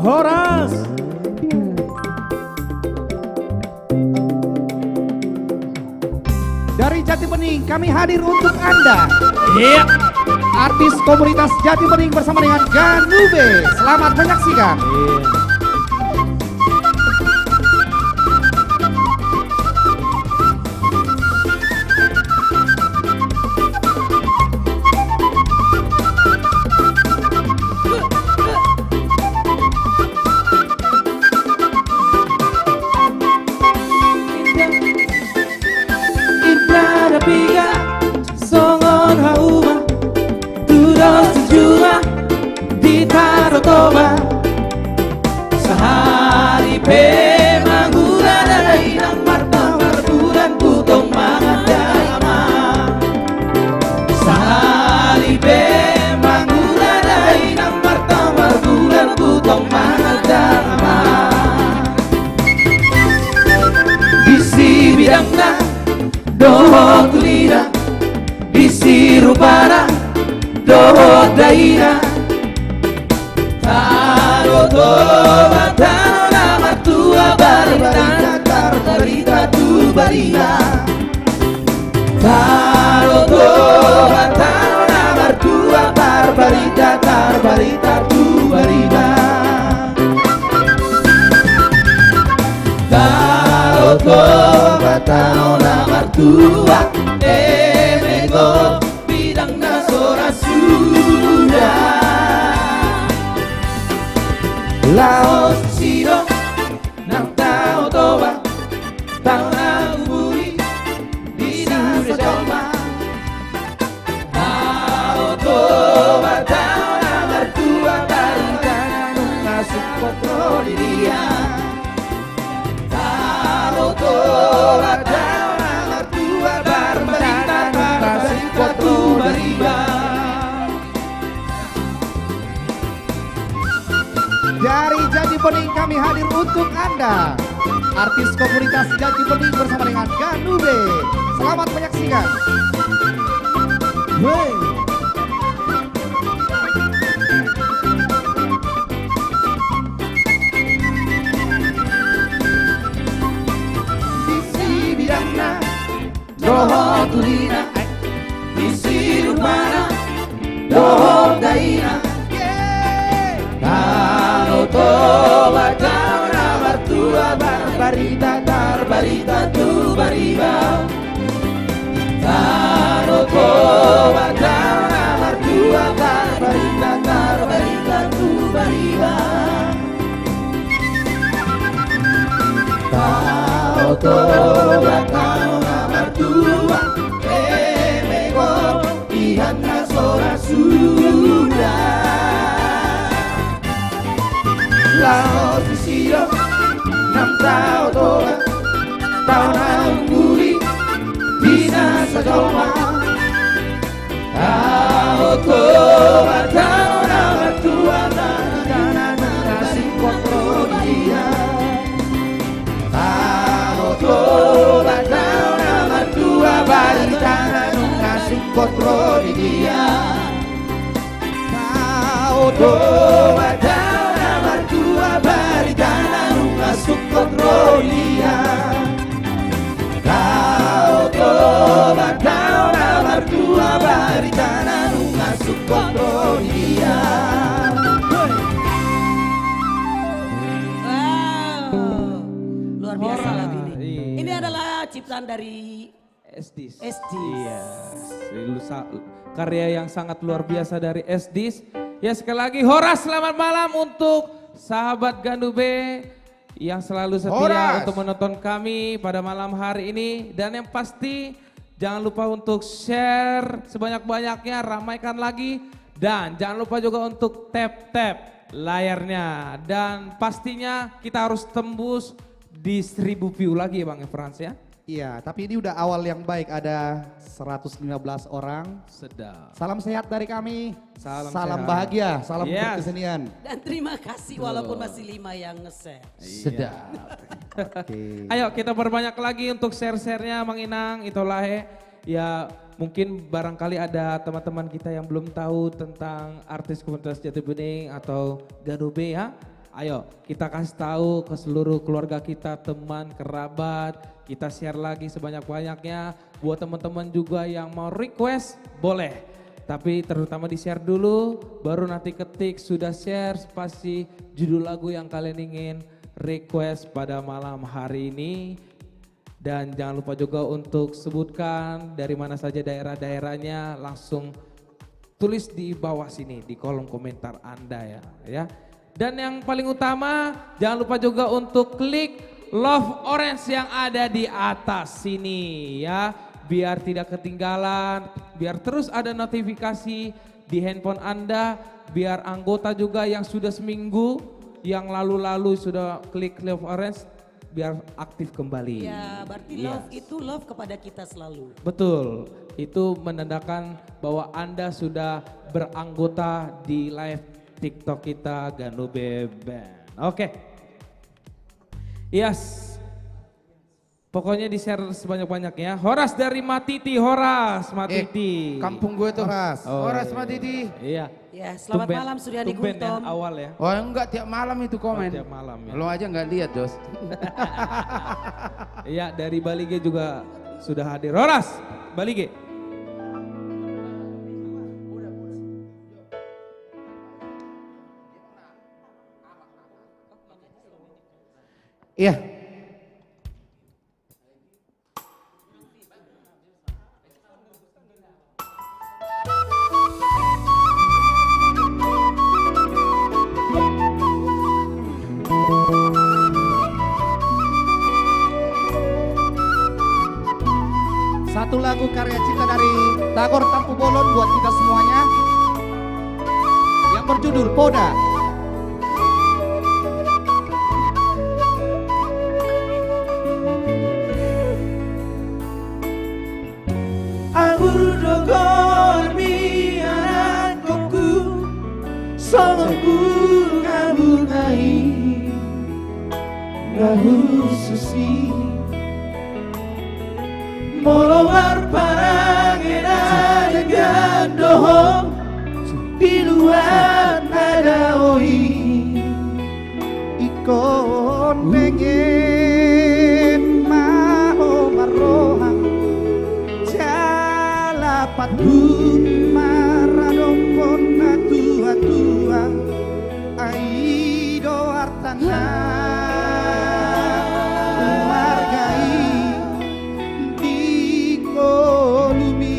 Horas. Dari Jati Bening kami hadir untuk Anda. Iya. Artis komunitas Jati Bening bersama dengan Ganube. Selamat menyaksikan. Piga songon hauma tudong sejua di Tarotoba sehari pe mangura dari nang martamar bulan putong mangadama sehari pe mangura dari nang martamar bulan putong mangadama bisi bidangna doho tulira bisi rupana doho daina Tarotoba tano nama tua barita barita tu barina Tarotoba tano nama tua barita tu barina Tarotoba tano nama tua emego bidang nasora sudah Laos siro nang Tarotoba tao na uburi di nasa joma Tarotoba tao nama tua barita nung nasuk kontrol dia Tarotoba tao nama tua barbarita barbarita tu bariba Dari Jati Bening kami hadir untuk Anda. Artis komunitas Jati Bening bersama dengan Ganube. Selamat menyaksikan. Hey. Bisi bidangna doho tulina bisi rupana doho daina Tarotoba tao nama tua barbarita tu bariba Tarotoba tao nama tua barbarita tu bariba Tarotoba tao nama tua emego ihan nasora sudah Laos siro nam Tarotoba tao na unguri di nasa joma Tarotoba tao na matua na nasi kontrol dia Tarotoba tao na matua barita na nasi kontrol dia Tarotoba tao na matua barita na nasi kontrol dia Tarotoba tao na matua barita na nasi kontrol dia Wow, luar biasa lagu ini. Iya. Ini adalah ciptaan dari Esdis. Esdis. Iya. Karya yang sangat luar biasa dari Esdis. Ya sekali lagi Horas selamat malam untuk sahabat Ganube yang selalu setia Horas. untuk menonton kami pada malam hari ini. Dan yang pasti jangan lupa untuk share sebanyak-banyaknya, ramaikan lagi. Dan jangan lupa juga untuk tap-tap layarnya. Dan pastinya kita harus tembus di 1000 view lagi ya Bang Frans ya. Iya, tapi ini udah awal yang baik, ada 115 orang. Sedap. Salam sehat dari kami. Salam Salam sehat. bahagia, salam Yes. kesenian. Dan terima kasih walaupun masih 5 yang nge-share. Sedap. Oke. Ayo kita perbanyak lagi untuk share-sharenya Mang Inang, itulah ya mungkin barangkali ada teman-teman kita yang belum tahu tentang artis komunitas Jati Bening atau Ganube ya. Ayo kita kasih tahu ke seluruh keluarga kita, teman, kerabat. Kita share lagi sebanyak-banyaknya. Buat teman-teman juga yang mau request boleh. Tapi terutama di share dulu, baru nanti ketik sudah share spasi judul lagu yang kalian ingin request pada malam hari ini. Dan jangan lupa juga untuk sebutkan dari mana saja daerah-daerahnya, langsung tulis di bawah sini di kolom komentar Anda ya. Dan yang paling utama jangan lupa juga untuk klik love orange yang ada di atas sini ya. Biar tidak ketinggalan, biar terus ada notifikasi di handphone Anda, biar anggota juga yang sudah seminggu, yang lalu-lalu sudah klik love orange, biar aktif kembali. Ya, berarti love itu love kepada kita selalu. Betul, itu menandakan bahwa Anda sudah beranggota di live TikTok kita Ganube Band. Oke. Yes. Pokoknya di share sebanyak-banyaknya. Horas dari Matiti, Horas Matiti. Kampung gue tuh. Horas. Horas Matiti. Iya. Ya, selamat Tumben- malam Suryani tumben ya, Gultom. awal ya. Oh enggak, tiap malam itu komen. Tiap malam ya. Lo aja nggak lihat, Jos. Iya, dari Balige juga sudah hadir. Horas, Balige. Iya. Satu lagu karya cipta dari Tagor Tampu Bolon buat kita semuanya. Yang berjudul Poda. Anggur dogor miaran koku Solo bunga bungai Rahu susi Molowar parangena dengan dohong Di luar ada oi Ikon pengen mau marohang jalapat bun maradongkon atua-tua aido artana margai di kolumi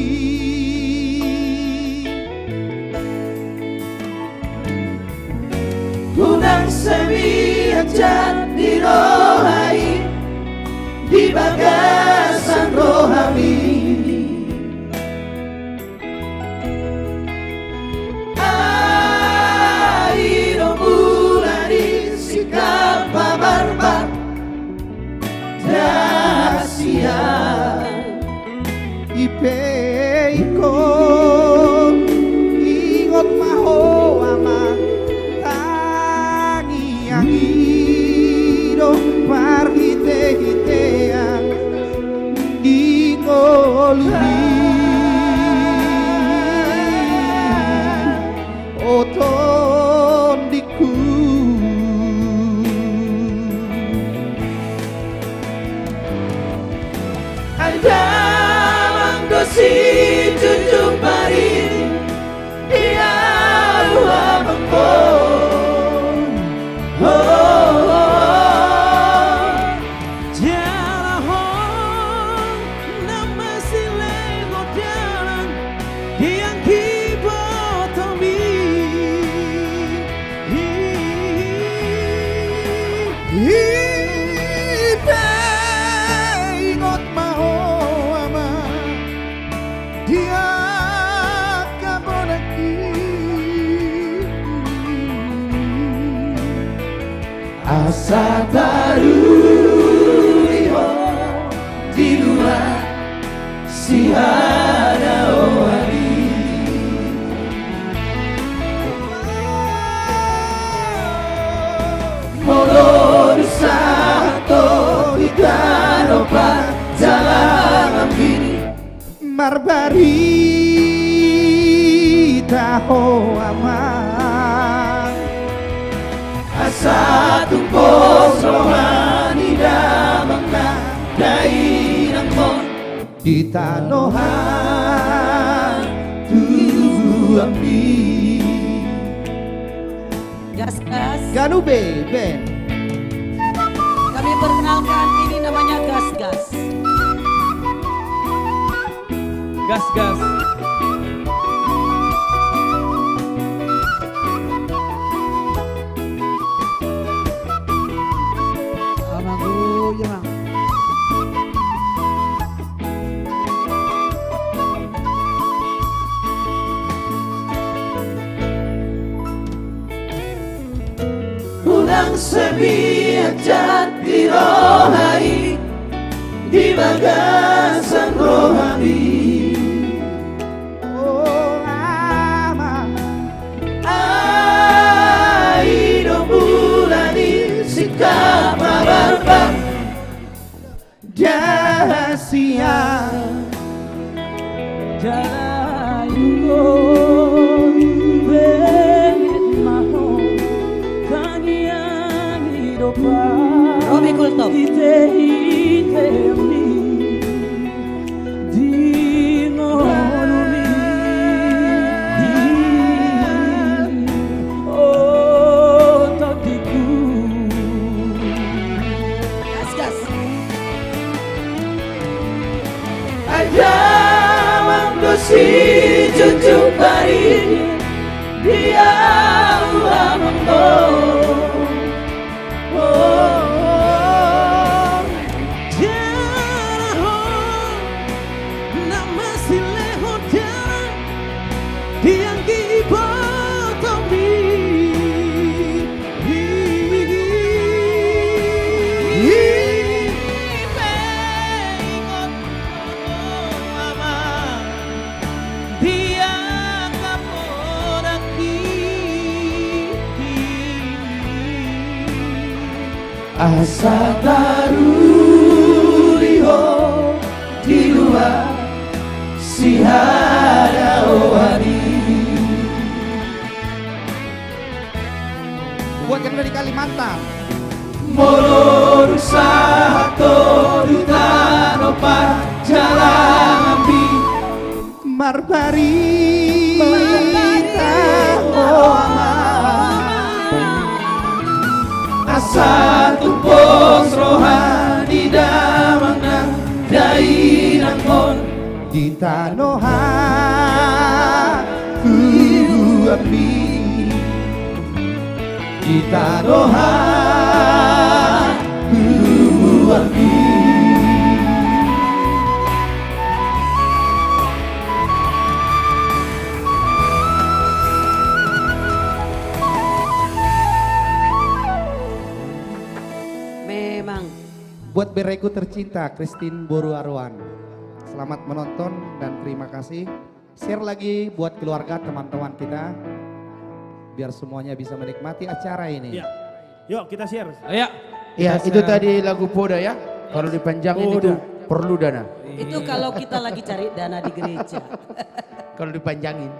Kunang semi ajan di rohai Di bagasan rohami Airo mulai sikap barbar Dasia ipe ikon ingot maho ama tangi angido parhite hitean di kolumi oton diku Ada mangdosi cucuk pari Dia luar mengkon Jarahon nama silai godaran Yang kibotomi ingot maho ama dia kabonaki Asa baru liho di luar si ada owari Molo sato ikan obat jalan ambini marbari taho ama Asa tumpos rohani damang na dainang mo di tanohan tubuh api. Gas-gas. Ganube Band. Kami perkenalkan, ini namanya gas-gas. Gas-gas. Ulang sebiak jati rohani di bagasan rohani. Oh ama Aido bulani sikap mabarba Jasia Romi Kultop. Gas-gas. Ada mangkosi cucuk hari dia ulang asa taruliho di luar si hadawani. buatkan dari Kalimantan. Moro sato duta nopa jalan ambi Marbarita oh asa tumpos rohani damang na dainang mon di tanohan tubuh api. di tanohan tubuh api. Memang. Buat bereku tercinta Christine Boru Arwan, selamat menonton dan terima kasih. Share lagi buat keluarga teman-teman kita biar semuanya bisa menikmati acara ini. Iya. Yuk kita share. Ayo. Ya, Kita itu share. tadi lagu Poda ya. Kalau dipanjangin itu perlu dana. Itu kalau kita lagi cari dana di gereja. Kalau dipanjangin.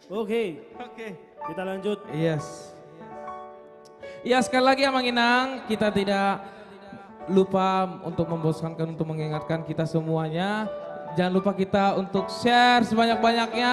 Oke. Kita lanjut. Yes. Ya sekali lagi ya Mang Inang, kita tidak lupa untuk membosankan, untuk mengingatkan kita semuanya. Jangan lupa kita untuk share sebanyak-banyaknya.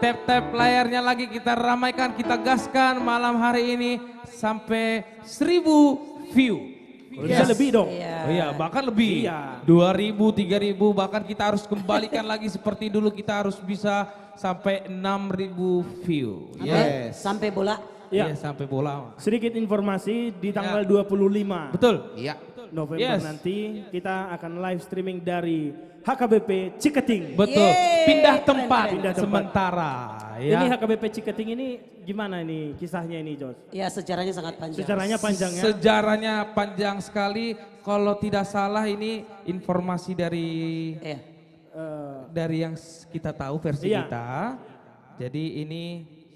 Tap-tap layarnya lagi kita ramaikan, kita gaskan malam hari ini sampai 1000 view. Kalau bisa lebih dong. Iya. Oh iya, bahkan lebih. Iya. 2000, 3000, bahkan kita harus kembalikan lagi seperti dulu, kita harus bisa sampai 6000 view. Yes. Sampai bola. Iya. Yes, sampai bola. Sedikit informasi di tanggal Ya. 25 Betul. Iya. November Yes. nanti kita akan live streaming dari HKBP Ciketing. Betul. Yeay, Pindah keren, tempat keren. Pindah tempat. sementara. Ya. Ini HKBP Ciketing ini gimana ini kisahnya ini Jos? Ya sejarahnya sangat panjang. Sejarahnya panjang ya. Sejarahnya panjang sekali. Kalau tidak salah ini informasi dari Iya. yang kita tahu versi Iya. kita. Jadi ini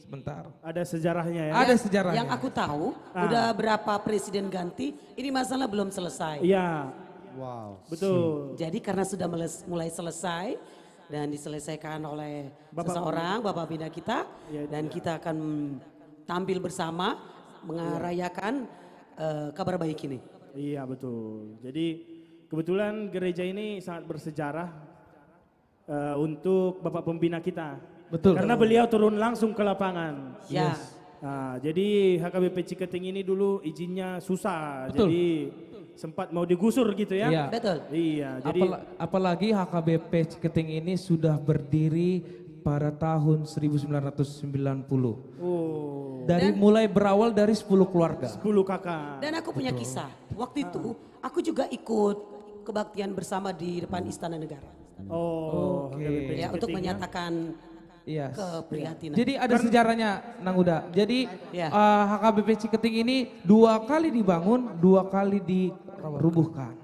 sebentar. Ada sejarahnya ya. Ada sejarahnya. Yang aku tahu udah berapa presiden ganti, ini masalah belum selesai. Iya, Wow. betul. Jadi karena sudah mulai selesai dan diselesaikan oleh seseorang, Bapak Bina kita, Iya, dan kita akan tampil bersama merayakan kabar baik ini. Iya betul. Jadi kebetulan gereja ini sangat bersejarah untuk Bapak Pembina kita. Betul. Karena beliau turun langsung ke lapangan. Ya. Nah, jadi HKBP Ciketing ini dulu izinnya susah. Betul. Jadi sempat mau digusur gitu ya. Iya. Betul. Iya, jadi Apalagi HKBP Ciketing ini sudah berdiri pada tahun 1990. oh, Dari mulai berawal dari 10 keluarga. 10 kakak. Dan aku punya kisah. Waktu itu aku juga ikut kebaktian bersama di depan Istana Negara. Oh, Oke. HKBP Ya, untuk Ciketing ya. menyatakan Iya. keprihatinan. Jadi ada sejarahnya Nang Uda. Jadi Ya. HKBP Ciketing ini 2 kali dibangun, 2 kali dirubuhkan.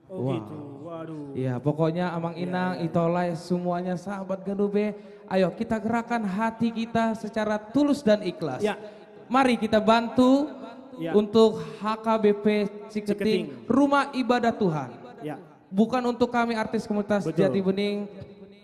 Oh gitu. Waduh. Iya, pokoknya Amang Inang, Itolai, semuanya sahabat Ganube. Ayo kita gerakan hati kita secara tulus dan ikhlas. Ya. Mari kita bantu Ya. untuk HKBP Ciketing, rumah ibadah Tuhan. Ya. Bukan untuk kami artis komunitas Betul. Jati Bening,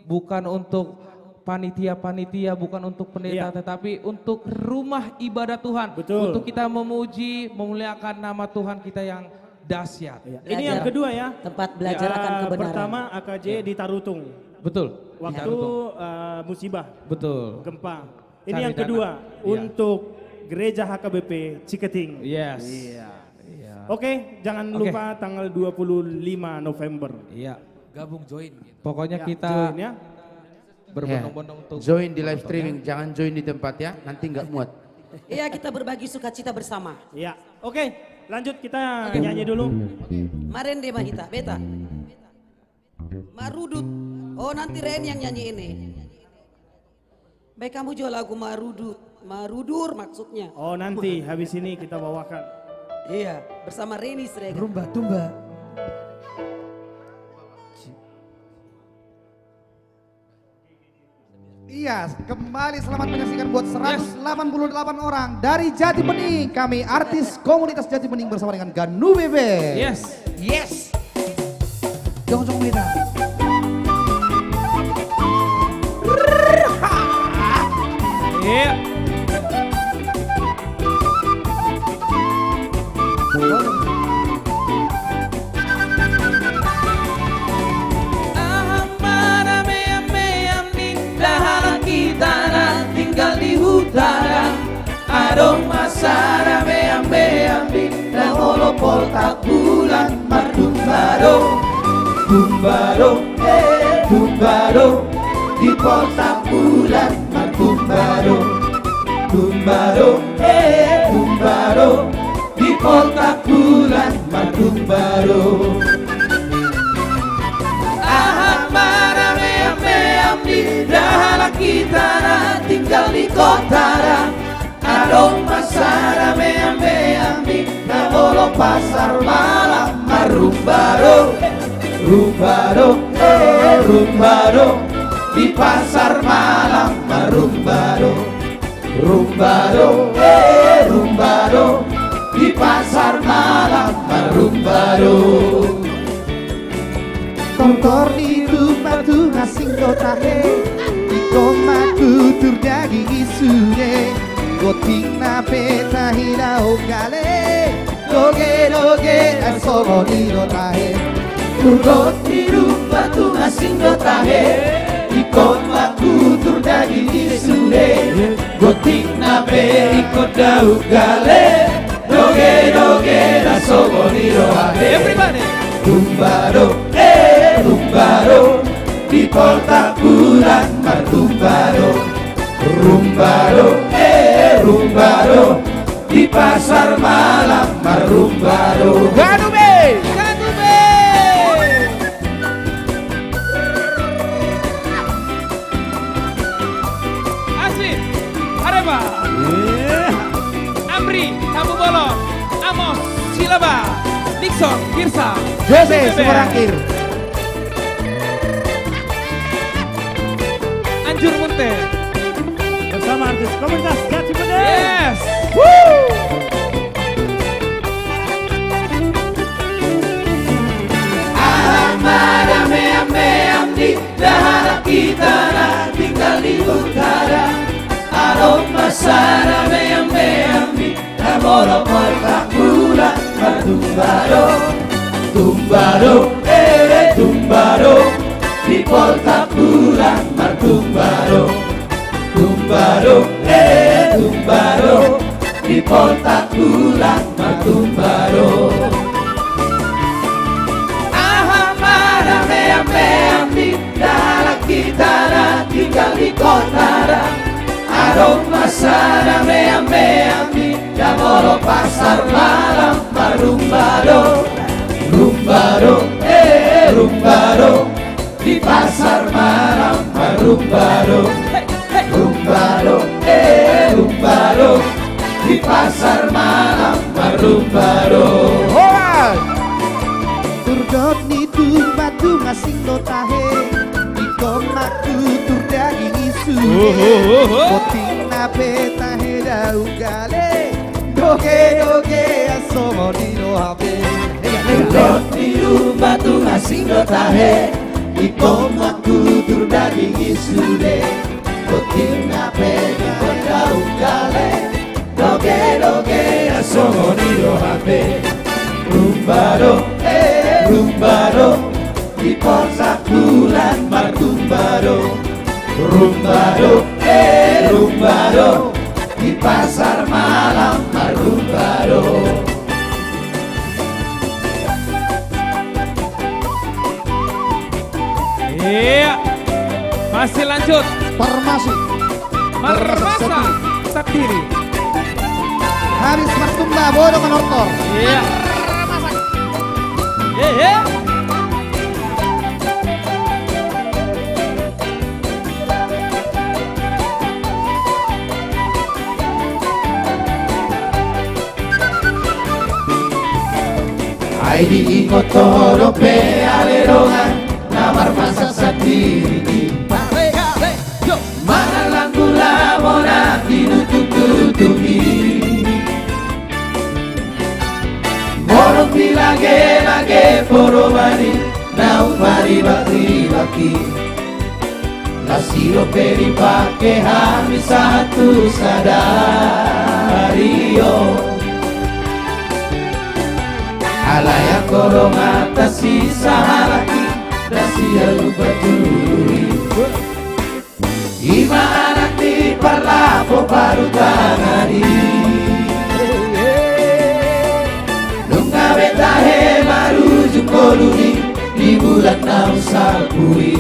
bukan untuk panitia-panitia, bukan untuk pendeta, Iya. tetapi untuk rumah ibadah Tuhan. Betul. Untuk kita memuji, memuliakan nama Tuhan kita yang dahsyat. Ya. Belajar. Ini yang kedua ya. Tempat belajar akan kebenaran. Pertama AKJ di Tarutung. Betul. Waktu musibah, Betul. gempa. Ini Cari yang dana. kedua Iya. untuk gereja HKBP Ciketing. Yes. Iya. Iya. Oke, jangan Oke. lupa tanggal 25 November. Iya. Gabung join gitu. Pokoknya Ya, kita join ya. berbondong-bondong untuk Join di live streaming, jangan join di tempat ya, nanti nggak muat. Iya, kita berbagi sukacita bersama. Ya. Oke, lanjut kita nyanyi dulu. Maren deh Mahita, beta. Marudut. Oh, nanti Ren yang nyanyi ini. Baik, kamu jual lagu Marudut. Marudur maksudnya. Oh, nanti habis ini kita bawakan. Iya, bersama Reni Srega. Rumba tumba. Iya, kembali selamat menyaksikan buat 188 orang dari Jati Bening. Kami artis komunitas Jati Bening bersama dengan Ganu Bebe. yes. Yes. Jong beda. Iya. Tinggal di utara, adong masara meambe-ambi, dan molopol tak bulan mardumbaro, dumbaro, dumbaro, di pol tak bulan mardumbaro, dumbaro, dumbaro, di pol tak bulan mardumbaro. Dahala kita tinggal di kota, adong pasar ambe-ambi, nabolo pasar malam marumbaro, rumbaro, rumbaro, di pasar malam marumbaro, rumbaro, rumbaro, di pasar malam marumbaro. Kontor di rumah tuh ngasing kota he, di koma tutur dagi isune, goting na peta hina ogale, doge asomo di rotahe. Turut di rumah tuh ngasing dotahe, ikut maku tur daging isune, gotik nabe ikut dauk gale, doge raso boniro ahe. Everybody. Rumbaro, rumbaro, di kota bulan mardumbaro, rumbaro, rumbaro, di pasar malam marumbaro. Ganube. Ganube. Asik. Areba. Amri, Tamu Bolong, Amos, Silaba, Nixon, Kirsa, Jose Bebe, Sumerangkir. Anjur Munte. Bersama artis komunitas Jati Bening. Yes. Amdi, dahara kita tinggal di utara, adong masara ambi, namo jamoro porta bulan Tumbaro, tumbaro, tumbaro di porta bulan Tumbaro, tumbaro, tumbaro di porta bulan Tumbaro. Kita tinggal di kota aroma sana meambi jamoro pasar malam rumbaro rumbaro rumbaro di pasar malam rumbaro rumbaro rumbaro di pasar malam rumbaro. Turdot ni batu ngasing no tahe Ikomaku tur daging isu Poting nape tahe daun gale Doge doge asomo di no habe Turdot ni batu ngasing no tahe Ikomaku tur daging isu de Poting nape tahe daun gale Doge doge asomo di no habe Rumbaro, rumbaro di porta bulan Tumbaro, rumbaro, rumbaro di pasar malam rumbaro. Iya, masih lanjut. Farmasi Marmasa Sakti. Habis Martumba bodoh menortor Iya. Iya. Ai di ingotoro pe alerongan namar masa satiri mana langku lamona dinutututubi morong bilage porobani nau pari baki lasiro peri pake hami satu sadario alaya korong atas sisa laki rahasia lupa curi ima anak di parlapo baru tangani nunga betahe baru jumkoluni di bulan nau salpui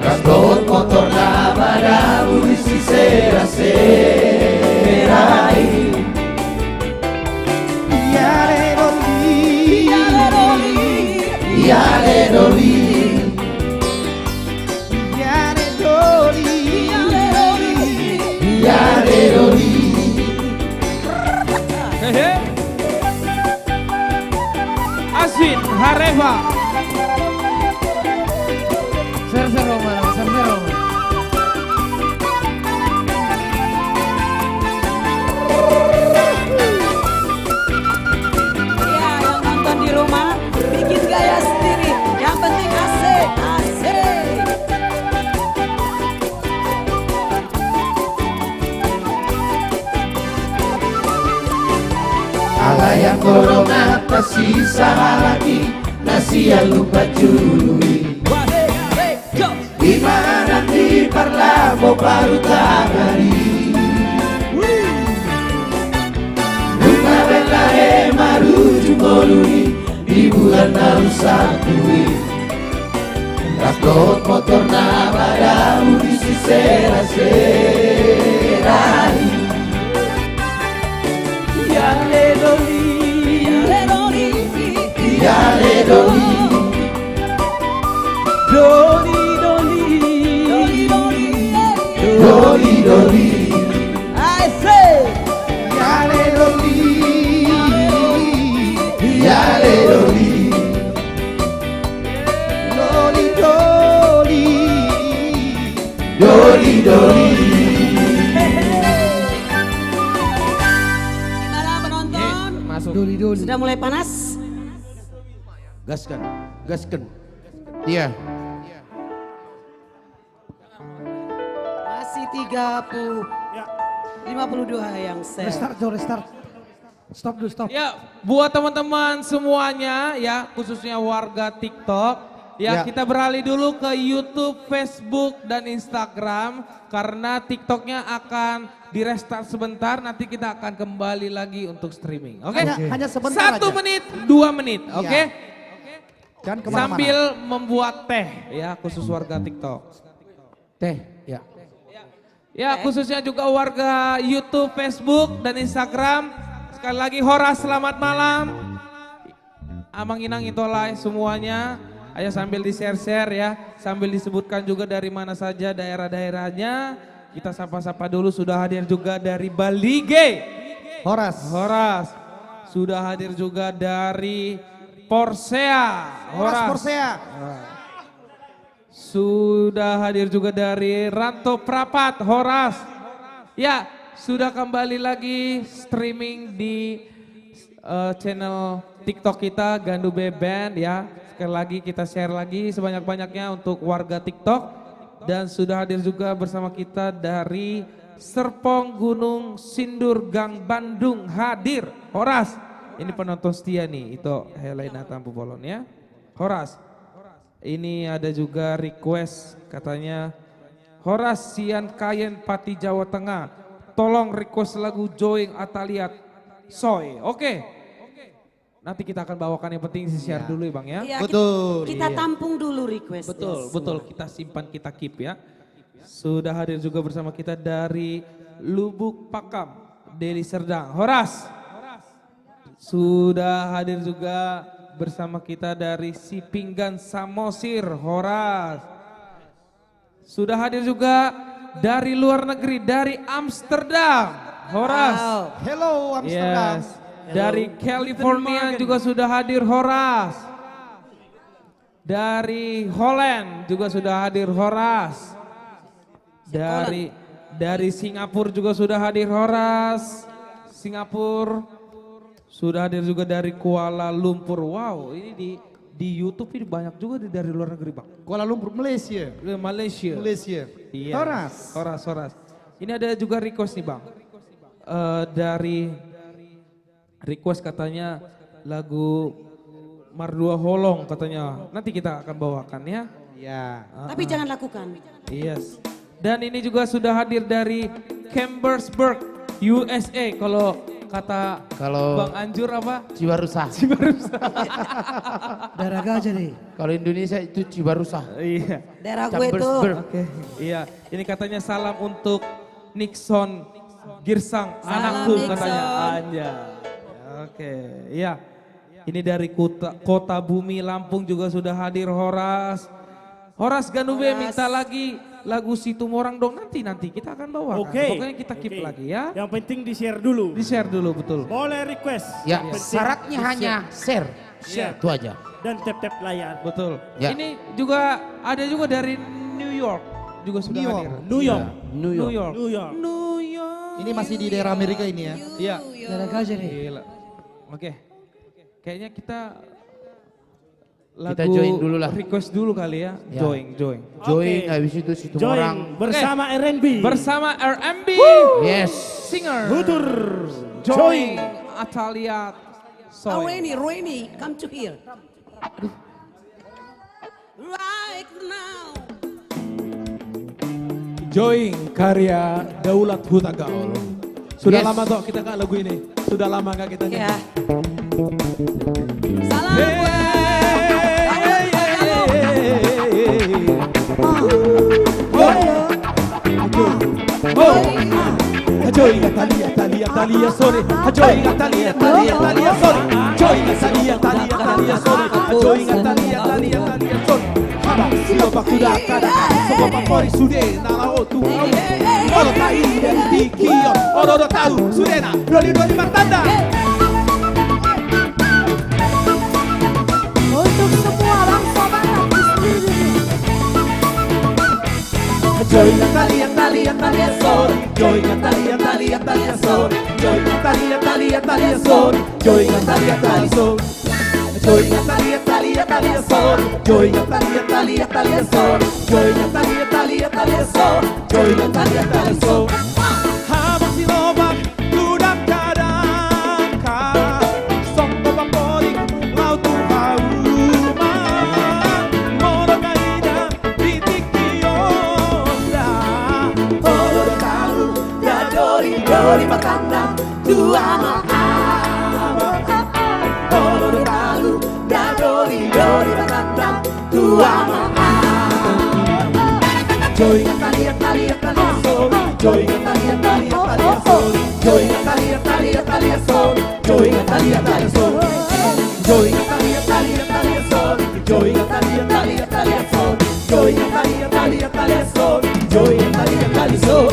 rasdot motor na badabu di sisera-serai Yale doli, yale doli, yale doli. Aswin Hareva. Ser Roma. Ya, yang nonton di rumah bikin gaya sendiri. Yang penting asik, asik. Alaya korong atas sisa lagi nasi yang lupa curi. Di mana di parlamo baru tangani. Bunga belahe maru jumoluni di bulan nau sakui. Rasdot motor na badamu di sisera-serai. Yale doli, Yale doli, yale doli, doli, doli, doli doli, asik. yale doli, yale doli, Doli doli doli doli. Gimana penonton? Masuk. Doli. Sudah mulai panas? Gaskan Iya. Masih 52 yang set. Restart. Stop dulu, stop. Ya, buat teman-teman semuanya ya, khususnya warga TikTok, ya kita beralih dulu ke YouTube, Facebook, dan Instagram karena TikToknya akan direstart sebentar, nanti kita akan kembali lagi untuk streaming. Oke? Hanya sebentar 1 aja. menit, 2 menit, oke? Jangan kemana-mana. Sambil membuat teh ya, khusus warga TikTok. Teh, ya. Ya, khususnya juga warga YouTube, Facebook, dan Instagram. Sekali lagi Horas, selamat malam. Amang Inang Intolai semuanya. Ayo sambil di-share-share ya. Sambil disebutkan juga dari mana saja daerah-daerahnya. Kita sapa-sapa dulu, sudah hadir juga dari Balige. Horas. Sudah hadir juga dari Porsea. Horas Porsea. Sudah hadir juga dari Ranto Prapat, Horas. Ya, sudah kembali lagi streaming di channel TikTok kita Gandube Band ya. Sekali lagi kita share lagi sebanyak-banyaknya untuk warga TikTok. Dan sudah hadir juga bersama kita dari Serpong Gunung Sindur Gang Bandung hadir. Horas, ini penonton setia nih, itu Helena Tampu Bolon ya. Horas, ini ada juga request katanya Horas Sian Kayen Pati Jawa Tengah. Tolong request lagu Joing Ataliat Soy. Oke. Nanti kita akan bawakan, yang penting share dulu ya Bang ya. Iya, Betul. Kita tampung dulu request. Betul. Kita simpan, kita keep ya. Sudah hadir juga bersama kita dari Lubuk Pakam, Deli Serdang. Horas. Sudah hadir juga bersama kita dari Sipinggan Samosir. Horas. Sudah hadir juga dari luar negeri, dari Amsterdam. Horas. Hello Amsterdam. Yes. Dari California juga sudah hadir Horas. Dari Holland juga sudah hadir Horas. Dari Singapura juga sudah hadir Horas. Singapura. Sudah hadir juga dari Kuala Lumpur. Wow, ini di YouTube ini banyak juga dari luar negeri Bang. Kuala Lumpur, Malaysia. Malaysia. Iya. Horas. Ini ada juga request nih Bang. Dari request katanya lagu Mardua Holong katanya. Nanti kita akan bawakan ya. Iya. Tapi jangan lakukan. Yes. Dan ini juga sudah hadir dari Chambersburg, USA. Kalau kata Bang Anjur apa? Cibarusah. Daerah gajah nih. Kalau Indonesia itu Cibarusah. Iya. Daerah gue tuh. Chambersburg. Oke. Iya. Ini katanya salam untuk Nixon Girsang, Salam, anakku Nixon. katanya. Anja. Oke. Iya. Ini dari kota Bumi Lampung juga sudah hadir Horas. Horas Gandube minta lagi lagu Situ Morang dong, nanti kita akan bawa. Oke. Pokoknya kita keep lagi ya. Yang penting di-share dulu. Di-share dulu betul. Boleh request. Ya, Yang penting syaratnya hanya share. Share. Itu aja. Dan tap-tap layar. Betul. Ya. Ini juga ada juga dari New York juga sudah New York. hadir. New York. New York. New York. New York. Ini masih di daerah Amerika ini ya. Iya. Daerah gajah nih. Gila. Oke. Kayaknya kita Kita join dulu lah. Request dulu kali ya. Ya. Join. Join, Oke. habis itu Situ Join Morang. bersama R&B. Bersama R&B Yes. singer Hutur. Join Atalia Oh, Soy. Rainy, come to here. Right now. Join karya Daulat Huta Gaul. Sudah Yes. lama toh kita nggak lagu ini. Sudah lama nggak kita nyanyi. Ya. Salam buat Joy Talia Sore. Joy Talia Sore. Joy Talia Sore. Joy Talia Sore. Habang sila bakura kada. Sopo papori sude nara otu. Oro tai dari dikion. Oro tahu sudena. Roli matanda. Untuk semua bangsa barat di seluruh dunia. Joy Talia Sore. Joy Talia Sore. Joy Talia Sore. Joy Talia Sore. Joy Talia Sore. Joy Talia Sore. Joy Talia Sore. Joy Talia Sore. Habang sinobak ludak kadang dori bakanda tua maaf. Dori talu da dori bakanda tua maaf. Joy Natalia Talia Talia Sol, Joy Natalia Talia Talia Sol, Joy Natalia Talia Talia Sol, Joy Natalia Talia Sol, Joy Natalia Talia Talia Sol, Joy Natalia Talia Talia Sol, Joy Natalia Talia Talia Sol, Joy Natalia Talia Sol.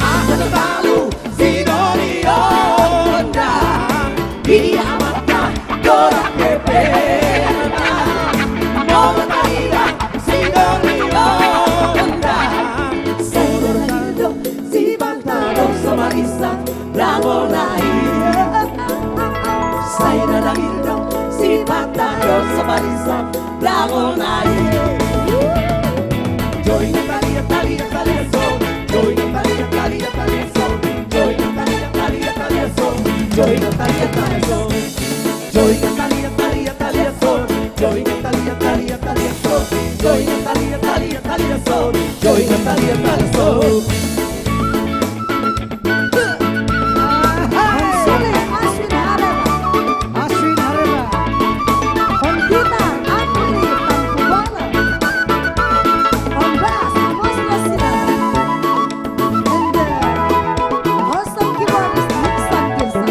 Aku terlalu Sidorio Honda, dia mata Dora Pepeta, mau Natalia Sidorio Honda, Saudara Gido si Bantado sama Isa Rangonai, Saudara Gido si Bantado sama Isa Rangonai. Joy Natalia Talia Talia Sol, Joy Natalia Talia Talia Sol, Joy Natalia Talia Talia Sol, Joy Natalia Talia Sol, Joy Natalia Talia Talia Sol, Joy Natalia Talia Talia Sol, Joy Natalia Talia Talia Sol, Joy Natalia Talia Sol. Ashwin Hareba, on guitar, Amri Tampubala, on bass, Amos Nasira, and awesome keyboardist Nixon Pearson.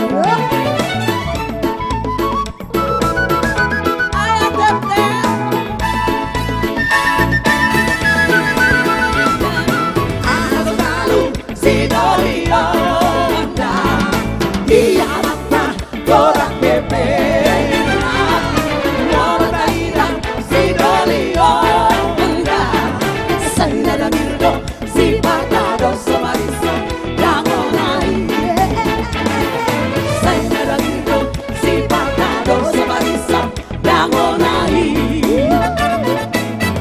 Aku terlalu Sidorio Honda, dia mata Dora Pepeta, mau Natalia Sidorio Honda, Saudara Gido si Bantado sama Isa Rangonai, Saudara Gido si Bantado sama Isa Rangonai.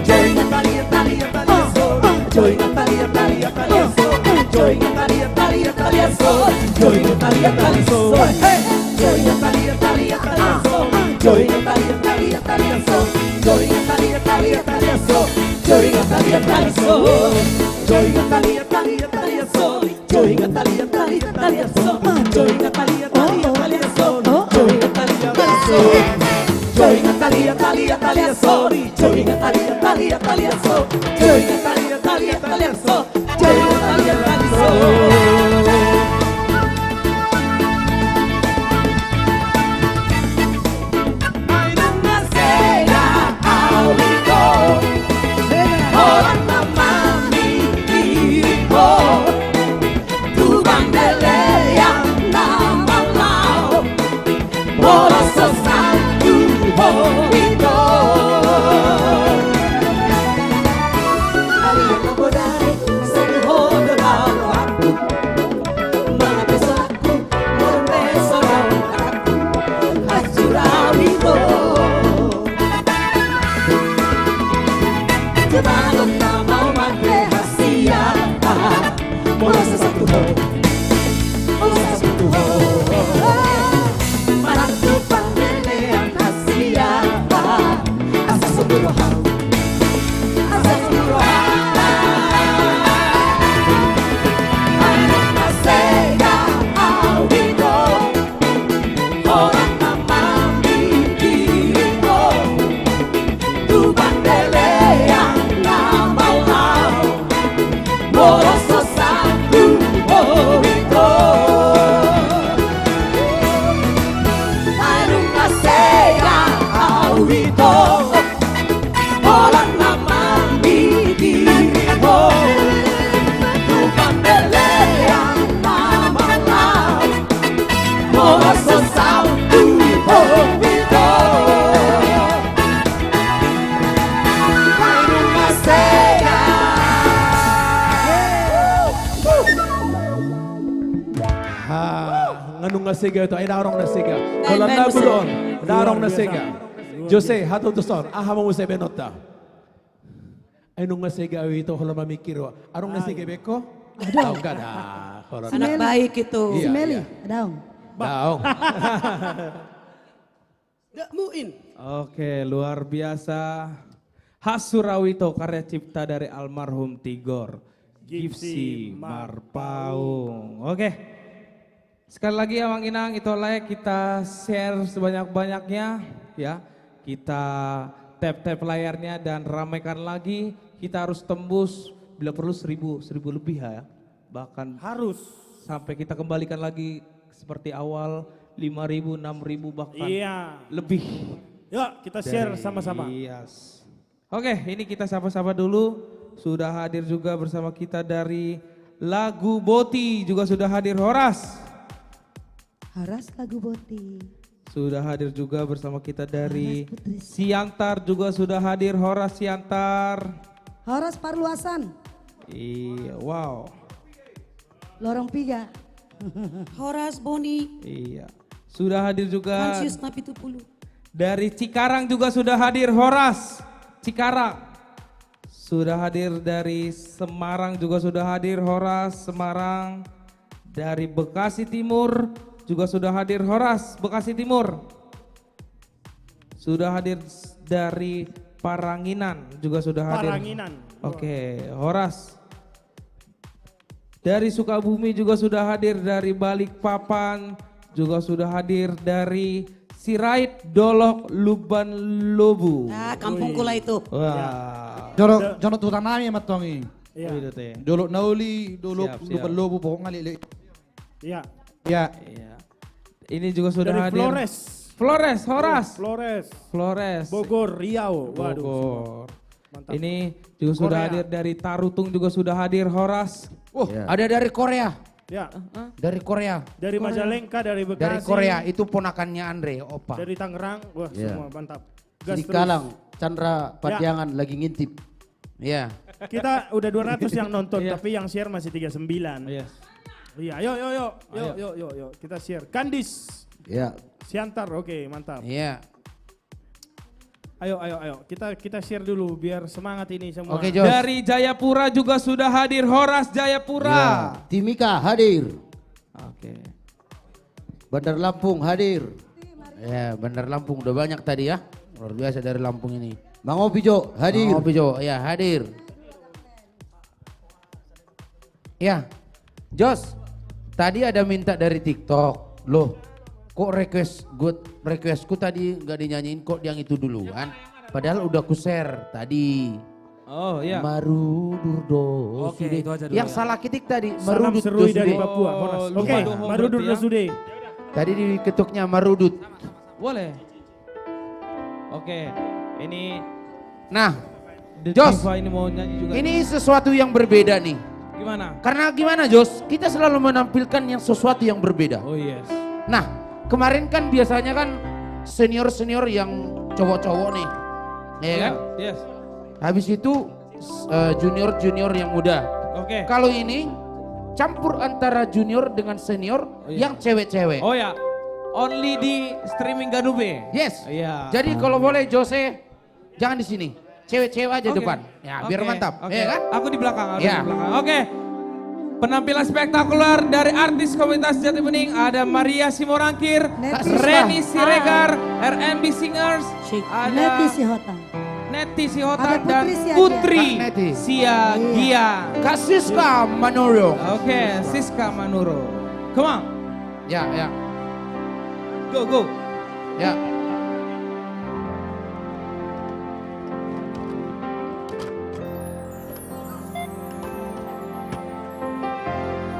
Joy Natalia Talia Talia Sol, Joy Natalia Talia Talia Sol, Joy Natalia Talia Talia Sol, Joy Natalia Talia Sol, Joy Natalia Talia Talia Sol, Joy Natalia Talia Talia Sol, Joy Natalia Talia Talia Sol, Joy Natalia Talia Sol, Joy Natalia Talia Talia Sol, Joy Natalia Talia Talia Sol, Joy Natalia Talia Talia Sol, Joy Natalia Talia Sol. Joy Natalia Talia Talia Sol, Joy Natalia Talia Talia Sol, Joy Natalia Talia Talia Sol, Joy Natalia Talia Sol. Ay nunca será aurigo, orang mamami hijo, tu bandelea namalau, bolosos satu hobido. Hari yang bodai, sehingga baru aku, mana besok aku, orang besok aku, hajurawido. Kebangun tak mau mati hasia, bolosos satu ho, bolosos satu ho. Maratu pandelean hasia, asa suburohan, asa suburohan. Anak sega awido, orang mamami dirigo, tu bandelean namalau, bolosos satu hobido. Nunca será aurido, orang mamami dirigo, tu bandelea namalau, bolosos satu hobido. Nunca será. Nganong nasiga ito ay narong nasiga. Ay, Kalau Ben, na Jose. budon, narong Luar biasa. nasiga. Jose, hato tusor, aha mo sa benota. Ay nung nasiga ito kalau mamikiro. Arong nasiga beko? Tahu kan? Kalau Anak baik itu. Iya, Meli, iya. daung. Tahu. Gak muin. Oke, luar biasa. Khas Surawito, karya cipta dari almarhum Tigor. Gipsy Marpaung. Oke. Sekali lagi ya Mang Inang, itu layak kita share sebanyak-banyaknya ya. Kita tap-tap layarnya dan ramaikan lagi. Kita harus tembus bila perlu 1000 lebih ya. Bahkan Harus. sampai kita kembalikan lagi seperti awal 5.000, 6.000 bahkan lebih. Yuk kita share sama-sama. Yes. Oke, ini kita sapa-sapa dulu. Sudah hadir juga bersama kita dari Lagu Boti, juga sudah hadir Horas. Horas Lagu Boti. Sudah hadir juga bersama kita dari Siantar, juga sudah hadir Horas Siantar. Horas Parluasan. Iya, wow. Lorong Piga. Horas Boni. Iya. Sudah hadir juga Kansius Napi Tupulu. dari Cikarang, juga sudah hadir Horas Cikarang. Sudah hadir dari Semarang, juga sudah hadir Horas Semarang. Dari Bekasi Timur juga sudah hadir Horas Bekasi Timur. Sudah hadir dari Paranginan, juga sudah hadir. Paranginan. Oke, Horas. Dari Sukabumi juga sudah hadir, dari Balikpapan juga sudah hadir, dari Sirait, Dolok, Luban, Lobu. Ah, kampung kula itu. Wah. Jono tutang nami matongi. Iya. Itu teh. Dolok nauli, dolok Siap, lupa siap. lobu pokoknya lili. Iya. Ya. Iya. Ini juga sudah Dari hadir. Flores. Flores, Horas. Flores. Flores. Bogor, Riau. Waduh. Bogor. Mantap. Ini juga sudah Korea. hadir dari Tarutung, juga sudah hadir Horas. Ada dari Korea. Ya. Dari Korea. Dari Majalengka, dari Bekasi. Dari Korea, itu ponakannya Andre, Opa. Dari Tangerang. Wah, Iya. semua mantap. Di Gas Kalang, Chandra Padiangan lagi ngintip. Iya. terus. Kita udah 200 yang nonton, Iya. tapi yang share masih 39. Yes. Iya, yuk, kita share. Kandis, Iya. Siantar, oke, mantap. Iya. Ayo, kita share dulu biar semangat ini semua. Oke, Jos. Dari Jayapura juga sudah hadir Horas Jayapura. Ya. Timika hadir. Oke. Bandar Lampung hadir. Ya, Bandar Lampung udah banyak tadi ya. Luar biasa dari Lampung ini. Bang Opijo hadir. Bang Opijo, ya hadir. Ya, Jos. Tadi ada minta dari TikTok. Loh, kok requestku tadi nggak dinyanyiin, kok yang itu duluan. Padahal udah ku share tadi. Oh iya. Marudurdo. Oke, itu aja dulu Yang ya. salah ketik tadi. Salam Marudut serui dari Dosude. Papua, Horas. Oke, Lupa Marudur berarti ya. Dosude. Tadi diketuknya Marudut. Boleh. Oke. Ini Nah, The Jos. Diva ini mau nyanyi juga. ini sesuatu yang berbeda nih. Gimana? Karena gimana Jos? Kita selalu menampilkan yang sesuatu yang berbeda. Oh yes. Nah, kemarin kan biasanya kan senior-senior yang cowok-cowok nih. Ya kan? Yes. Habis itu junior-junior yang muda. Oke. Kalau ini campur antara junior dengan senior yang cewek-cewek. Oh ya. Only di streaming Ganube. Yes. Iya. Jadi kalau boleh Jose jangan di sini. Cewek-cewek aja Oke. depan. Ya, biar Oke, mantap. oke. Ya kan? Aku di belakang, aku Ya. di belakang. Oke. Penampilan spektakuler dari artis komunitas Jati Bening ada Maria Simorangkir, Neti Reni Sihotan. Siregar, RMB Singers, Neti ada Sihotan. Neti Sihotan Ada dan Putri Siagia. Putri Kak Neti. Siagia. Kak Siska Manoro. Oke, Siska Manuro. Come on, Ya, ya. go. Ya.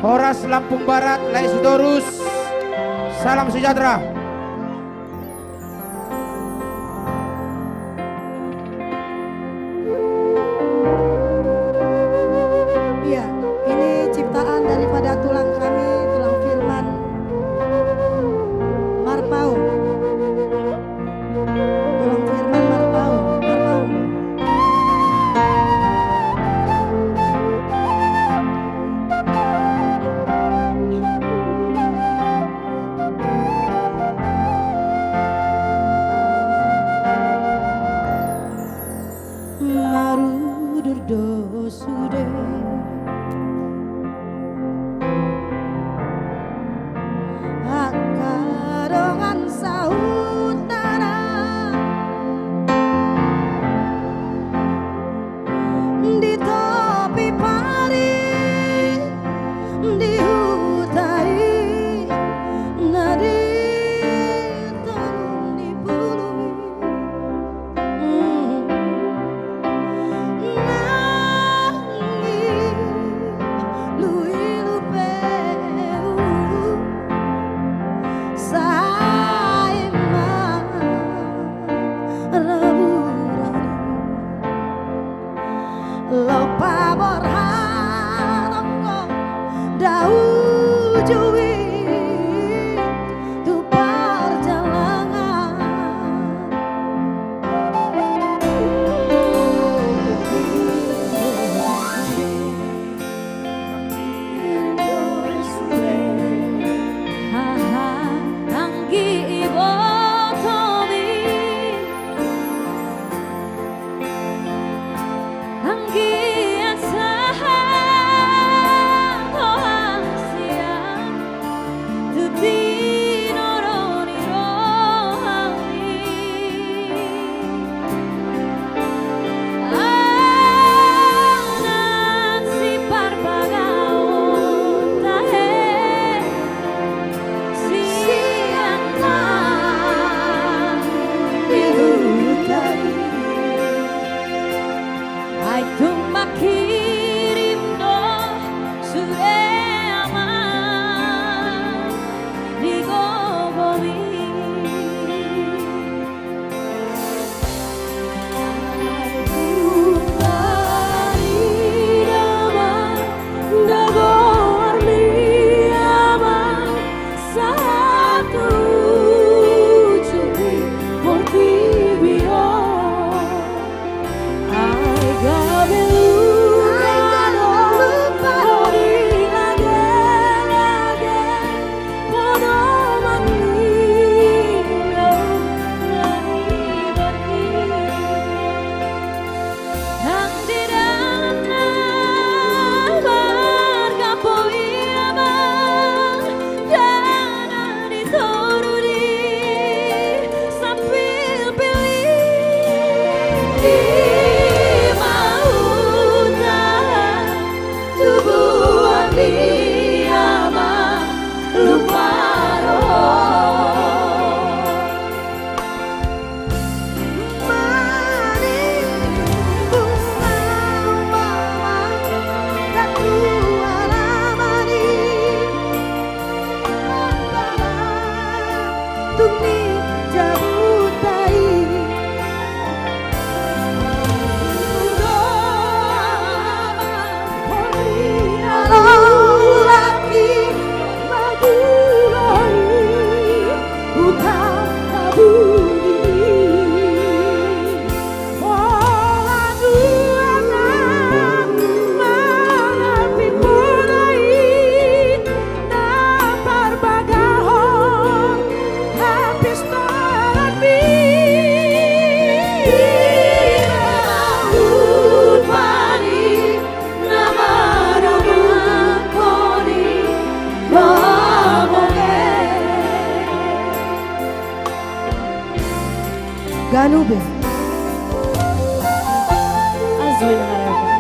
Horas Lampung Barat, Laisudorus. Salam sejahtera. Iya, ini ciptaan daripada tulang kami, tulang Firman Marpau. Tulang Firman Marpau. Marudur dosude. Akarongan sautara di topi pari Danube. Azuin harapan.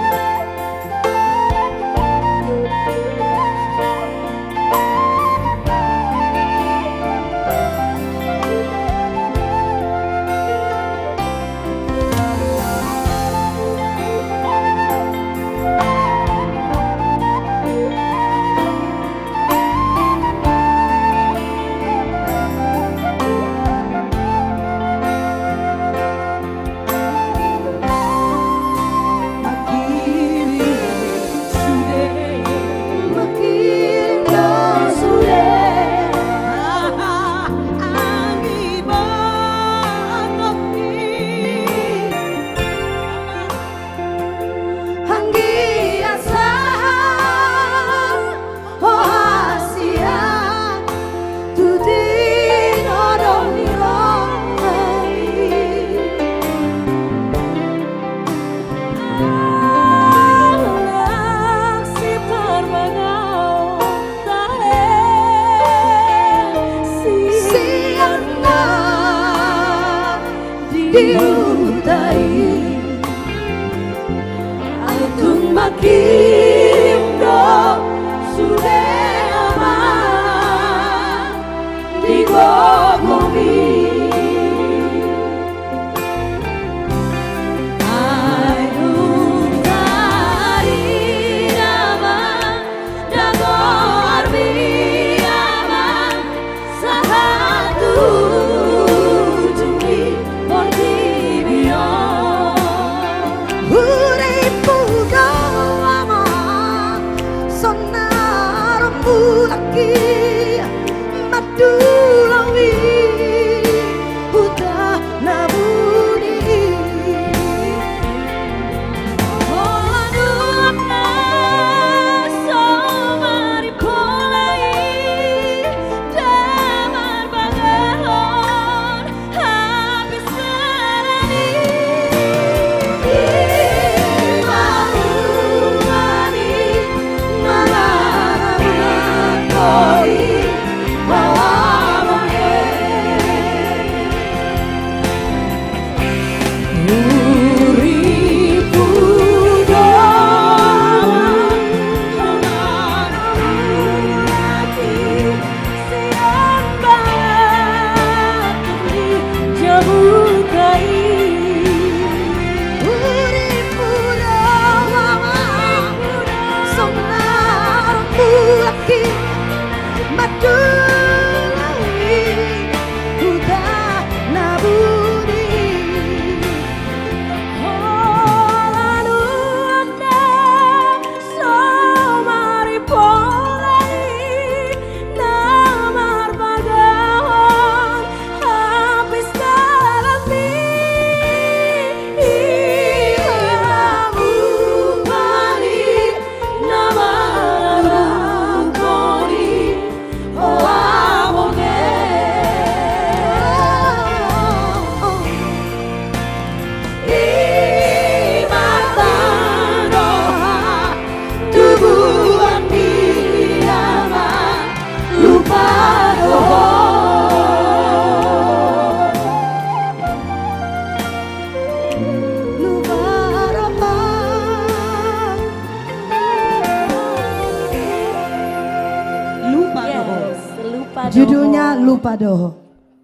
Judulnya Lupa Doho,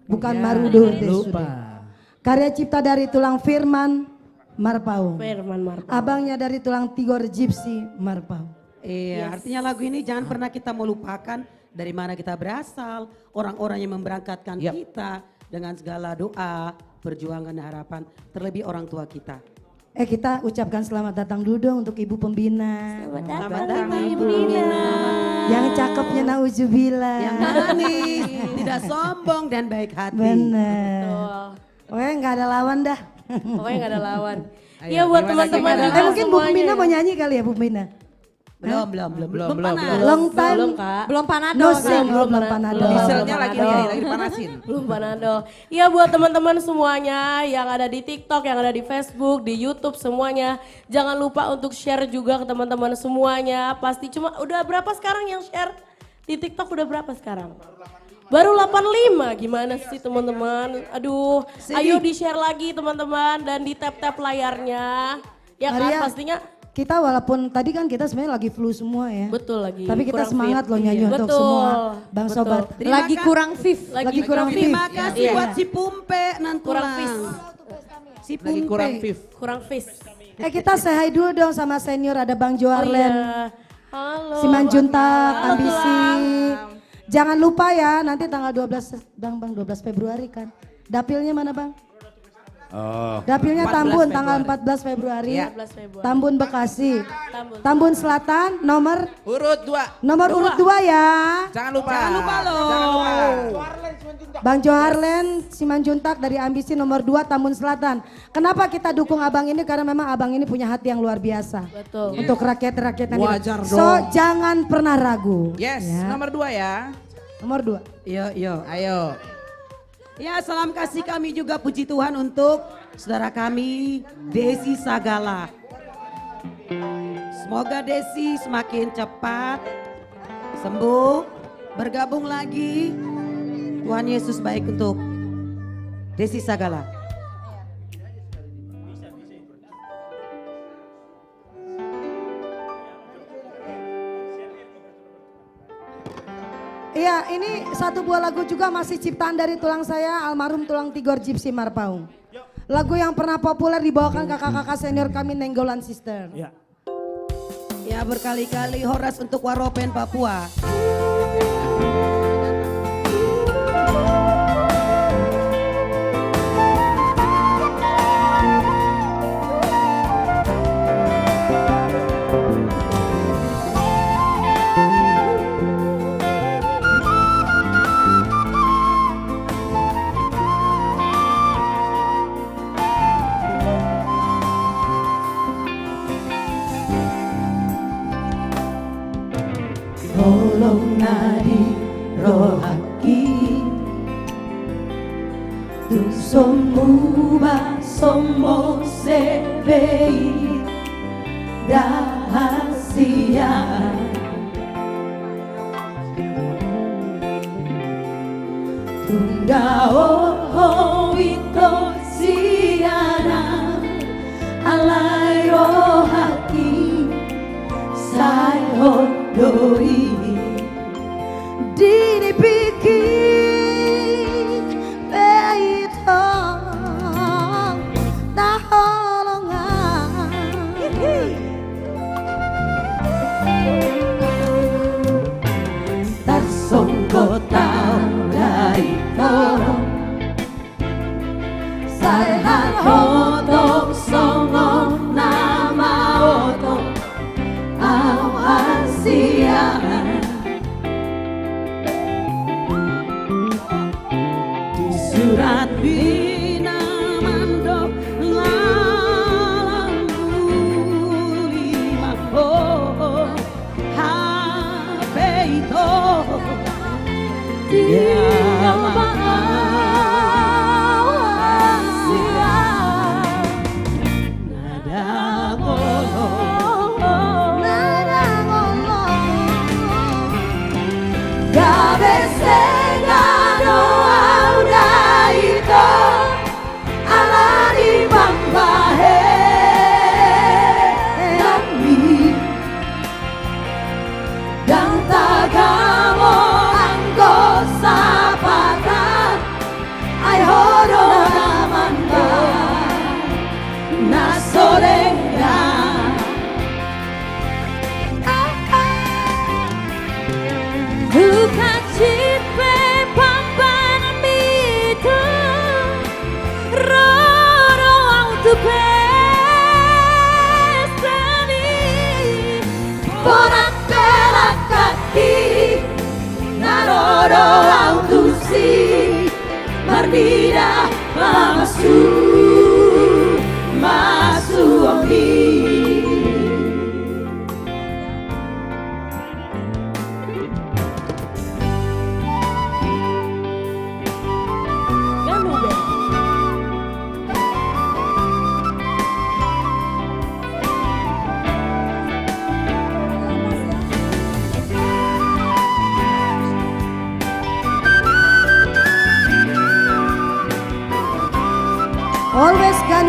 bukan Ya, Marudo lupa. Karya cipta dari tulang Firman Marpau. Firman Marpau. Abangnya dari tulang Tigor Gypsy Marpau. Iya, artinya lagu ini jangan pernah kita melupakan dari mana kita berasal, orang-orang yang memberangkatkan kita dengan segala doa, perjuangan dan harapan, terlebih orang tua kita. Kita ucapkan selamat datang dulu dong untuk Ibu Pembina. Selamat datang Ibu Pembina. Yang cakepnya nauzubillah. Yang manis, tidak sombong dan baik hati. Bener. Pokoknya nggak ada lawan dah. Pokoknya nggak ada lawan. Iya buat teman-teman mungkin Bu Pembina mau nyanyi kali ya Bu Pembina? Belum. Long time. Belum Kak. Belum panadol. Belum panadol. Dieselnya lagi dipanasin. Belum panadol. Iya buat teman-teman semuanya yang ada di TikTok, yang ada di Facebook, di YouTube semuanya. Jangan lupa untuk share juga ke teman-teman semuanya. Pasti cuma udah berapa sekarang yang share? Di TikTok udah berapa sekarang? Baru 85, gimana sih teman-teman? Aduh, ayo di-share lagi teman-teman dan di tap-tap layarnya. Ya kan Maria, pastinya. Kita walaupun tadi kan kita sebenarnya lagi flu semua ya. Betul lagi. Tapi kita kurang semangat fit. loh nyanyi Iya. untuk Betul, semua Bang betul. Sobat. Lagi kurang fit. Lagi kurang fit. Terima kasih Iya. buat si Pumpe nantulang. Kurang fit. Si Pumpe. Kurang fit. Kita say hi dulu dong sama senior, ada Bang Joarlen. Halo. Simanjuntak, Halo, Ambisi. Tulang. Jangan lupa ya, nanti tanggal 12 Bang 12 Februari kan. Dapilnya mana Bang? Oh. Dapilnya 14 Tambun Februari. tanggal 14 Februari. Iya. 14 Februari. Tambun Bekasi. Tambun. Tambun Selatan nomor Urut 2. nomor urut 2 ya. Jangan lupa. Jangan lupa loh. Bang Joharlen Simanjuntak dari Ambisi nomor 2 Tambun Selatan. Kenapa kita dukung abang ini? Karena memang abang ini punya hati yang luar biasa. Betul. Untuk rakyat-rakyat yang Wajar So dong. jangan pernah ragu. Yes, Ya. nomor 2 ya. Nomor 2. Yo. Ayo. Ya, salam kasih kami juga puji Tuhan untuk saudara kami Desi Sagala. Semoga Desi semakin cepat sembuh, bergabung lagi. Tuhan Yesus baik untuk Desi Sagala. Iya, ini satu buah lagu juga masih ciptaan dari tulang saya, almarhum tulang Tigor Gypsy Marpaung. Lagu yang pernah populer dibawakan kakak-kakak senior kami Nenggolan Sister. Ya. Ya, berkali-kali Horas untuk Waropen Papua. Tolong nadi rohaki tu somu ba somo sebei rahasia tunggao itu siana alai rohaki sai hodoi dini pikir beito naholongan tarsongko tau daito saihan hodok songo nama oto awasia surat bina mandok lalambu lima HP itu dia mahasia nada ngolong gabe segano itu ala di bangbahe nami dan tagamo anggo sab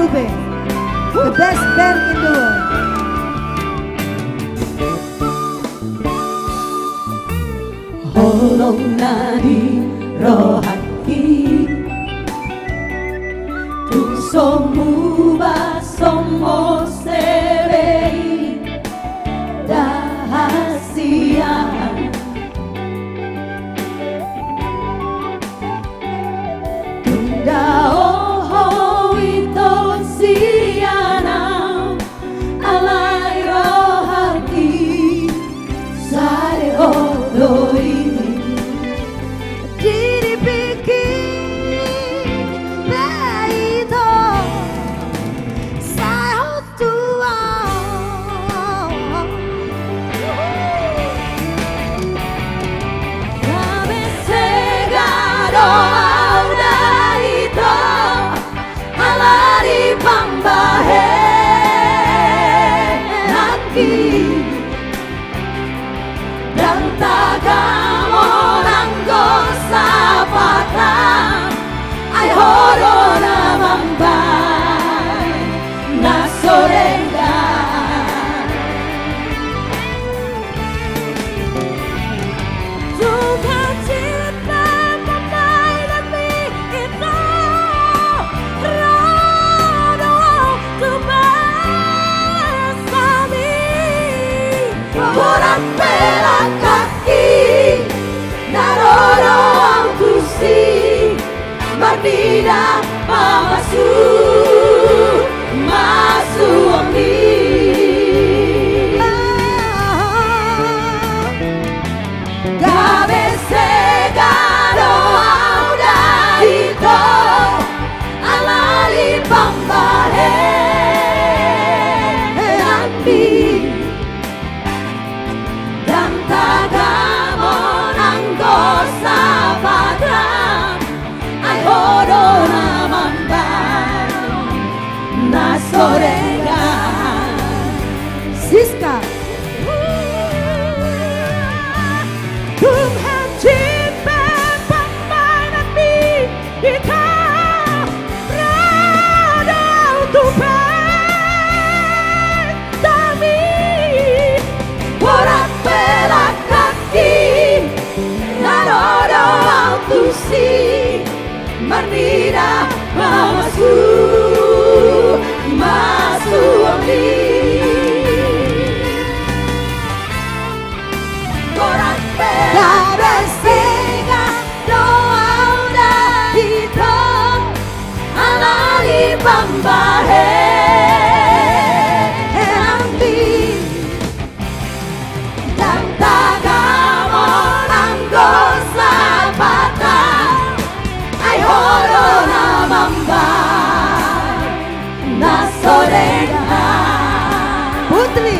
Galube, the best band in the world. Holong nadi rohani tung somu ba somo sebei rahasia tunda oh itu siana alai rohani sare odoi dan tagamo nanggo sapata ai horona mambai na sorenga Tuhan cinta mambai lebih itu rodo tu bersami Borat pelan kaki Naroro autusi Mardida mamasu Masu amdi Gabe segado auda ito Alali pambahe Ambi dan tagamo nanggo sapata ai horona mambai na sorenga Siska. Tuhan cinta pemainan di kita rada untuk kami Borat pelak kaki Naroro autusi Mardida mamasu Masu amdi Borat pelak sega doa udah hito Alali pambahe dan tagamo nanggo sapata ai horona mambai na sorenga Putri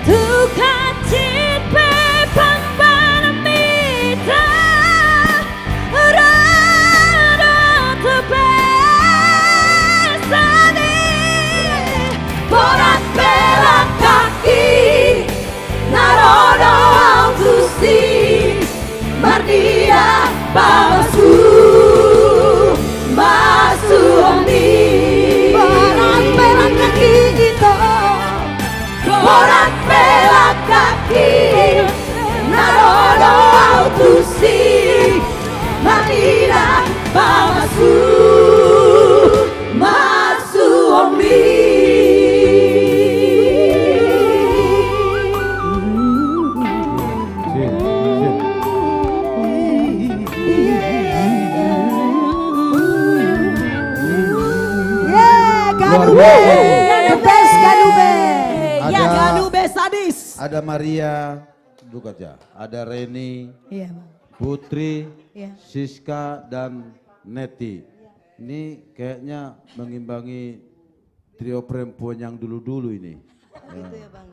Tuhan cinta pembanamita rada terbesani Borat pelak kaki Narono autusi Mardia bamasu Masu amdi Borat pelak kaki itu Borat pelak kaki Narono autusi Mardia bamasu Masu amdi Galube, the best Galube. Ya Galube sadis. Ada Maria, bukan ya. Ada Reni, Iya, Bang. Putri, Iya. Siska dan Neti. Ini kayaknya mengimbangi trio perempuan yang dulu-dulu ini. Gitu ya, Bang.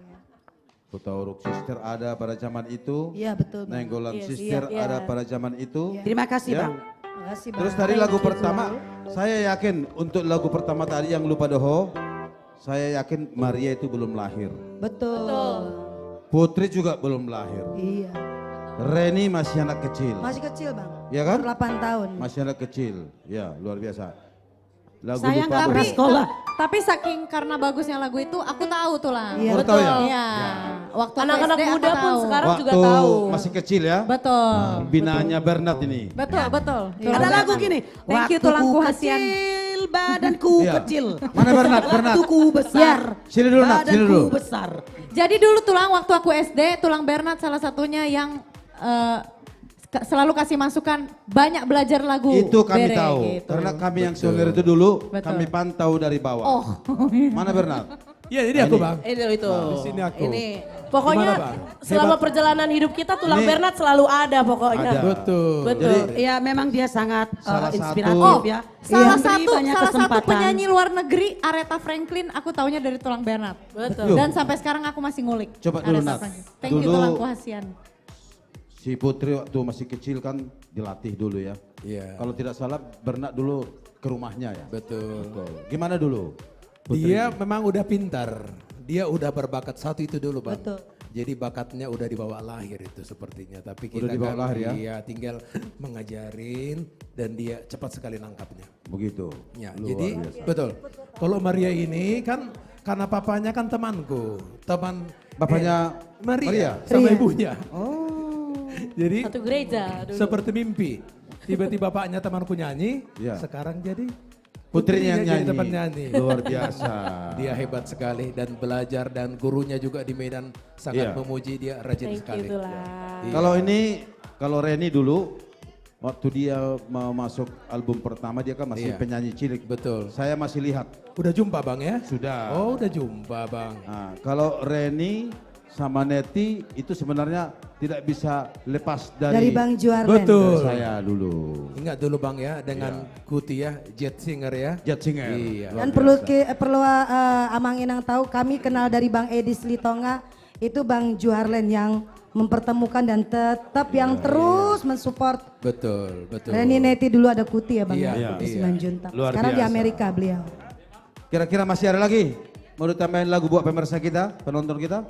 Kutauruk Sister ada pada zaman itu. Iya, betul, Bang. Nenggolan Yes, Sister iya, iya. ada pada zaman itu. Terima kasih Ya. Bang. Makasih, Bang. Terus tadi lagu pertama, saya yakin untuk lagu pertama tadi yang Lupa Doho, saya yakin Maria itu belum lahir. Betul. Putri juga belum lahir. Iya. Reni masih anak kecil. Masih kecil bang. Ya kan? 8 tahun. Masih anak kecil. Ya, luar biasa. Lagu Saya lupa nggak Bodoh. pernah sekolah. Tapi saking karena bagusnya lagu itu, aku tahu tuh lah. Iya. Betul ya? Iya. Waktu aku Anak-anak SD muda aku pun tahu. sekarang juga Waktu tahu. masih kecil ya. Betul. Binaannya Bernard ini. Betul, betul. Ada lagu gini. Thank you tulangku Waktuku hasian. kecil, badanku Iya. kecil. Mana Bernard? Bernard. Waktuku besar. Sini dulu, Nat. Sini dulu. Badanku besar. Jadi dulu tulang waktu aku SD, tulang Bernard salah satunya yang selalu kasih masukan banyak belajar lagu. Itu kami Bere, tahu. gitu. Karena kami yang senior itu dulu, Betul. kami pantau dari bawah. Oh. Mana Bernard? Iya, jadi aku bang. Itu. Di sini aku. Ini pokoknya Gimana, Bang? selama Hebat. perjalanan hidup kita tulang Ini- Bernard selalu ada pokoknya. Ada. Betul. Betul. Ya memang dia sangat Salah inspiratif satu- ya. Salah Memberi banyak satu kesempatan. penyanyi luar negeri Aretha Franklin aku taunya dari tulang Bernard. Betul. Dan sampai sekarang aku masih ngulik. Coba dulu, Aretha Nat. Franklin. Thank you Dulu- tulangku hasian. Si Putri waktu masih kecil kan dilatih dulu ya. Iya. Kalau tidak salah Bernard dulu ke rumahnya ya. Betul. Gimana dulu? Putri? Dia memang udah pintar. Dia udah berbakat satu itu dulu bang. Betul. Jadi bakatnya udah dibawa lahir itu sepertinya. Tapi Udah kita dibawa kan lahir ya? iya, tinggal mengajarin dan dia cepat sekali nangkapnya. Begitu. Ya, Luar jadi biasa. betul. Kalau Maria ini kan karena papanya kan temanku, teman Bapaknya Maria sama Ria. ibunya. Oh. Jadi Satu gereja dulu. seperti mimpi. Tiba-tiba bapaknya temanku nyanyi, Ya. sekarang jadi Putrinya yang jadi nyanyi. teman nyanyi. Luar biasa. Dia hebat sekali dan belajar dan gurunya juga di Medan sangat Iya. memuji dia rajin Thank sekali. you tulang. Iya. Kalau Reni dulu waktu dia mau masuk album pertama dia kan masih Iya. penyanyi cilik. Betul. Saya masih lihat. Udah jumpa bang ya? Sudah. Oh udah jumpa bang. Nah, kalau Reni sama Neti itu sebenarnya tidak bisa lepas Dari dari, Bang Juarlen. Betul. saya dulu. Ingat dulu bang ya dengan Kuti ya, Jet Singer ya. Jet Singer. Iya. Dan perlu Amang Inang tahu kami kenal dari Bang Edis Litonga itu Bang Juarlen yang mempertemukan dan tetap yang terus mensupport. Betul, betul. Reni Neti dulu ada Kuti ya Bang Iya, ya, di iya. Simanjuntak. Luar Sekarang di biasa. Amerika beliau. Kira-kira masih ada lagi? Mau ditambahin lagu buat pemirsa kita, penonton kita?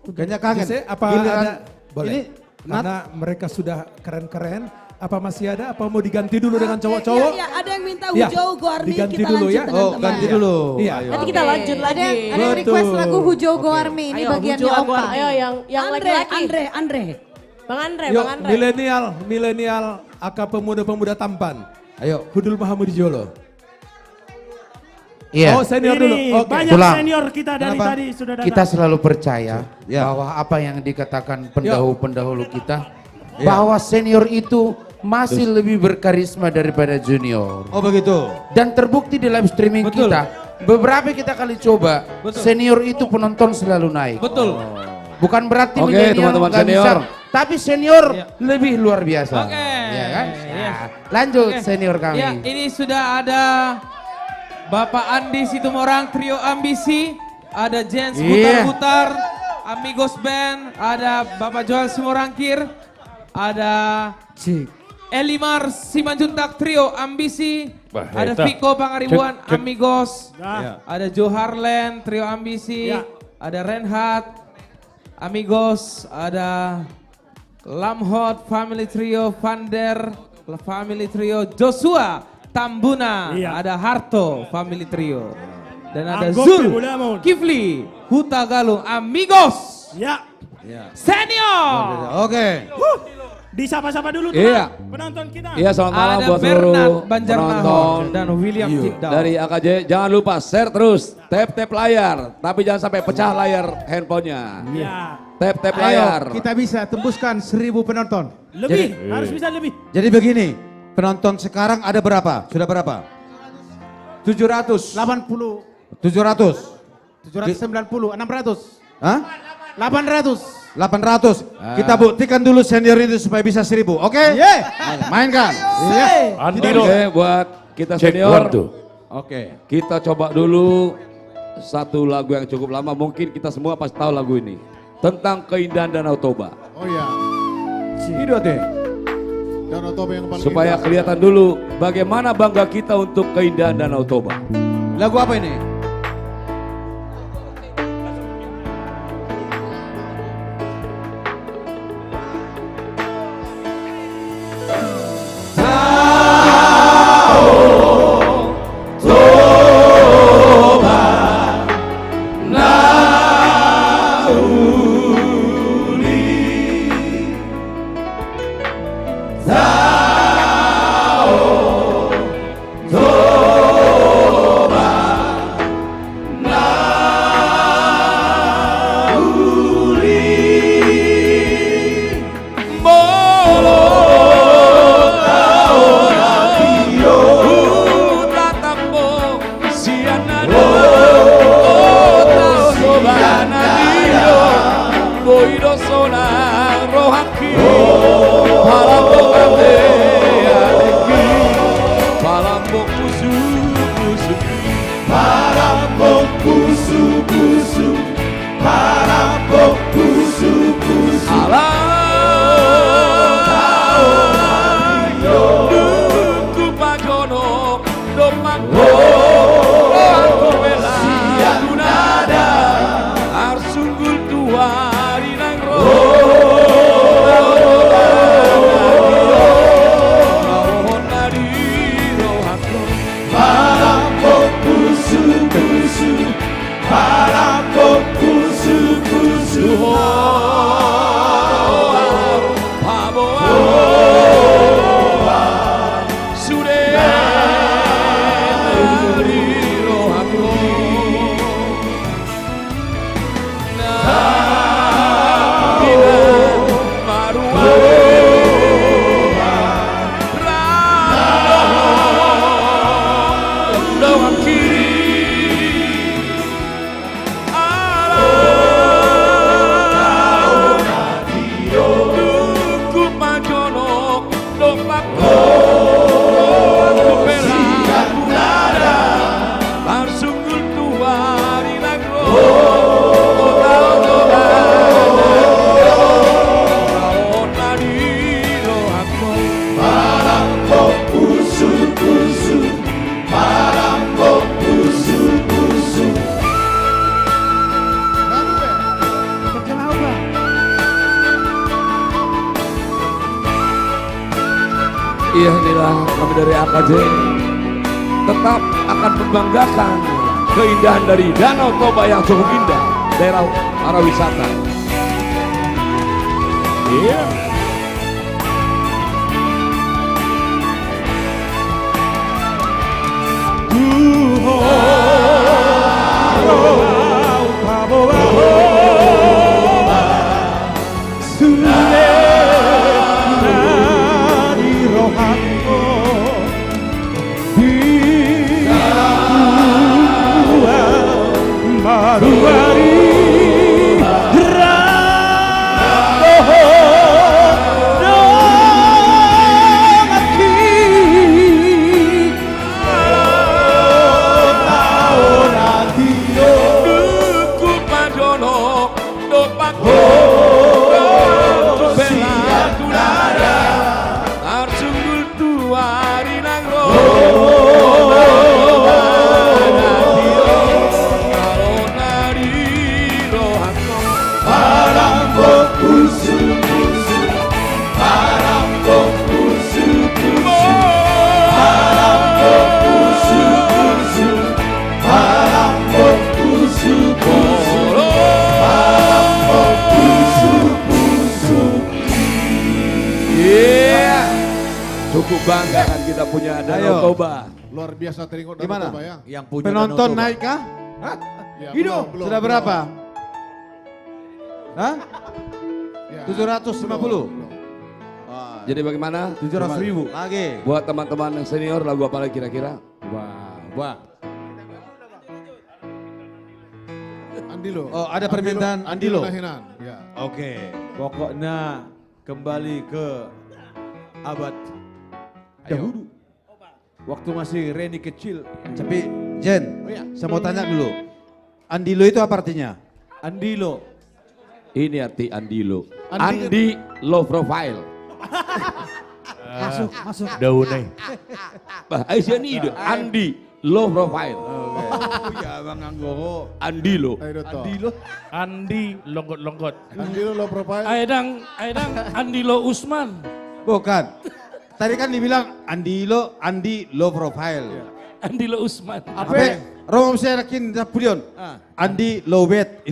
Kayaknya kangen. Jose, apa Giliran- ada? Boleh. Ini Karena mereka sudah keren-keren. Apa masih ada? Apa mau diganti dulu dengan cowok-cowok? Iya, ada yang minta Ya, Hujau Goarni, diganti kita dulu lanjut ya. dengan Oh, teman. ganti dulu. Iya. Ayo. Nanti kita lanjut lagi. Ada yang request Betul. lagu Hujau Goarmi ini Ayo, bagiannya Hujau Opa. Goarni. Ayo yang Andre, laki-laki. Andre. Bang Andre, Yuk, Bang Andre. milenial, aka pemuda-pemuda tampan. Ayo. Hudul Mahamudi Jolo. Iya. Oh senior dulu. Ini Oke. banyak Tulang. senior kita dari Kenapa? tadi sudah datang. Kita selalu percaya Ya. bahwa apa yang dikatakan pendahulu-pendahulu kita, Ya. bahwa senior itu masih lebih berkarisma daripada junior. Oh begitu. Dan terbukti di live streaming Betul. kita, beberapa kita kali coba, Betul. senior itu penonton selalu naik. Betul. Bukan berarti Oke, milenial teman-teman nggak senior. bisa, tapi senior Iya. lebih luar biasa. Oke. Ya kan? Iya. Ya. Lanjut Oke. senior kami. Ya, ini sudah ada Bapak Andi Situmorang, Trio Ambisi, ada Jens Iya. Putar-Putar, Amigos Band, ada Bapak Joel Simorangkir, ada Elimar Simanjuntak Trio Ambisi, ada Viko Pangaribuan Amigos, ada Joe Harlen Trio Ambisi, Ya. ada Renhat Amigos, ada Lamhot Family Trio, Vander Family Trio, Joshua Tambuna, Iya. ada Harto Family Trio, dan ada Anggota Zul Bulamon. Kifli Huta Galung Amigos Ya, Senior. Oke. disapa-sapa dulu Iya. penonton kita. Iya, selamat malam Ada buat Bernard seluruh Banjarnahor penonton dan William Tikdal. dari AKJ. Jangan lupa share terus, tap layar, tapi jangan sampai pecah layar handphonenya. Ya, Tap Ayo, layar. kita bisa tembuskan 1000 penonton. lebih, harus bisa lebih. Jadi begini, penonton sekarang ada berapa? Sudah berapa? 700. 80, 700. 790, 600, Hah? 800. 800. Kita buktikan dulu senior itu supaya bisa 1000. Oke? Mainkan. Oke, buat kita senior. Oke. Kita coba dulu satu lagu yang cukup lama. Mungkin kita semua pasti tahu lagu ini. Tentang keindahan Danau Toba. Oh iya. Ini deh. Danau Toba yang paling Supaya indah. kelihatan dulu bagaimana bangga kita untuk keindahan Danau Toba. Lagu apa ini? Iya, inilah kami dari AKJ tetap akan membanggakan keindahan dari Danau Toba yang cukup indah, daerah pariwisata. Iya. Cukup bangga kan kita punya Danau Toba. Luar biasa teringot Danau Gimana? Toba ya. Yang punya penonton naik kah? Hah? Ya, Hidup. belum, Sudah belum. berapa? Hah? Ya, 750? Jadi bagaimana? 700.000 lagi. Buat teman-teman yang senior, lagu apa lagi kira-kira? Wah. Andilo. Oh, ada permintaan Andilo. Nahinan. Ya. Oke. Pokoknya kembali ke abad dahulu. Waktu masih Reni kecil. Tapi Jen, saya mau tanya dulu. Andilo itu apa artinya? Andilo. Ini arti Andilo. Andi- Andi low profile. Masuk. Daunnya. Bah, Aisyah ini ide. Andi low profile. Oh ya Bang Anggoro. Andilo. Ayo Doto. Andi longgot-longgot. Andilo low profile. Aedang Andilo Usman. Bukan. Tadi kan dibilang Andi low profile. Andilo Usman. Apa? Rom saya yakin Napoleon. Andi low weight.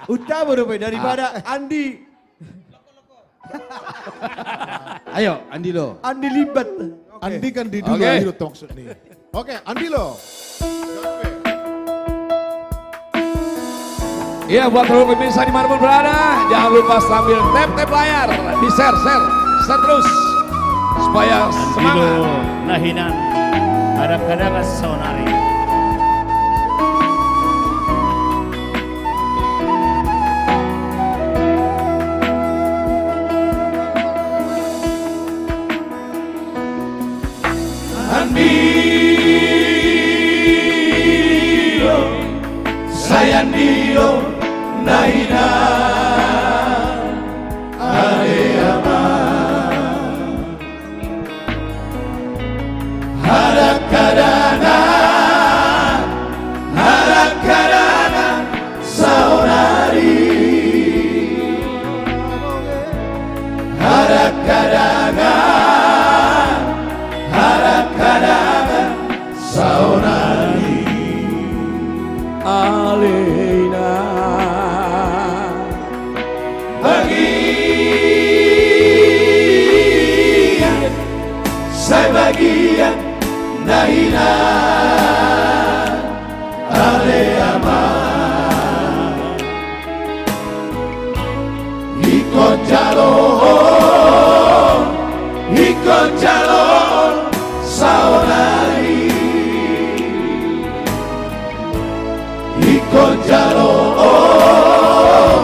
Udah baru daripada Andi. Ayo Andilo. Andi libat. Andi kan di dulu Oke. hidup maksud nih. Oke, Andilo. Iya, buat seluruh pemirsa dimanapun berada, jangan lupa sambil tap layar, di share terus supaya semangat. Nahinan. Kadang-kadang sonari. Andilo, saya Andilo, Naina, Areama, Harakadana, Harakadana, Saonari, Harakadana, Harakadana, Saonari, Alena. Bagian, saya bagian, Naina, Aleama, ikon jalon, saonari, ikon jalon,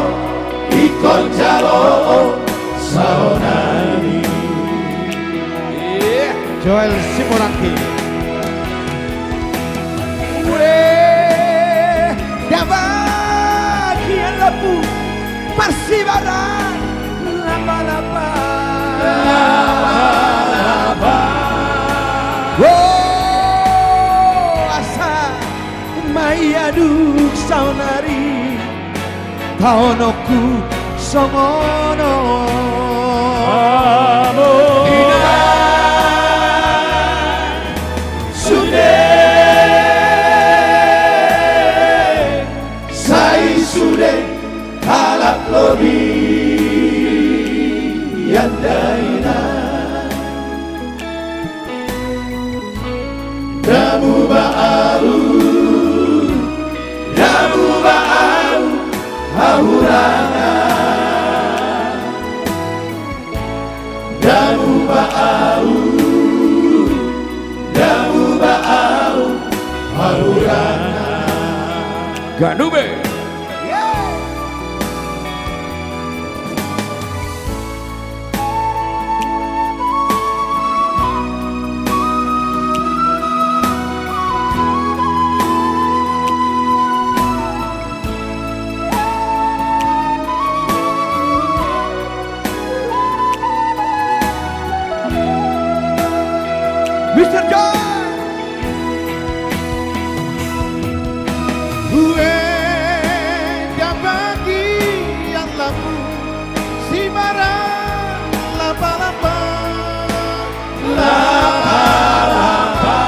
saonari. Joel Simoraki. Dabagian lampu Persibaran laba-laba. Oh asa mayaduk saunari taonoku songono. hahurangan Damu ba'au hahurangan Ganube. Mr. John Huenda bagi yang lamu si marah lapa-lapa lapa-lapa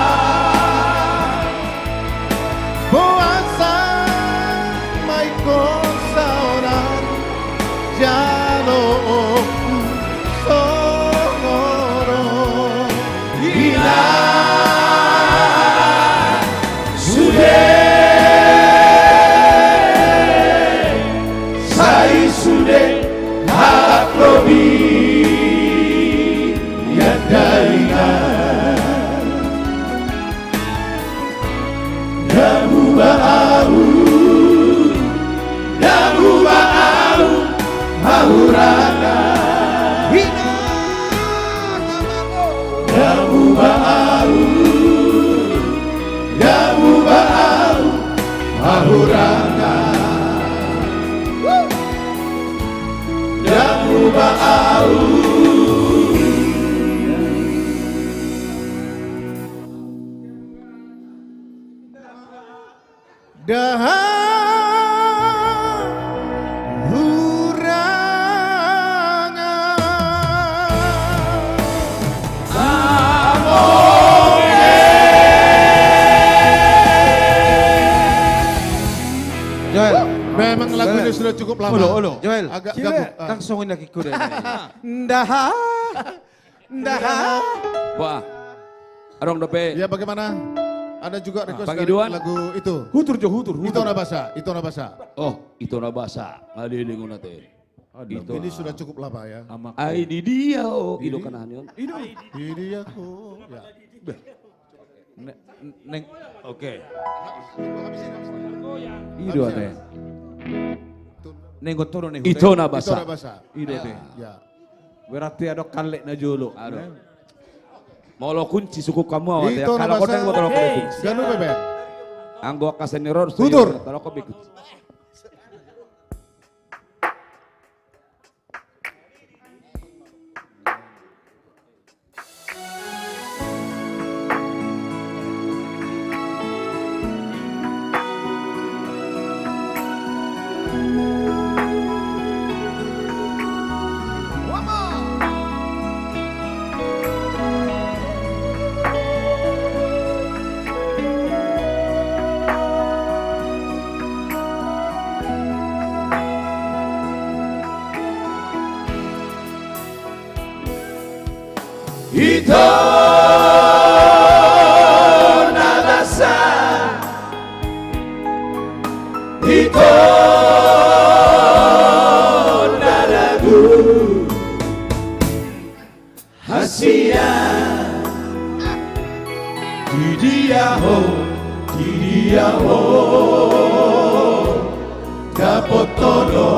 puasa maiko seorang jalo soro bila sudah hak lobi yang daringan Damu ba'au hahurangan Damu ba'au hahurangan Damu ba'au Joel, memang lagu ini sudah cukup lama. Ulo. Joel, agak gabung. gabung. Langsungin lagi kuda. Ndaha. Wah. Arong dope. Ya bagaimana? Ada juga request Bang dari Iduan. lagu itu. Hutur. Itu Nabasa. Oh, itu Nabasa. Ngadi dengun nate. Ini sudah cukup lama ya. Ai di dia oh, ido kanahan. Ini aku. Ya. Neng, oke. Ido teh. Neng gotoro neng. Itu Nabasa. Ido teh. Ya. Berarti ada kalek na jolo. Aduh. Mau lo kunci suku kamu awat ya. Itu Kalau kau Nabasa. tengok kalau kau kunci. Ganu bebek. Anggo kaseniror. Tutur. Kalau kau ikut. Ito Nabasa Ito Naragu Hasia Didiaho Kapotono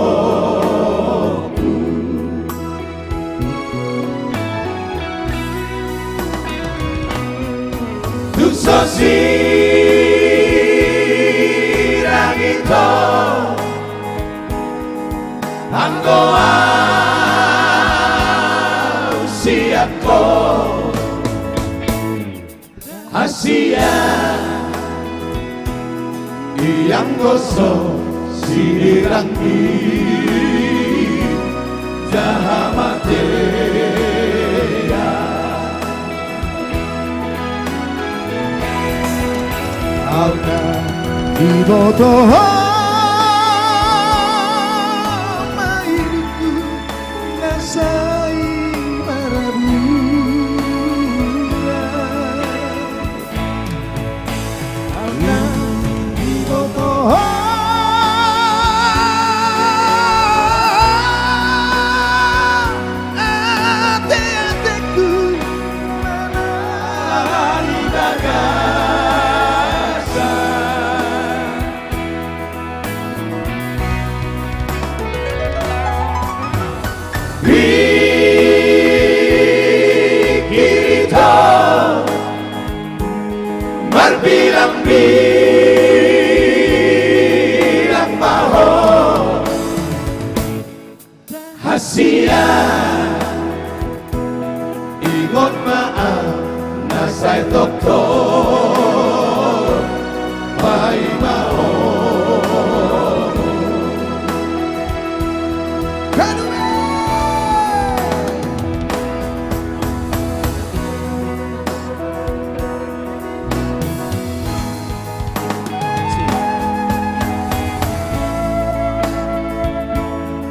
Sosirang ito Anggoa usiaku Asia Iyang goso sinirang Jahamatea Alka Ibotoho Mairiku Nasai Marabuya Alka Ibotoho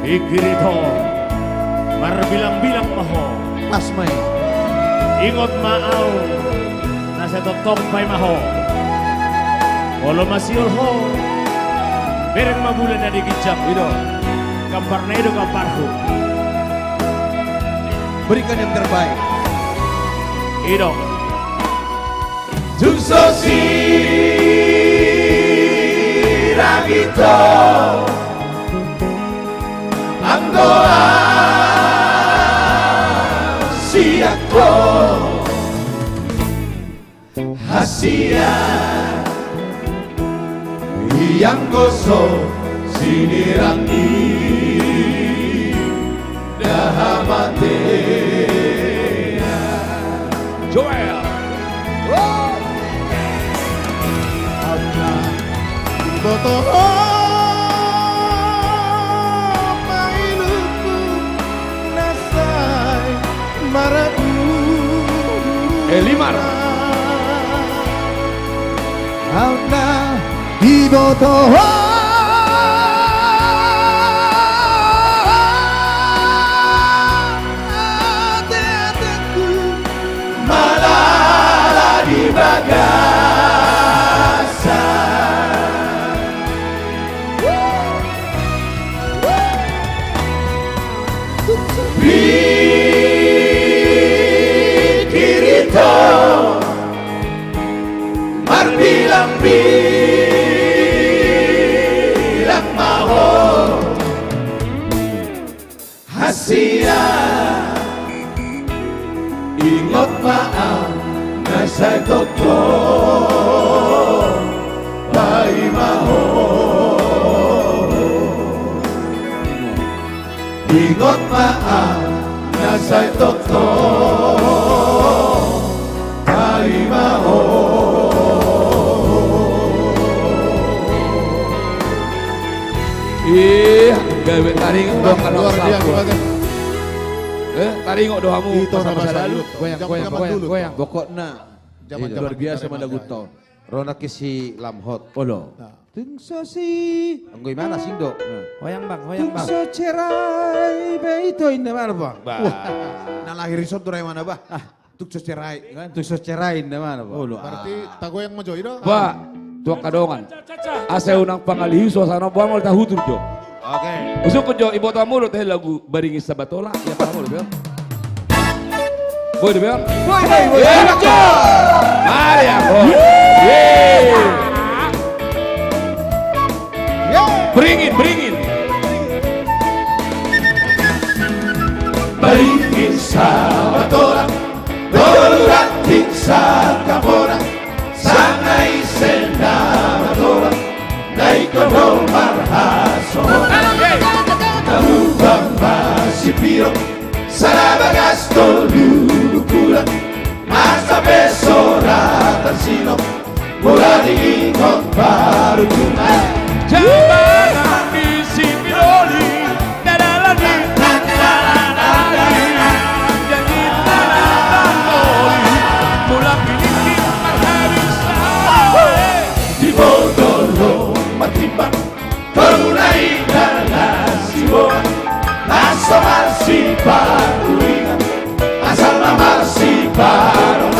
Ikirito marbilang-bilang maho Pasmay ingot maaw nasa totompay maho Olo masiol ho bereng mabulan na digijam Ido kampar na ido kamparku berikan yang terbaik Ido Tuksosi ragito Anggoa siako Hasia yang gosok sinirangi dahamate Joel Boto mailuku nasai marabu Elimar Auna iboto ate-ateku malala di bagasa Kirito marbilang-bilang maho Hasia ingot maang nasay toko bai maho ingot maang nasay toko bai maho gawe taringok doang kan taringok doamu masa lalu goyang pokoknya Zaman-zaman luar biasa kita lagu remaja. tahun Rona kisi lamhot Olo Tungsosi anggo mana sing do Hoyang bang Tungso cerai beito indah mana bang nah lahir isot durai mana bah Tungso cerai kan Tungso cerai indah mana bang Berarti tago yang mojo itu Ba tuang kadongan asa unang pangalihi suasana buang mau tahu tur jo oke usuk ko jo ibo tamu teh lagu baringi sabatola ya kamu lo boy de beon boy mari aku bring it Baringin sabatola Doluranting sa kapora Sangay senda matola Naikono marhaso Nalubang masipiro Sarabagas tolukula Masa besora tansino Mula diingon baru tunay Jambangan di Sipiroli Dadalan di Di Bodolo matimbang Perunai nasibo Nasa marsiparuingan Asal marsiparuingan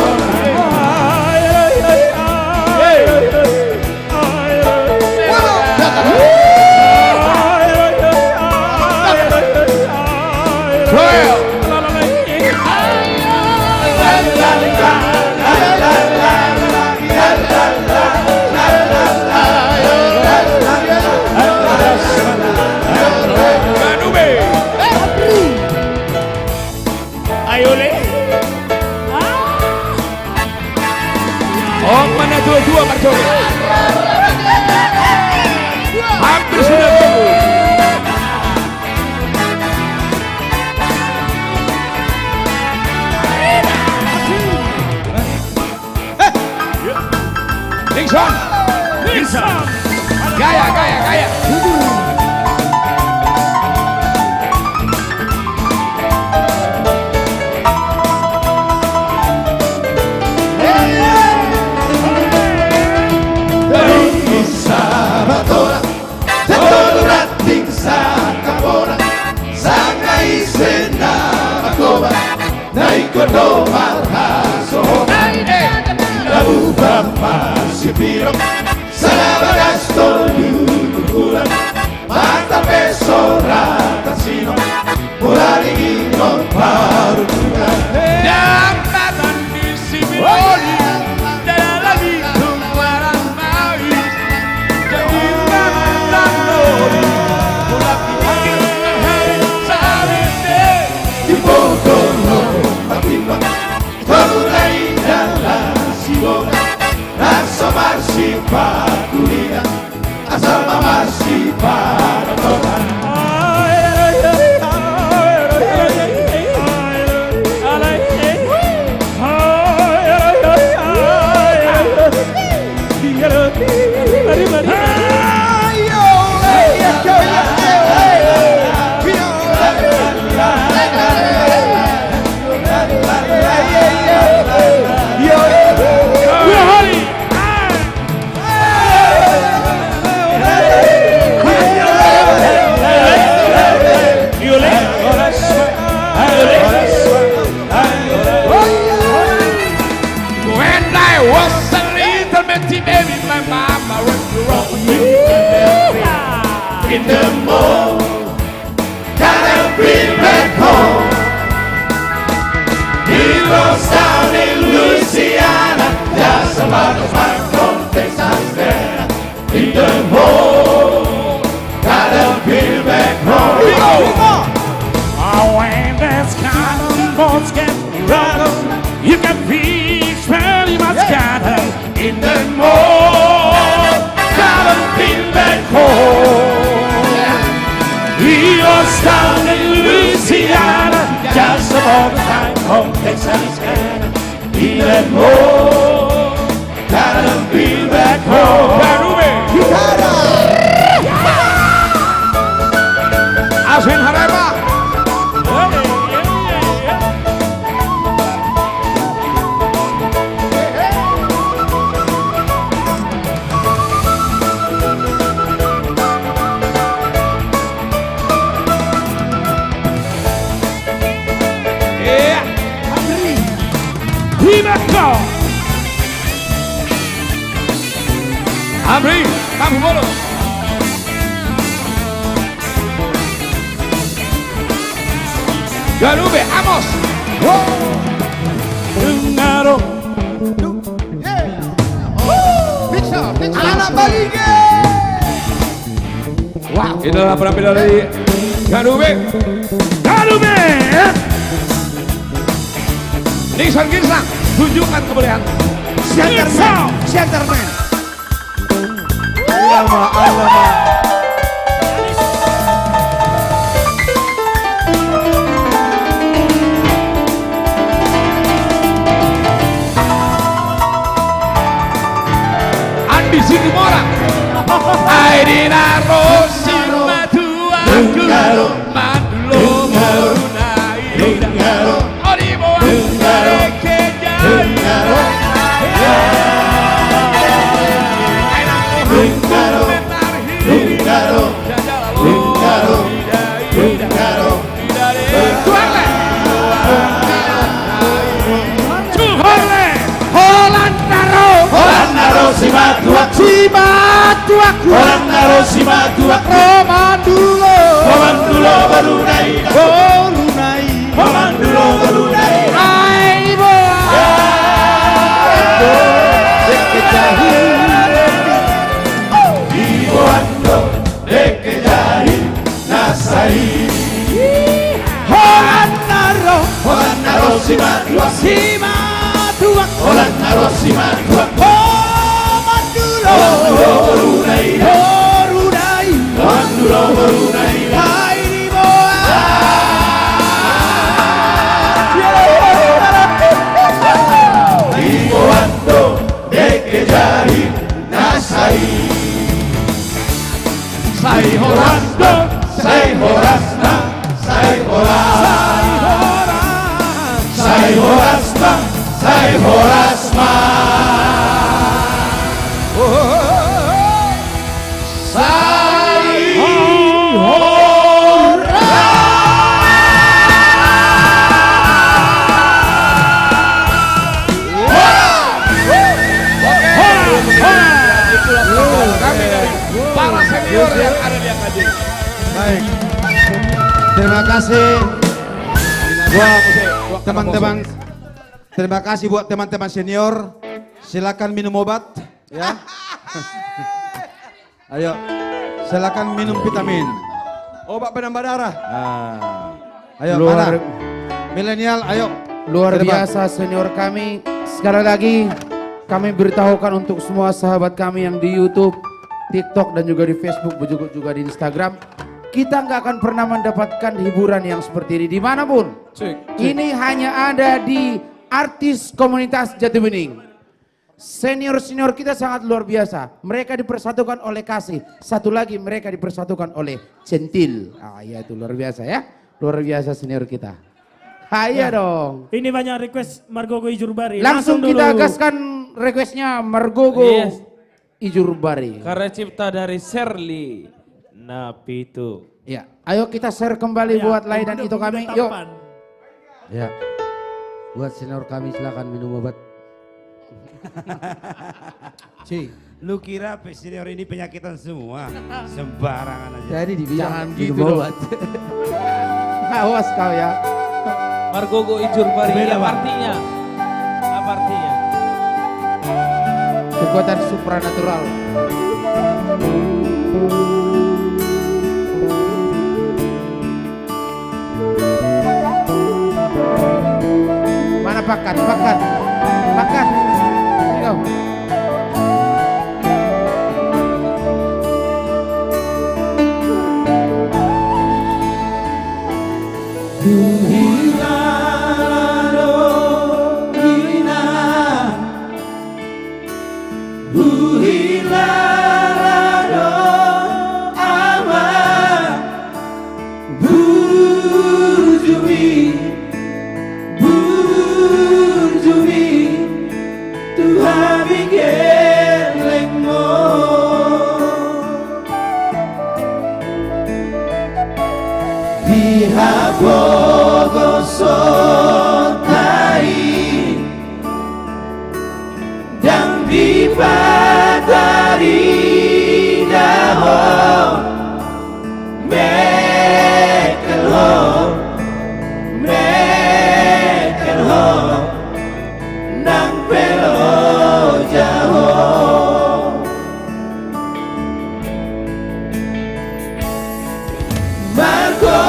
in the mall. Gotta bring back home. He was down in Louisiana, just about a mile from Texas there. In the mall, gotta bring back home. Oh, when there's cannonballs get rattled, you can fish very much cattle in the mall. Gotta bring back home. He was down in Louisiana, just about the time from Texas. In the mall, gotta bring back home. Aswin Harema. Himako. Amri, kamu bolu. Garube, Amos. Dungaro. Anak Balige. Wow. Inilah penampilan dari Garube. Garube. Nixon Girsang, tunjukkan kebolehan. Centerman. Alamak. Andi Situmora. Aidina Rosima tuaku. Mandulo Morunai. Oribo Simatuaku, Romandulo Barunai, Romandulo Barunai, Aibo, Ibo ando dekejahi nasai, Holanaro Simatuaku, Holanaro Simatuaku. Barunai, Mandulo Barunai, Ibo ando dekejahi nasai, sai horasna, sai horasna, sai horasna, sai horasna. para senior yang ada di AKJ. Baik. Terima kasih buat teman-teman. Terima kasih buat teman-teman senior. Silakan minum obat, ya. Ayo, silakan minum vitamin. Obat penambah darah. Ayo, mana? Milenial, ayo. Luar biasa senior kami. Sekali lagi kami beritahukan untuk semua sahabat kami yang di YouTube, TikTok dan juga di Facebook, juga di Instagram. Kita nggak akan pernah mendapatkan hiburan yang seperti ini dimanapun. Ini hanya ada di artis komunitas Jatibening. Senior-senior kita sangat luar biasa. Mereka dipersatukan oleh kasih. Satu lagi mereka dipersatukan oleh centil. Ya itu luar biasa ya. Luar biasa senior kita. Iya dong. Ini banyak request Margogo Ijurbari. Langsung kita gaskan requestnya Margogo Ijurbari. Karya cipta dari Shirley Napitu. Ya, ayo kita share kembali buat Lai dan itu kami. Yuk. Ya. Buat senior kami silakan minum obat. Lu kira senior ini penyakitan semua? Sembarangan aja. Jadi dibilang jangan gitu gitu dong. dong. Awas kau ya. Margogo Ijur Bari, Beda, apa Bang. artinya? Apa artinya? Kekuatan supranatural. Mana pakan? Pakan. Pakan. Ayo. Dan di Patari Daho Mekelho Nang pelo jauh Margo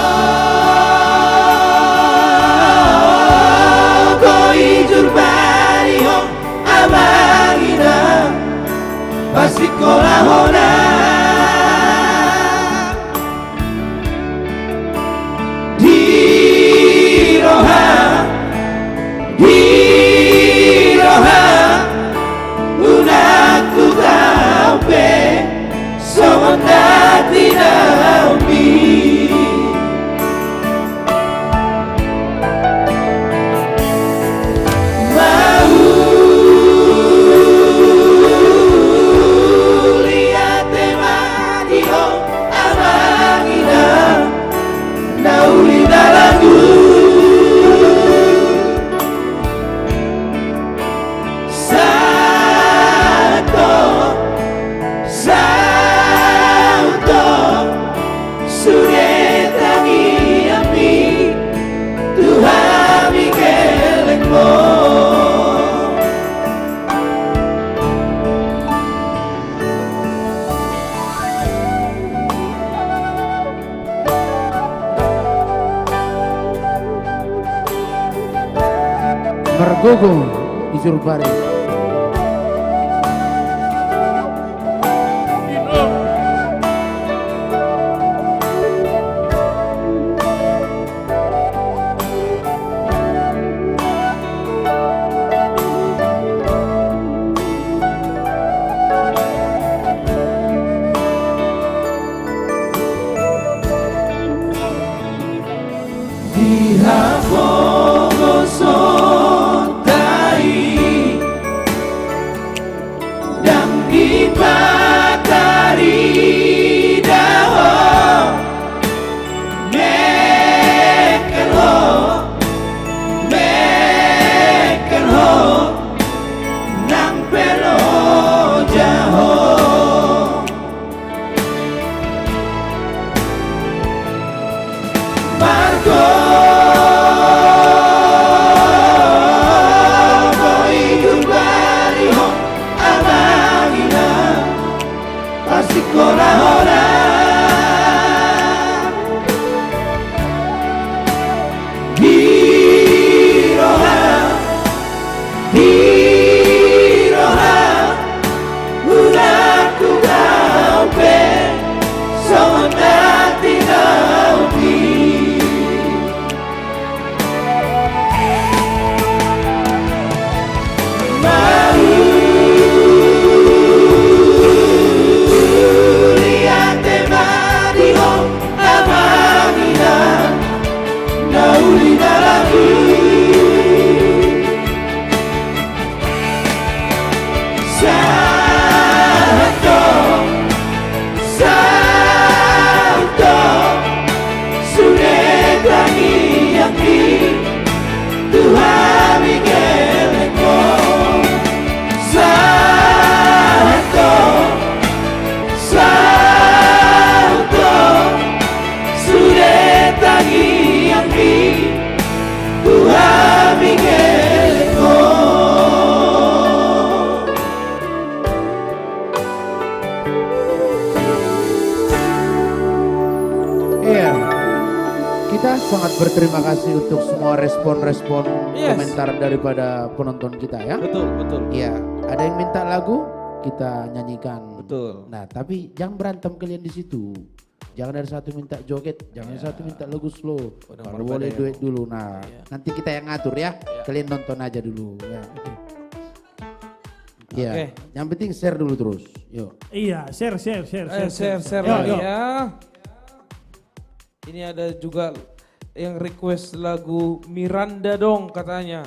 Ijur Bari ho Abangina Pasikola hona Diroha Unaku taupe Somandati naumi Margogo Ijur Bari. kita sangat berterima kasih untuk semua respon-respon Yes. komentar daripada penonton kita ya. Betul, betul. Iya, ada yang minta lagu, kita nyanyikan. Betul. Nah, tapi jangan berantem kalian di situ. Jangan ada satu minta joget, jangan ada satu minta lagu slow. Kalau boleh duet dulu. Nah, nanti kita yang ngatur ya. Kalian nonton aja dulu ya. Iya. Oke. Yang penting share dulu terus. Yuk. Iya, share Share Yo, lagi yo. ya. Ini ada juga yang request lagu Miranda dong katanya.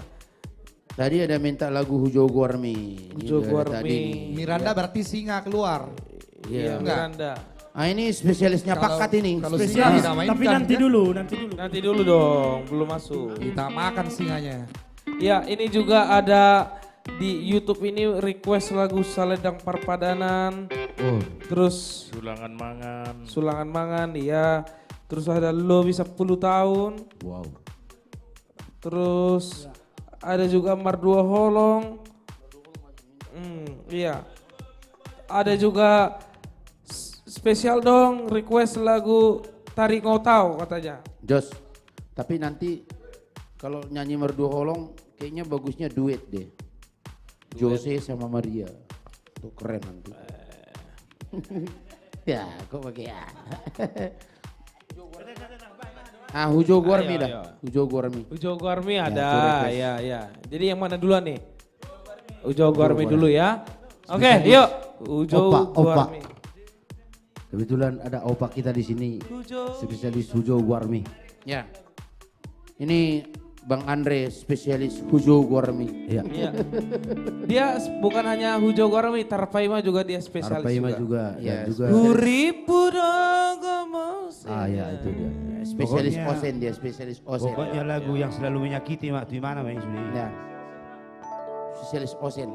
Tadi ada minta lagu Hujo Guarmi. Hujo Ini ada Guarmi. tadi nih. Miranda berarti singa keluar. Iya. Miranda. Ah ini spesialisnya pakat ini. Kalau Spesialis, singa tapi dinamainkan, nanti ya. dulu. Nanti dulu dong, belum masuk. Kita makan singanya. Ya, ini juga ada di YouTube ini request lagu Saledang Parpadanan. Terus Sulangan Mangan, iya. Terus ada Lo Bisa 10 Tahun. Wow. Terus ada juga Mardua Holong. Iya. Ada juga spesial dong request lagu Tarik Ngotau katanya. Jos, tapi nanti kalau nyanyi Merdu Holong kayaknya bagusnya duet deh. Jose sama Maria. Tuh keren nanti. Ya, kok pakai ya. Hujo Guarmi Ayo, dah. ayo. Hujo Guarmi. Ujo Guarmi Ya, ada, itu request. ya. Jadi yang mana duluan nih? Ujo Guarmi Guarmi. dulu ya. Oke, yuk. Ujo Opa. Guarmi. Kebetulan ada opa kita di sini. Spesialis Hujo Guarmi. Ya. Ini Bang Andre spesialis Hujo Guarmi. Iya. Iya. Dia bukan hanya Hujo Guarmi, Tarpaima juga dia spesialis Tarpaima juga. juga. Ya, juga. Uripu dogomos. Ya itu dia. Spesialis Pokoknya- osen dia, spesialis osen. Pokoknya lagu yang selalu menyakiti mak di mana main sudah. Ya. Spesialis osen.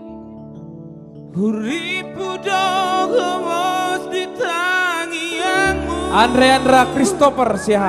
Uripu dogomos di tangianmu. Andra Christopher Siha.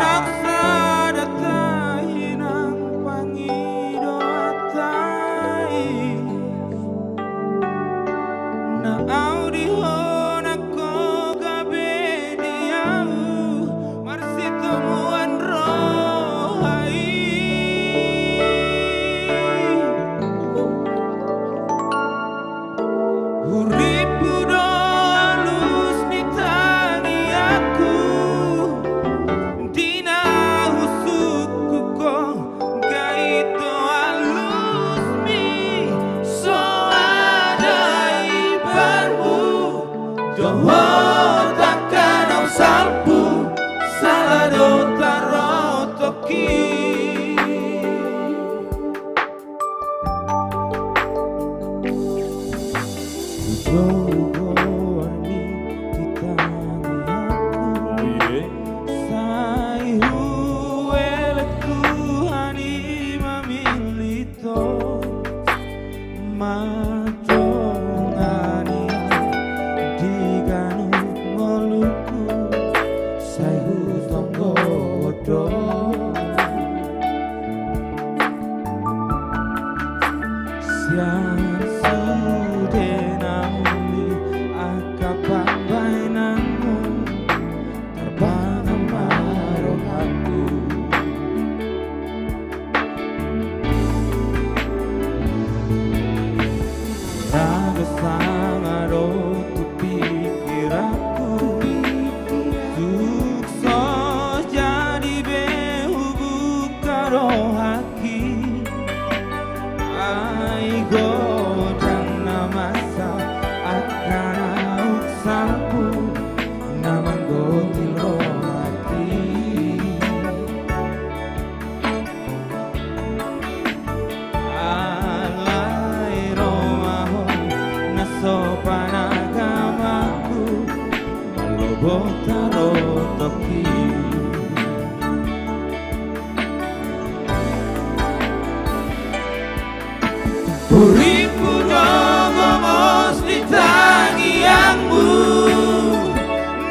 Uripu dogomos di tangianmu.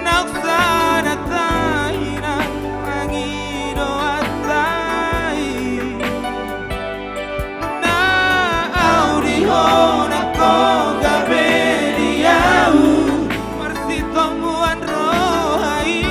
Naksana tainang angido atai. Na audio na koga beliau. Marsitomuan rohai.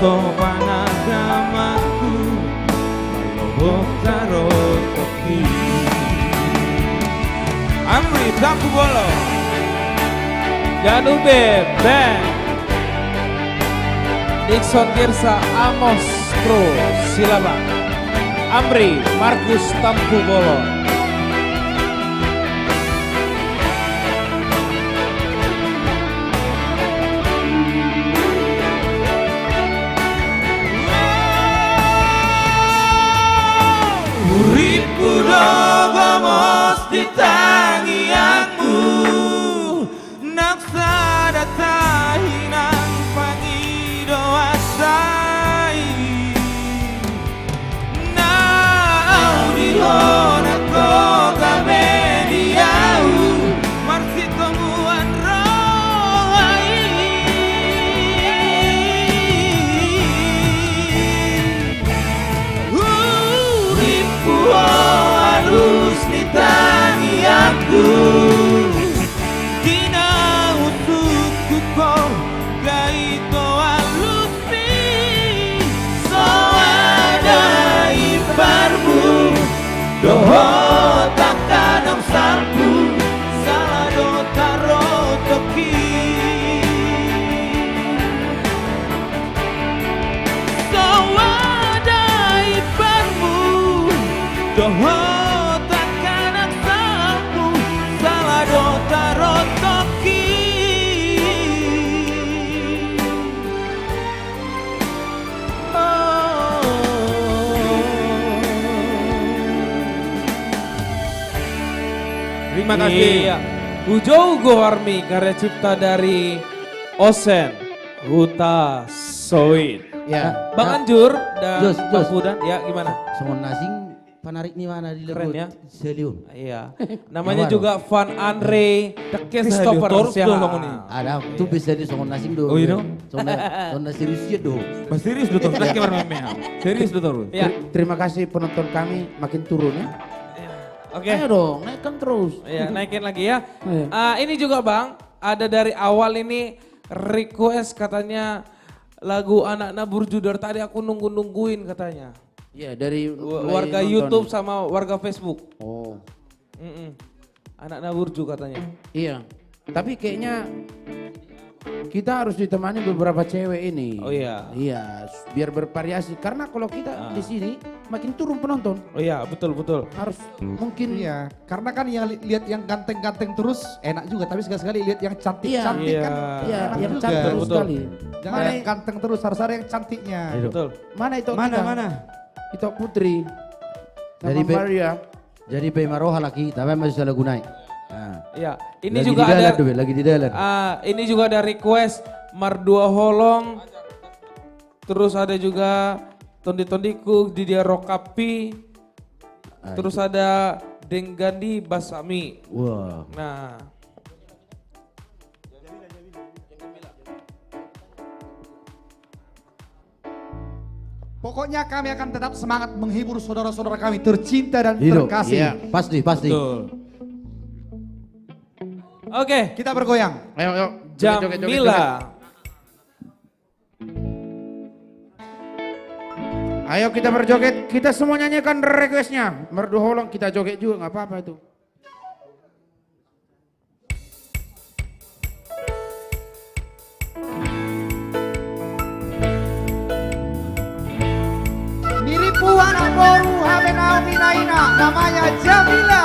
Topana namaku Malobok taro toki Amri Tangku Bolo Janube Band Dixon Tirsa Amos Pro Silabang Amri Markus Tampu Bolo Uripu dogo mos ditangianmu Naksada tahinan pangido asai Nau dihona koga mediau Marsi tomuan rohai harus ditangianku Kina utuku kau gaito alusi Soada ibarmu Doho takkan ang salpu Salado taro toki Soada ibarmu Doho takkan ang salpu Salado taro toki Terima kasih. Iya. Ujo Gowarmi karya cipta dari Osen Huta Soid. Ya. Bang Anjur dan Jos. Bang Fudan, ya gimana? Songon nasing panarik ni mana di Keren ya. Seliun. Iya. Namanya juga Van Andre Christopher Siahaan. Ada tu bisa di songon nasing do. Oh, iya. Songon serius ya do. Mas serius do terus kamar memang. Serius do terus. Ya. Terima kasih penonton kami makin turun ya. Oke. Ayo dong, naikkan terus. Iya, naikin lagi ya. Ini juga Bang, ada dari awal ini request katanya lagu Anak Nabur Judor tadi aku nungguin katanya. Iya, dari warga nonton. YouTube sama warga Facebook. Oh. Anak Naburju katanya. Iya. Tapi kayaknya kita harus ditemani beberapa cewek ini. Oh iya. Iya, biar bervariasi. Karena kalau kita di sini makin turun penonton. Oh iya, betul. Harus mungkin. Iya, karena kan yang lihat yang ganteng-ganteng terus enak juga, tapi sekali-sekali lihat yang cantik-cantik Iya. kan Iya, enak yang juga. cantik sekali. Jangan yang ganteng terus, harus ada yang cantiknya. Betul. Mana itu Mana, kita? mana? Itu Putri. Jadi Sama Maria. Jadi Pemaroha lagi, tapi masih salah gunai. Iya, ini Lagi juga di dalam ada tuh, lagi di dalam. ini juga ada request Mardua Holong. Terus ada juga Tondi-Tondiku, Didia Rokapi. Terus ada Denggandi Basami. Wah. Nah. Pokoknya kami akan tetap semangat menghibur saudara-saudara kami tercinta dan Hidup. terkasih. Iya, pasti. Betul. Oke. Kita bergoyang. Ayo. Jamila. Ayo kita berjoget, kita semua nyanyikan requestnya. Merdu Holong kita joget juga, nggak apa-apa itu. Miripu anak baru Habenau Minaina, namanya Jamila.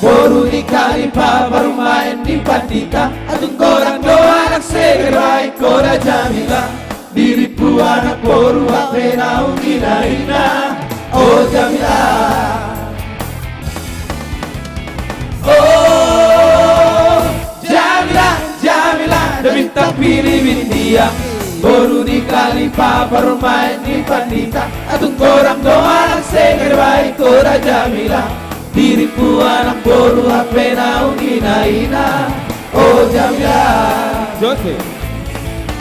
Boru di Kalipa baru main di Patika Atung korang doa anak segerai koda Jamila Diripu anak boru hape nau ina Oh Jamila Oh Jamila Jamila Dah minta pilih bintia Boru di Kalipa bermain di Pandita Atung korang doa anak seger baik kora Jamila Diriku anak boru HP naung ina-ina Oh Jamila Jose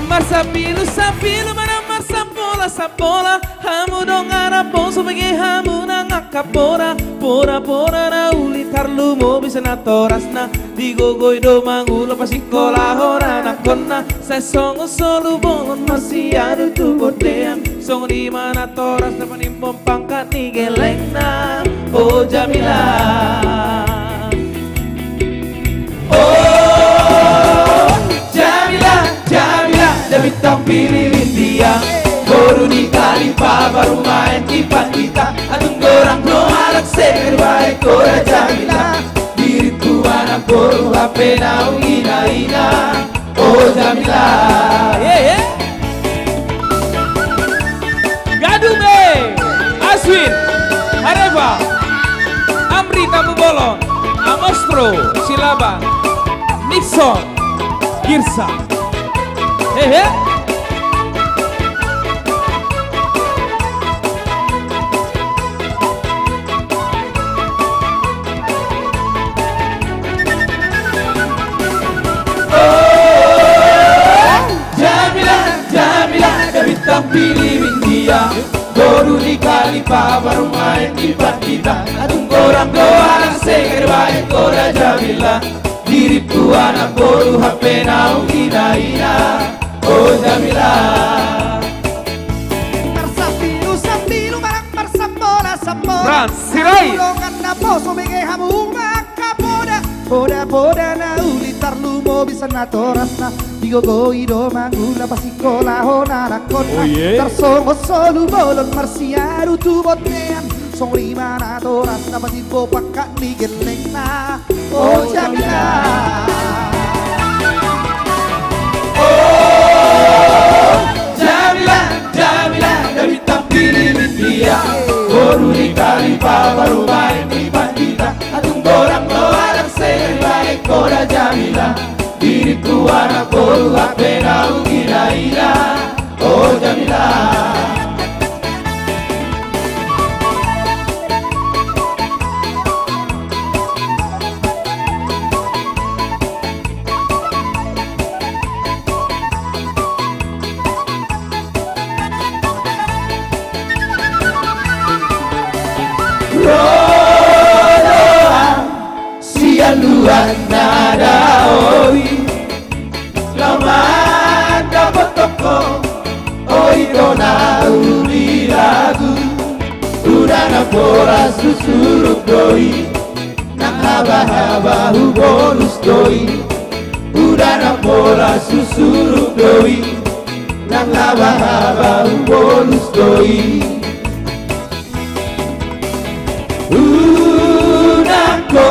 Marsapilu sapilu mana marsapola sapola Hamu dong arapon sebagai hamu nangakapora Pora-pora na ulitar lumo bisa na torasna Digogoy do mangulo pasikola hora na kona Sa songo solo bongon masih ada tu botean Songo di mana toras na panimpong pangkat ni geleng na Oh Jamila Oh Jamila Jamila Demi tampilin dia Boru di Kalipa baru main di Pandita Atung gorang doa anak seger baik kora Jamila Diriku anak boru HP naung ina-ina Oh Jamila Gadume Aswin Hareva Amri Tamu Bolon Amostro Silabang Nixon Girsa Tampilin dia Boru di Kalipa baru main di Pandita Atung korang doa anak seger baik kora Jamila Diriku anak boru HP naung ina-ina Oh Jamila Marsapilu sambilu marang marsapola sapola Ran Sirai Ulongan na poso mege hamu makapoda Poda-poda na ulitar lumo bisa na toras na Digogoi do mangula pasikola hona na kona Tarsongo solu bolon marsiaru tu botean Song lima na toras na patipo pakat ni geleng na Oh Jamila Oh Jamila Jamila Demi tampilin dia Boru di Kalipa baru main di Pandita Atung gorang doa anak seger baik kora Jamila Diriku anak boru HP naung ina-ina Oh Jamila Rodoa sialuan nada oi Lamanda potoko oi dona uli lagu Udah na pora susuruk doi Nang haba-haba bonus doi Udah na pora susuruk doi Nang haba-haba bonus doi Unako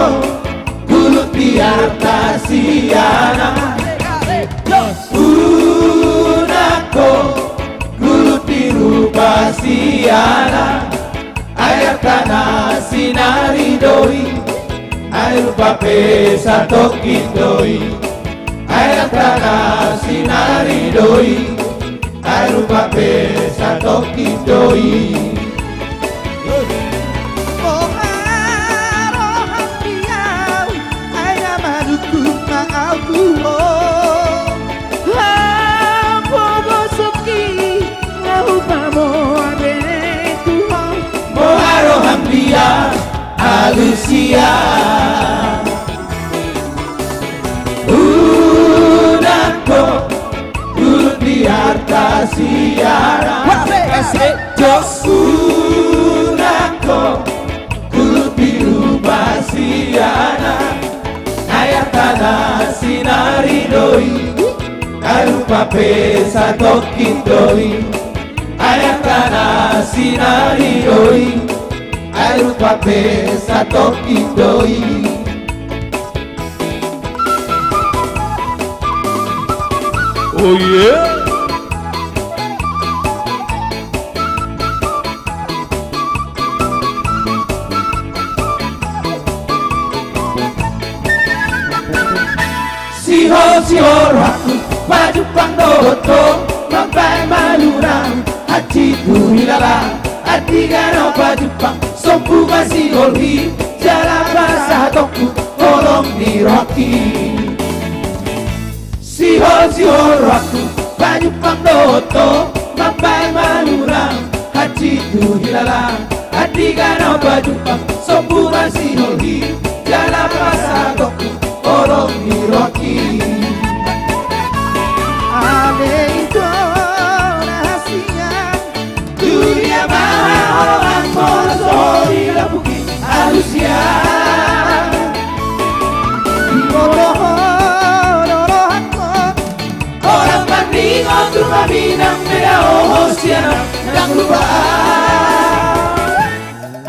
kulut di atas siana Unako kulut di rupa siana Air tanah sinari doi Air pape satokin doi Air tanah sinari doi Air pape satokin doi Alusia Unako Kulut di atas siara Jos Unako Kulut biru basiana Air tanah sinari doi Air pape satokin doi Air tanah sinari doi Air pape satokin doi Oh yeah. Siho raku baju pandoto Mampai holhi Jala basah toku Holong di roki Sihol roku Banyu pangdoto Mampai manurang Haji tu hilala Adigana baju pang Sombura siholhi Jala basah toku Holong di roki Ale itu rahasia Dunia maha orang Mosori lapuki Alusia Orang banding Untuk meminang Beda ohosiana Dan lupa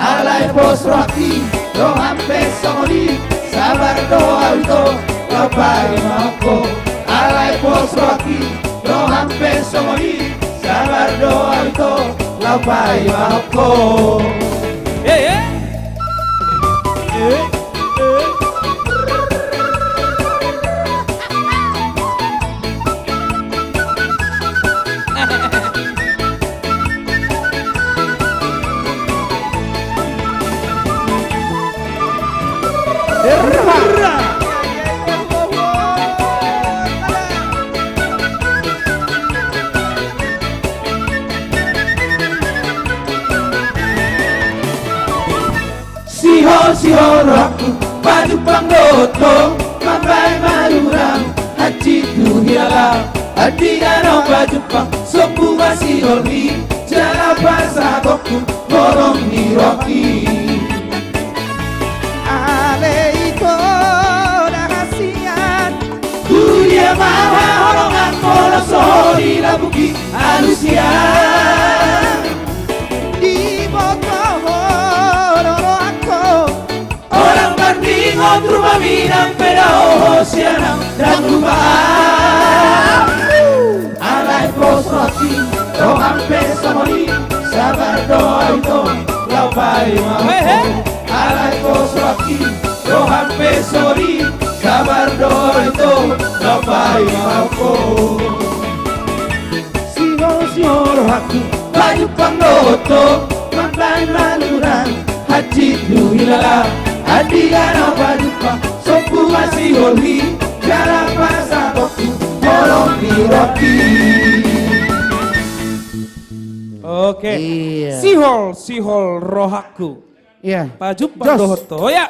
Alay bos roki Dong ampe somoni Sabar doa itu Lapai mako Alay bos roki Dong ampe somoni Sabar doa itu Lapai mako Sihol aku baju pangdoto Mampai marurang Haji tu hiala Adigano baju pang Sombu masih holmi Jala basah toku Borong di roki Ale itu rahasian Dunia maha holongan Molosori labuki Alusian Di botol Orang banding rumah minang Peda ohosiana Dan lupa Alay bos roti Roham pesamoni Sabar doa itu Laupai mampu Alay bos roti Roham pesamoni Sabar doa itu Laupai mampu Sihol aku Baju pangdoto Mampai malurang Haji tu hilala Adigana bajupa Sopu masih holhi Jala basah toku Holong di roki Oke. Iya. Sihol rohaku. Iya. Baju Jos. pandoto. Oh ya.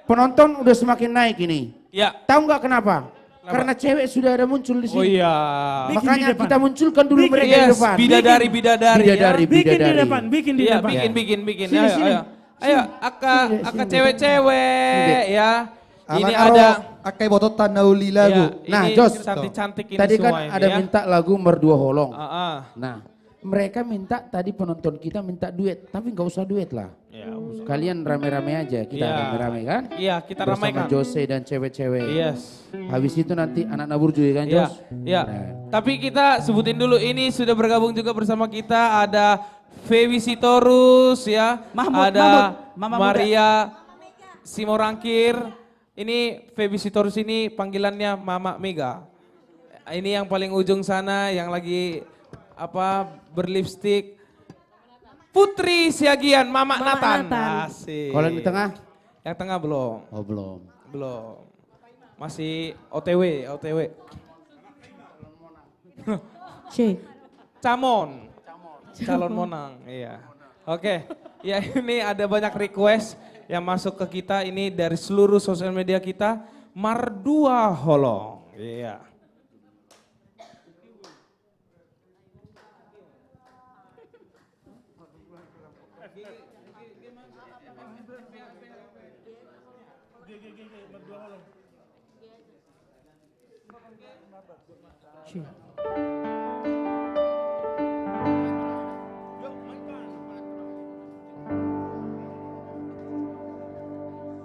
Penonton udah semakin naik ini. Ya. Tahu nggak kenapa? Karena cewek sudah ada muncul di sini. Oh iya. Makanya kita munculkan dulu mereka di depan. Bidadari. Bikin di depan, bikin di depan. Bikin. Sini, Ayo, sini. ayo. Ayo, aka cewek-cewek ya. Ini Alan ada akai bototan nauli lagu. Nah, ini Jos, cantik-cantik ini tadi kan semua ini ada ya. minta lagu Merdua Holong. Ah. Nah, mereka minta tadi penonton kita minta duet, tapi nggak usah duet lah. Ya, Kalian rame-rame aja, kita Iya. rame-rame kan? Iya, kita Bersama ramaikan. Jose dan cewek-cewek. Yes. Habis itu nanti anak nabur juga kan, Iya, Jos? iya. Tapi kita sebutin dulu ini sudah bergabung juga bersama kita ada Febi Sitorus ya, ada Mama Maria Simorangkir. Ini Febi Sitorus ini panggilannya Mama Mega. Ini yang paling ujung sana yang lagi berlipstik. Putri Siagian, Mama Nathan. Asik. Kalau yang di tengah? Yang tengah belum. Oh belum. Belum. Masih OTW. Camon. Calon Monang, iya. Oke, ya ini ada banyak request yang masuk ke kita ini dari seluruh sosial media kita. Mardua Holong, iya.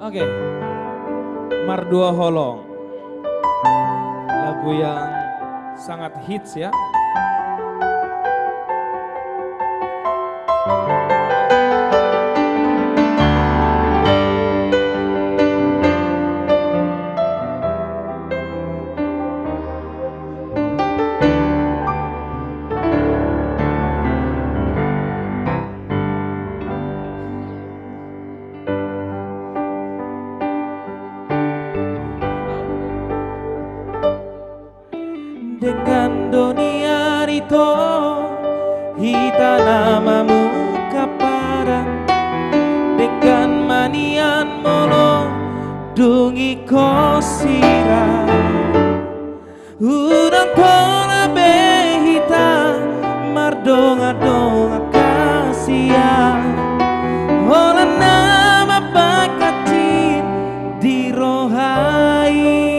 Oke, Mardua Holong, lagu yang sangat hits ya. dunia rito hita namamu kaparan dengan manian molo dungi kosira urang pola behita mardonga-donga kasia hola nama bakatin di rohai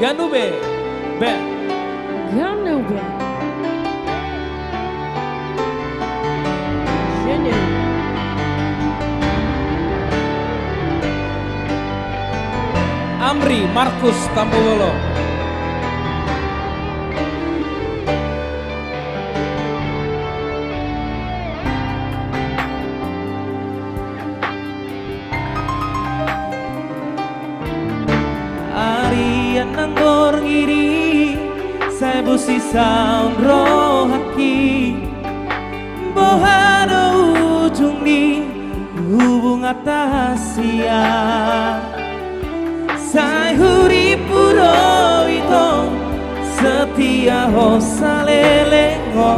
Ganube, be. Ganube. Gene. Amri Markus Tambowolo. Nanggor ngiri saya busi sound rohaki bohado ujung di hubung atasia saya huri puro itu setia hosalelenggo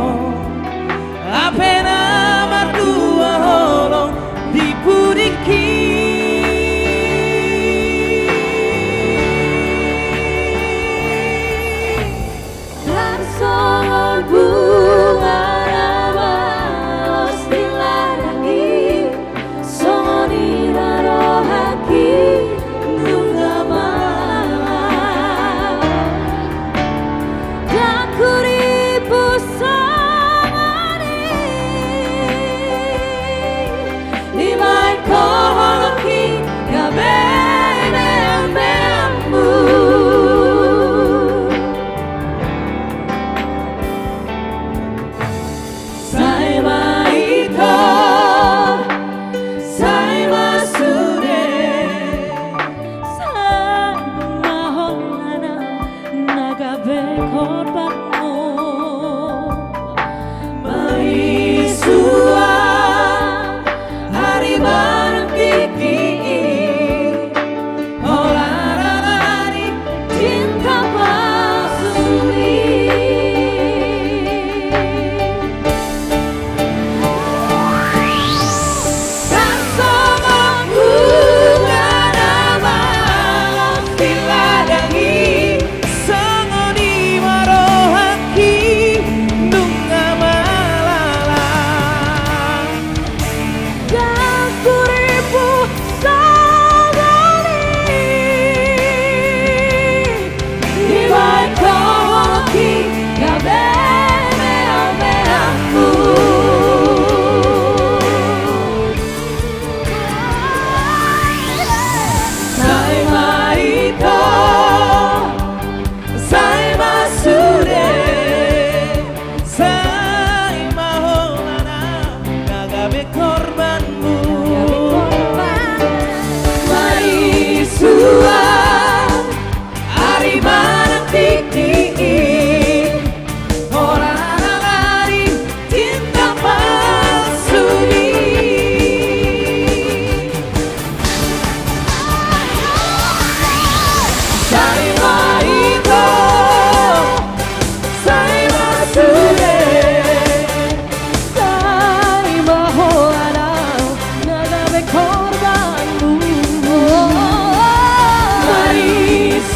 apa nama dua holong dipudiki Pusat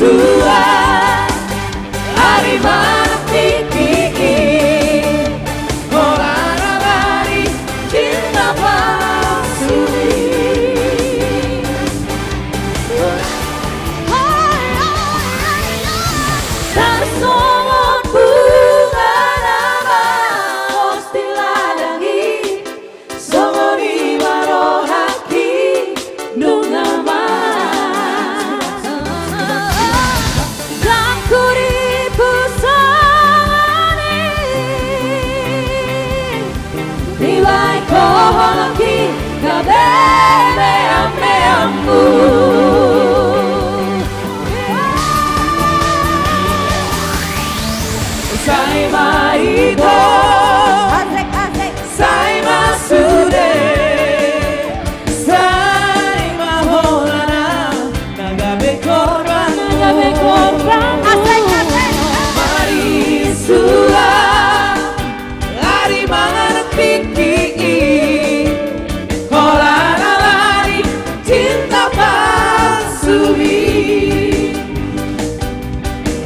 suah hari mana pikir orang lari cinta palsu dan songon bunga nama pastilah dangi songoni marohaki nungama dan kuri pusani nilai kohoki kabebe ame ambu Sai maito Sai masude Sai maholana Nagabe korban Mari suah Lari mangan piki Kolana lari cinta palsumi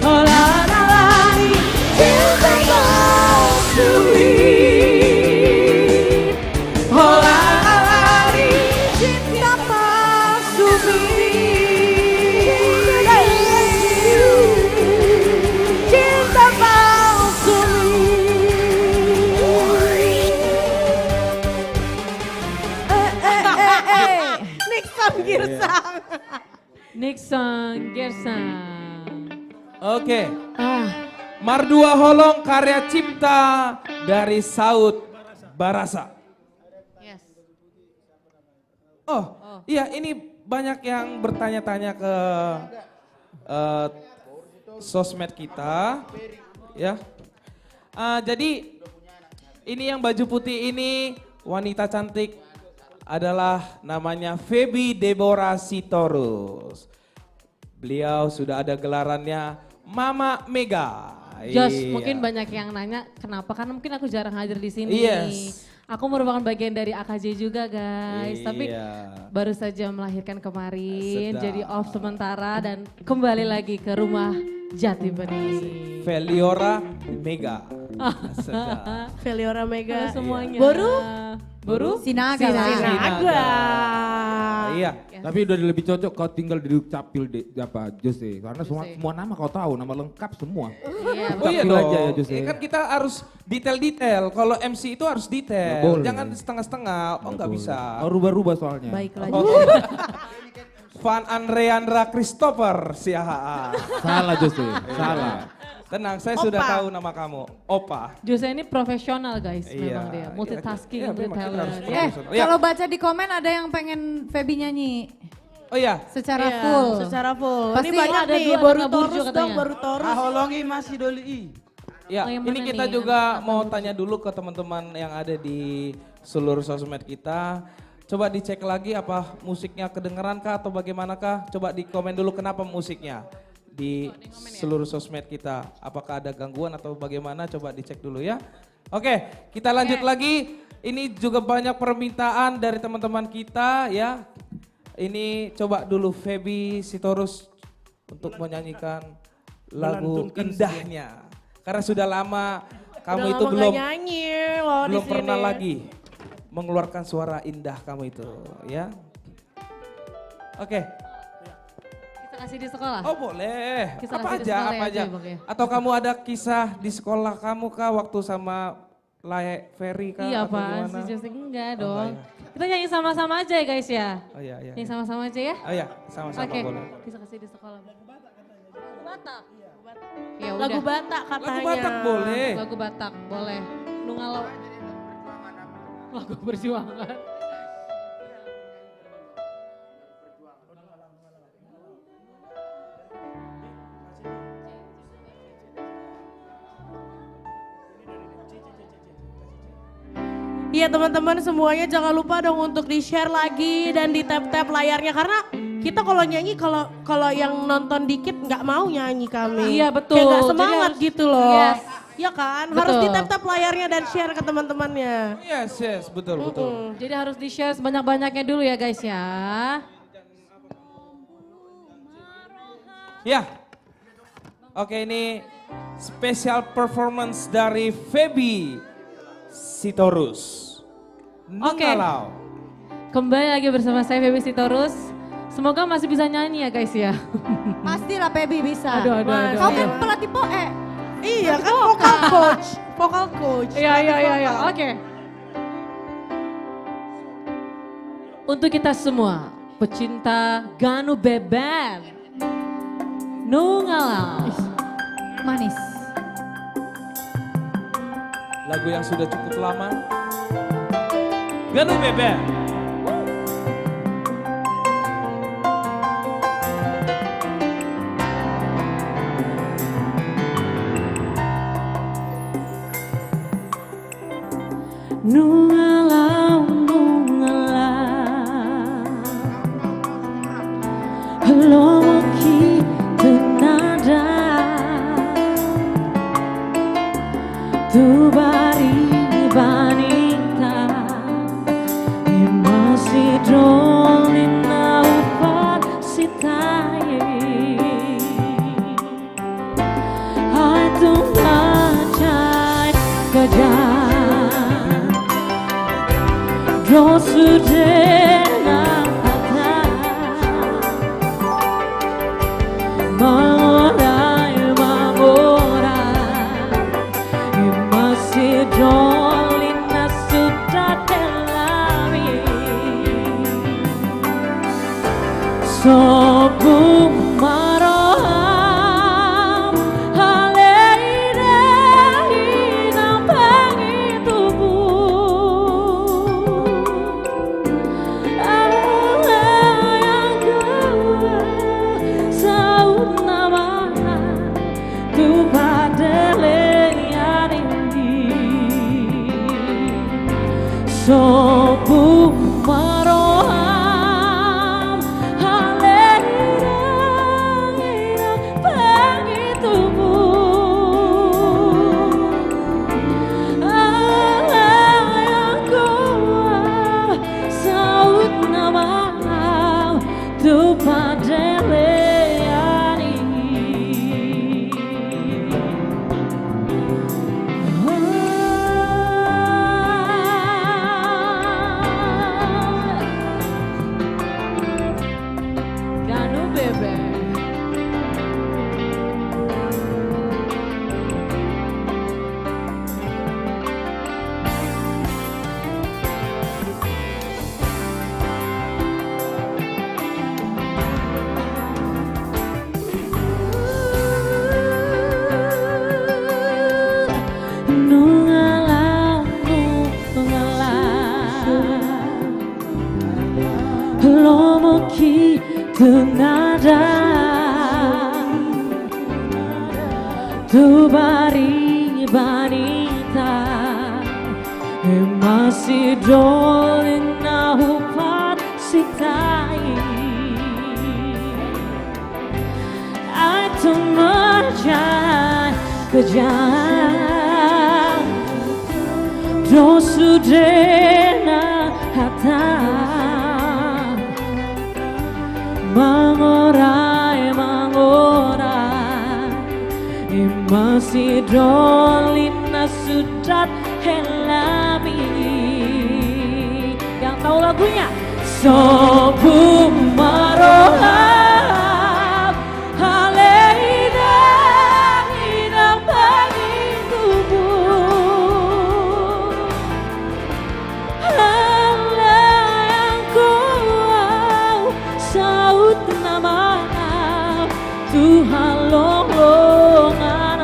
Kolana lari cinta palsumi Kolana lari cinta palsumi Cinta palsumi Nixon Girsang. Nixon Girsang. Oke. Mardua Holong karya cipta dari Saud Barasa. Oh, iya ini banyak yang bertanya-tanya ke sosmed kita, ya. Jadi ini yang baju putih ini wanita cantik adalah namanya Feby Deborah Sitorus. Beliau sudah ada gelarannya Mama Mega. Jos, Iya. mungkin banyak yang nanya kenapa, karena mungkin aku jarang hadir di sini. Yes. Aku merupakan bagian dari AKJ juga guys, tapi Iya. baru saja melahirkan kemarin, Sedap. jadi off sementara dan kembali lagi ke rumah Jati Bening. Feliora Mega. Sedap. Feliora Mega. Halo semuanya. Boru? Boru? Sinaga lah. Sinaga. Iya. Tapi udah lebih cocok kau tinggal di Dukcapil Jose, karena semua nama kau tahu, nama lengkap semua. Iya, Oh iya Dukcapil dong. aja ya Jose. Kan kita harus detail-detail. Kalau MC itu harus detail. Nggak boleh. Jangan setengah-setengah. Oh nggak bisa. Oh, rubah-rubah soalnya. Baiklah. Van Andreandra Christopher Siahaan. Salah Jose, salah. Tenang, saya Opa. sudah tahu nama kamu. Opa. Jose ini profesional guys, Iya, memang dia. Multitasking, iya, memang kita harus talent. profesional. Iya. Kalau baca di komen ada yang pengen Feby nyanyi. Oh iya. Secara Iya, full. secara full. Pasti Ini banyak ada nih, dua, baru ada Burjo Torus katanya. dong, baru Torus. Aholongi masih doli. Ya, Oh, yang ini mana kita nih? juga mau tanya dulu ke teman-teman yang ada di seluruh sosmed kita. Coba dicek lagi apa musiknya kedengeran kah atau bagaimanakah? Coba di komen dulu kenapa musiknya di seluruh sosmed kita. Apakah ada gangguan atau bagaimana? Coba dicek dulu ya. Oke, kita lanjut lagi. Ini juga banyak permintaan dari teman-teman kita ya. Ini coba dulu Feby Sitorus untuk menyanyikan lagu Melantunkan indahnya. Karena sudah lama kamu Udah itu lama belum nggak nyanyi loh di belum pernah sini. lagi mengeluarkan suara indah kamu itu, ya. Oke. Kita kasih di sekolah. Oh boleh. Kisah Apa kasih di aja, sekolah apa ya, aja. Joy, pokoknya. Atau kamu ada kisah di sekolah kamu kah waktu sama Lae Ferry kah? Iya atau Pak, gimana? si Jose enggak Oh, dong. enggak Kita nyanyi sama-sama aja ya guys ya. Oh iya, iya. Nyanyi sama-sama aja ya. Oh iya, sama-sama Oke, boleh. kisah kasih di sekolah. Lagu Batak. Ya Lagu udah. Batak katanya. Lagu Batak boleh. Lagu Batak boleh. Nungalau. Lagu perjuangan. Iya teman-teman semuanya jangan lupa dong untuk di-share lagi dan di tap-tap layarnya karena kita kalau nyanyi kalau yang nonton dikit nggak mau nyanyi kami. Iya, betul. Kayak nggak Jadi semangat harus- gitu loh. Yes. Ya kan? Betul. Harus di tap-tap layarnya dan share ke teman-temannya. Yes, yes, betul, betul. Jadi harus di-share sebanyak-banyaknya dulu ya guys ya. Ya, Oke, ini special performance dari Feby Sitorus. Oke. Kembali lagi bersama saya Feby Sitorus. Semoga masih bisa nyanyi ya guys ya. Pastilah Feby bisa. Aduh. Kau kan pelatih Iya kan vokal coach. Vokal coach. Iya. Oke. Untuk kita semua, pecinta Ganu Beben. Nungala. Manis. Lagu yang sudah cukup lama. Ganu Beben. Nungala Hello kita nada Tu bari banita Masih dolin naupat sitai Hai tu ngajai kejam Dosudena kata Mengorai Masih dolina sudah delami Sobung maroham Haleida nampangi tubuh Saud nama tu padele ini Sobu maroham Haleira pagi tubuh Ayahku saud nama tu padele Lomo kita nada Tu bari banita Masih dolin nahupat sitai Itu merjai kejam Dosudena hata Mengorai Masih dolina sudah helami Yang tahu lagunya Sobu maroham Haleida hidup bagi tubuh Halayangku saud nama Tuhan lolongan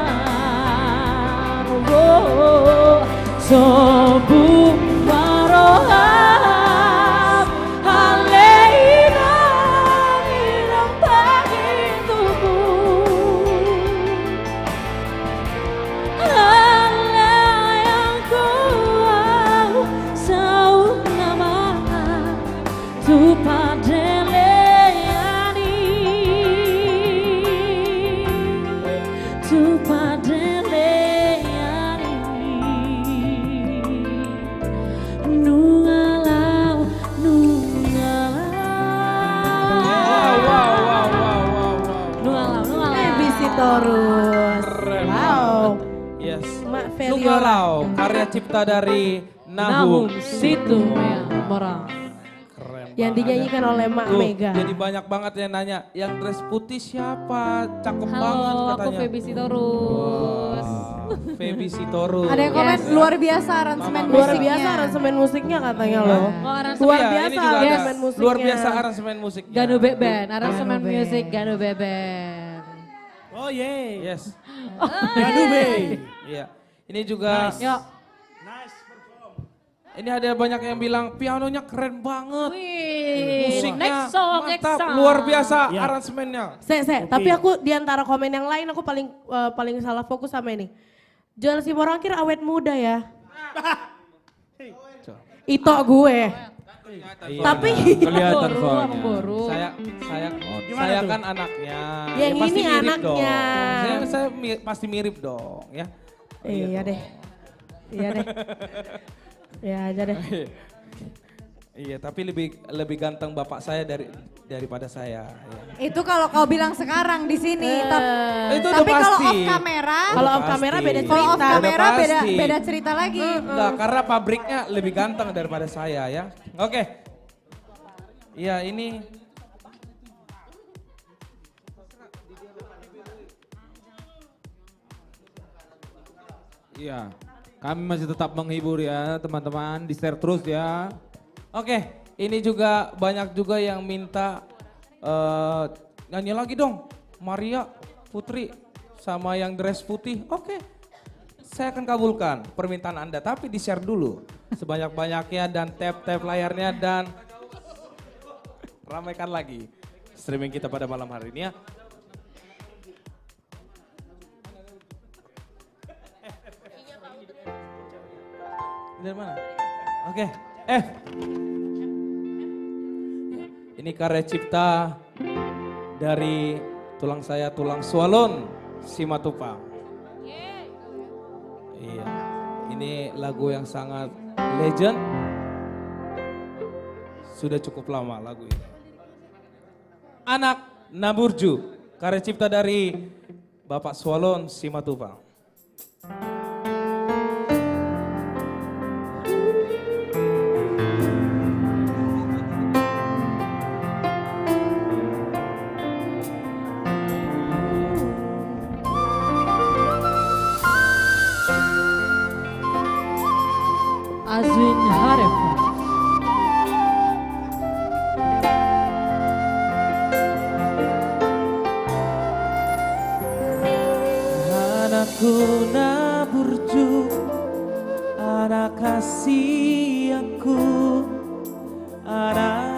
Sobu maroham Haleida Sitorus. Wow. Yes. Mak Lungalau, karya cipta dari Nahum Situ Mora. Yang dinyanyikan oleh Mak Tuh, Mega. jadi banyak banget yang nanya, yang dress putih siapa? Cakep banget Halo, katanya. aku Feby Sitorus. Feby Sitorus. Ada yang komen luar biasa aransemen Luar musiknya. biasa aransemen musiknya katanya loh. Oh, aransemen. Luar Iya, biasa ini juga ada. aransemen musiknya. Luar biasa aransemen musiknya. Ganu Beben, aransemen musik Ganu Beben. Oh yeah. Yes. Ganu Be. Iya. Ini juga. Yuk. Ini ada banyak yang bilang pianonya keren banget. Musiknya Nexo, mantap, Nexo. luar biasa Ya. aransemennya. Tapi aku di antara komen yang lain aku paling salah fokus sama ini. Joel Simorangkir awet muda ya. Ito gue. Iya, Tapi kelihatan soalnya. Boru. Saya kan anaknya. Yang pasti ini mirip anaknya. Dong. Saya pasti mirip dong ya. Iya deh. Iya deh. Ya aja deh. Iya, tapi lebih ganteng bapak saya daripada saya. Ya. Itu kalau kau bilang sekarang di sini. Itu udah Tapi kalau pasti. off kamera, Kalau off kamera beda cerita. kalau off kamera Udah pasti. beda cerita lagi. Nah, karena pabriknya lebih ganteng daripada saya ya. Oke. Iya, ini Iya, kami masih tetap menghibur ya teman-teman, di-share terus ya. Oke, ini juga banyak juga yang minta nyanyi lagi dong, Maria, Putri, sama yang dress putih. Oke, saya akan kabulkan permintaan Anda, tapi di-share dulu sebanyak-banyaknya dan tap-tap layarnya dan ramaikan lagi streaming kita pada malam hari ini ya. Dari mana? Oke, ini karya cipta dari tulang saya, tulang Swalon, Simatupang. Iya, ini lagu yang sangat legend. Sudah cukup lama lagu ini. Anak Naburju, karya cipta dari Bapak Swalon, Simatupang. Azwin Haref. Anakku Naburju, anak kasihku, anakku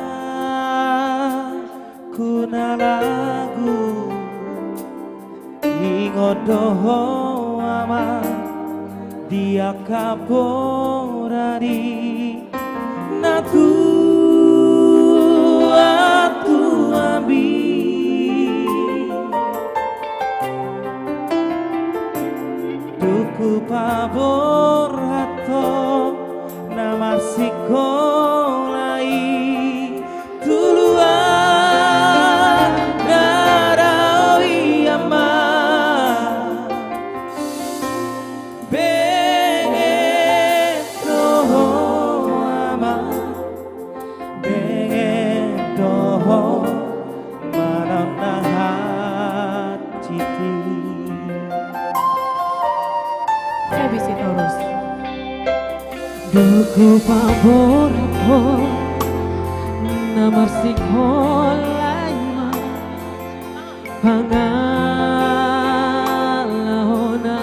nalagu, ingodoho ama dia kaborari, natu atu abi. Duku pabor hato nama sikolai tuluan darawi ama bengedoho ama bengedoho mananahat citi. Feby Sitorus. Duku paborako namar sikolaima pangalahona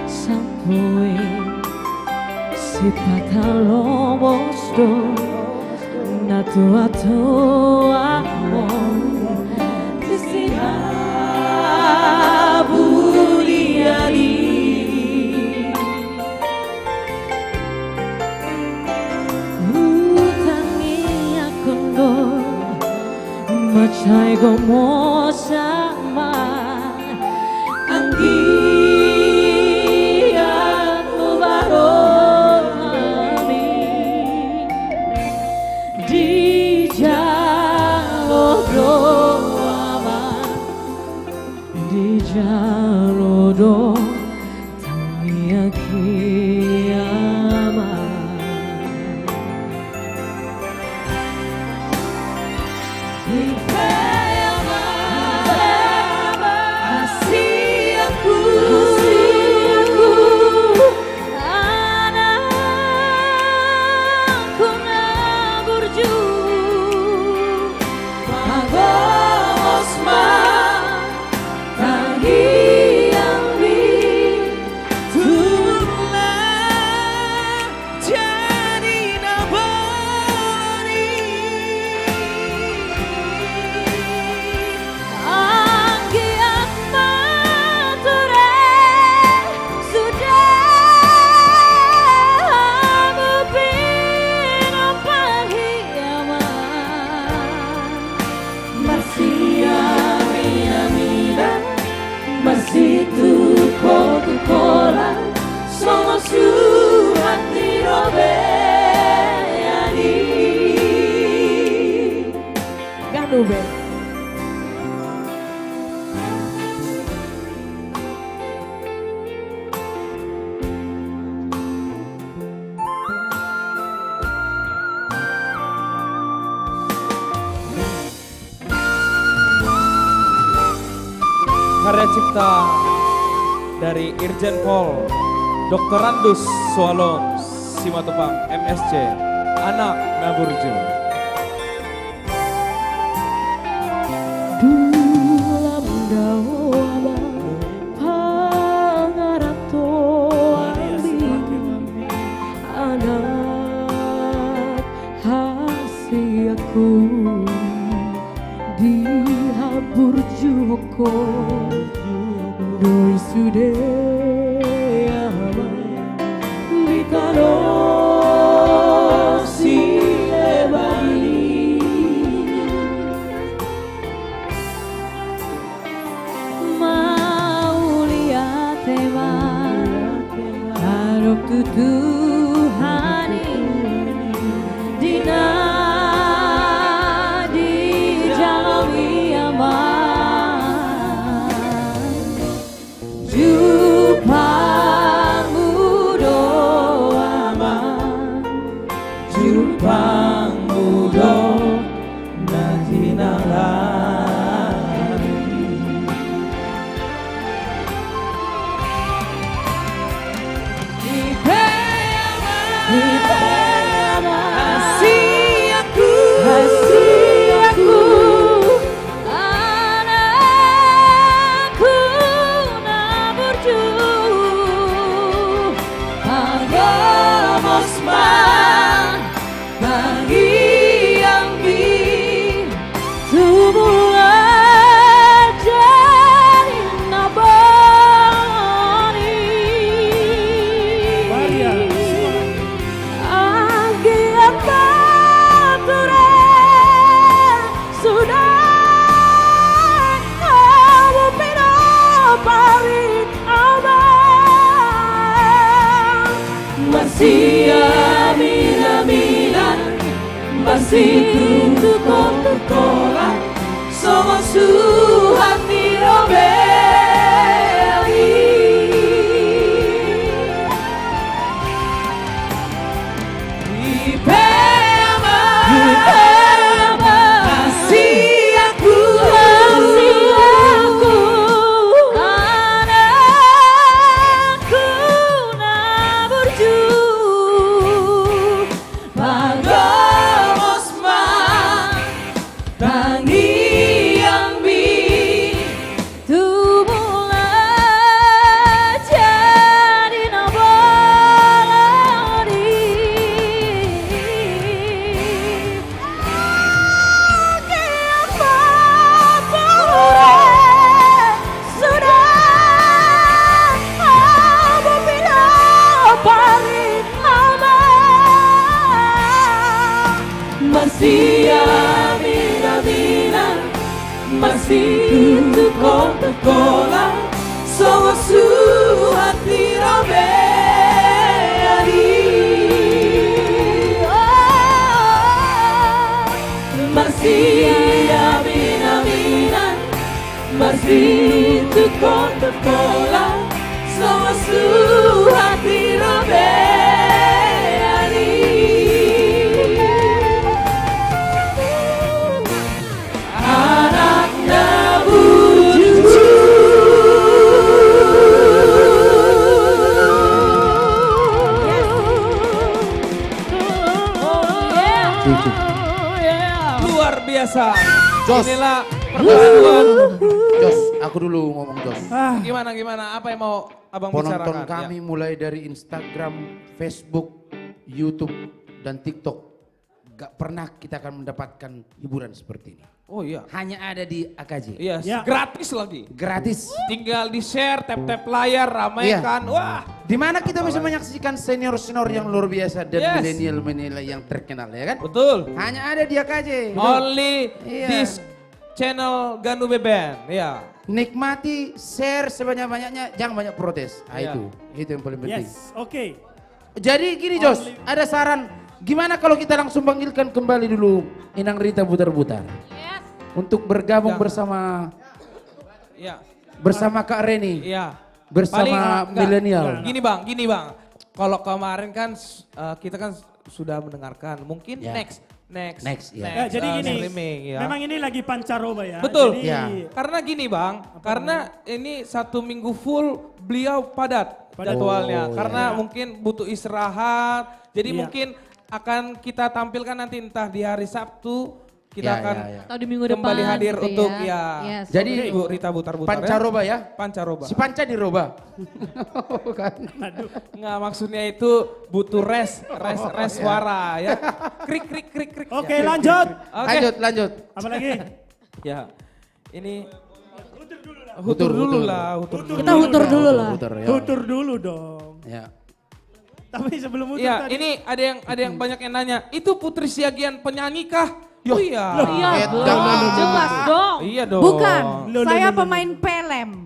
sampui sipatalomosto natua-tua buliari. Macai gomo sama anggian baroni di jalur Salodo Tania kiamat Karya cipta dari Irjen Pol Dr. Randus Swalom Simatupang MSC Anak Naburjo. Dulam dawa pangarato anak hasiaku di Haburjoko doi sude Mikano si lebani mau lihat teman harap tutuhani dina di jalan aman Jupangmu doa aman Jupangmu doa nahinalani Ipeyama Hasiaku anakku naburju Pangomosma bagi yang tubuh aja nabani Agiat bature sudah kamu pindah parit abang masih amin-aminan masih untuk Coca-Cola sama suhati robeli Ipeyama hasiaku anakku naburju Pangomosma tangi yang tubuh jadi nabalani Agiat bature sudah kamu pindah parit abang masih amin-aminan masih untuk Coca-Cola sama suhati robeli masih amin-aminan masih untuk Coca-Cola, sama su hati Robeani. Anaknya bujuju. Luar biasa. Jos. Inilah perpaduan. Jos, aku dulu ngomong Jos. Gimana? Apa yang mau abang Penonton bicarakan? kami mulai dari Instagram, Facebook, YouTube, dan TikTok. Gak pernah kita akan mendapatkan hiburan seperti ini. Oh iya. Hanya ada di AKJ. Iya, gratis lagi. Gratis. Tinggal di share, tap-tap layar, ramaikan. Wah. Di mana kita bisa menyaksikan senior-senior yang luar biasa dan milenial-milenial yang terkenal ya kan? Betul. Hanya ada di AKJ. Only this channel Ganu Beben. Ya. Nikmati, share sebanyak-banyaknya, jangan banyak protes. Nah, Iya. itu yang paling penting. Yes, oke. Jadi gini Jos, ada saran. Gimana kalau kita langsung panggilkan kembali dulu Inang Rita Butar-Butar. Yes. Untuk bergabung bersama Kak Reni. Iya. Bersama milenial. Gini bang. Kalau kemarin kan kita kan sudah mendengarkan. Mungkin next. Jadi gini, streaming, ya. memang ini lagi pancaroba ya. Betul. Jadi, Karena gini bang, karena ini 1 minggu full beliau padat jadwalnya. Karena mungkin butuh istirahat. Jadi mungkin akan kita tampilkan nanti entah di hari Sabtu kita akan atau di minggu kembali depan hadir gitu untuk Yes. Jadi Ibu Rita Butar-Butar Pancaroba ya? Pancaroba. Si Panca diroba. Nggak, maksudnya itu butuh res suara ya. Krik. Oke, lanjut. Lanjut. Apa lagi? Ya. Ini hutur dulu lah. Kita hutur dulu lah. Hutur dulu dong. Ya. Tapi sebelum hutur Ya, tadi. ini ada yang banyak yang nanya, itu Putri Siagian penyanyi kah? Oh iya. Iya dong, jelas dong. Iya dong. Bukan, saya pemain pelem.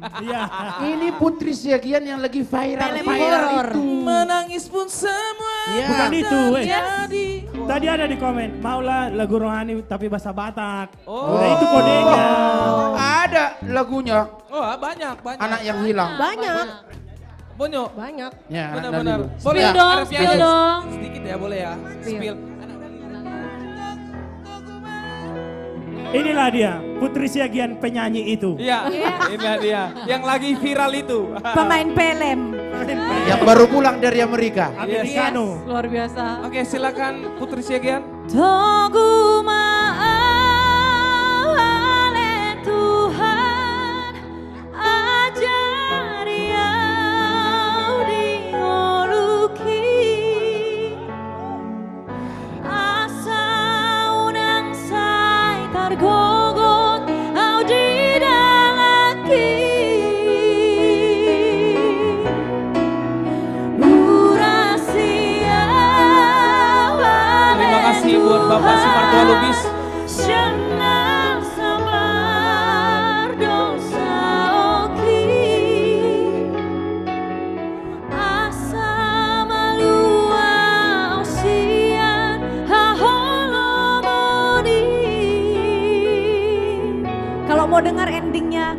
Ini Putri Siagian yang lagi viral itu. Menangis pun semua. Bukan itu, jadi. Tadi ada di komen, maulah lagu rohani tapi bahasa Batak. Oh. Udah itu kodenya. Ada lagunya. Oh, banyak. Anak yang hilang. Banyak. Bonyo. Banyak. Ya, Benar-benar. Spill dong, spill dong. Sedikit ya, boleh ya. Spill. Inilah dia, Putri Siagian penyanyi itu. Iya, inilah dia. Yang lagi viral itu. Pemain pelem. Yang baru pulang dari Amerika. Americano. Luar biasa. Oke, silakan Putri Siagian. Tunggu maale Tuhan ajari au dioluki asa unang sai targogot au didalaki urasia. Terima kasih buat Bapak Simartua Lubis. Jangan sabar dosa oki asa malua usian haholomoni. Kalau mau dengar endingnya,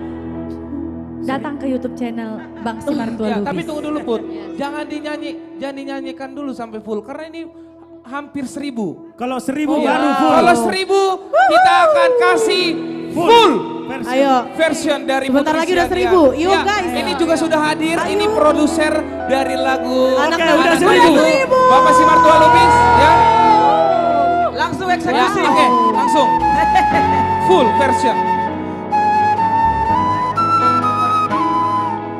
datang ke YouTube channel Bang Simartua Ya, Lubis. tapi tunggu dulu Put. Jangan dinyanyikan dulu sampai full karena ini hampir 1000. Kalau 1000 Oh, baru ya. full. Kalau 1000 kita akan kasih full Ayo. version dari Sebentar Putri lagi udah Siagian. 1000. Yuk, Ya, guys. Ini juga sudah hadir. Ini produser dari lagu Anak Oke, Dalam udah Lagu. 1000. Bapak Simartua Lubis ya. Langsung Ya, eksekusi. oke, langsung. Full version.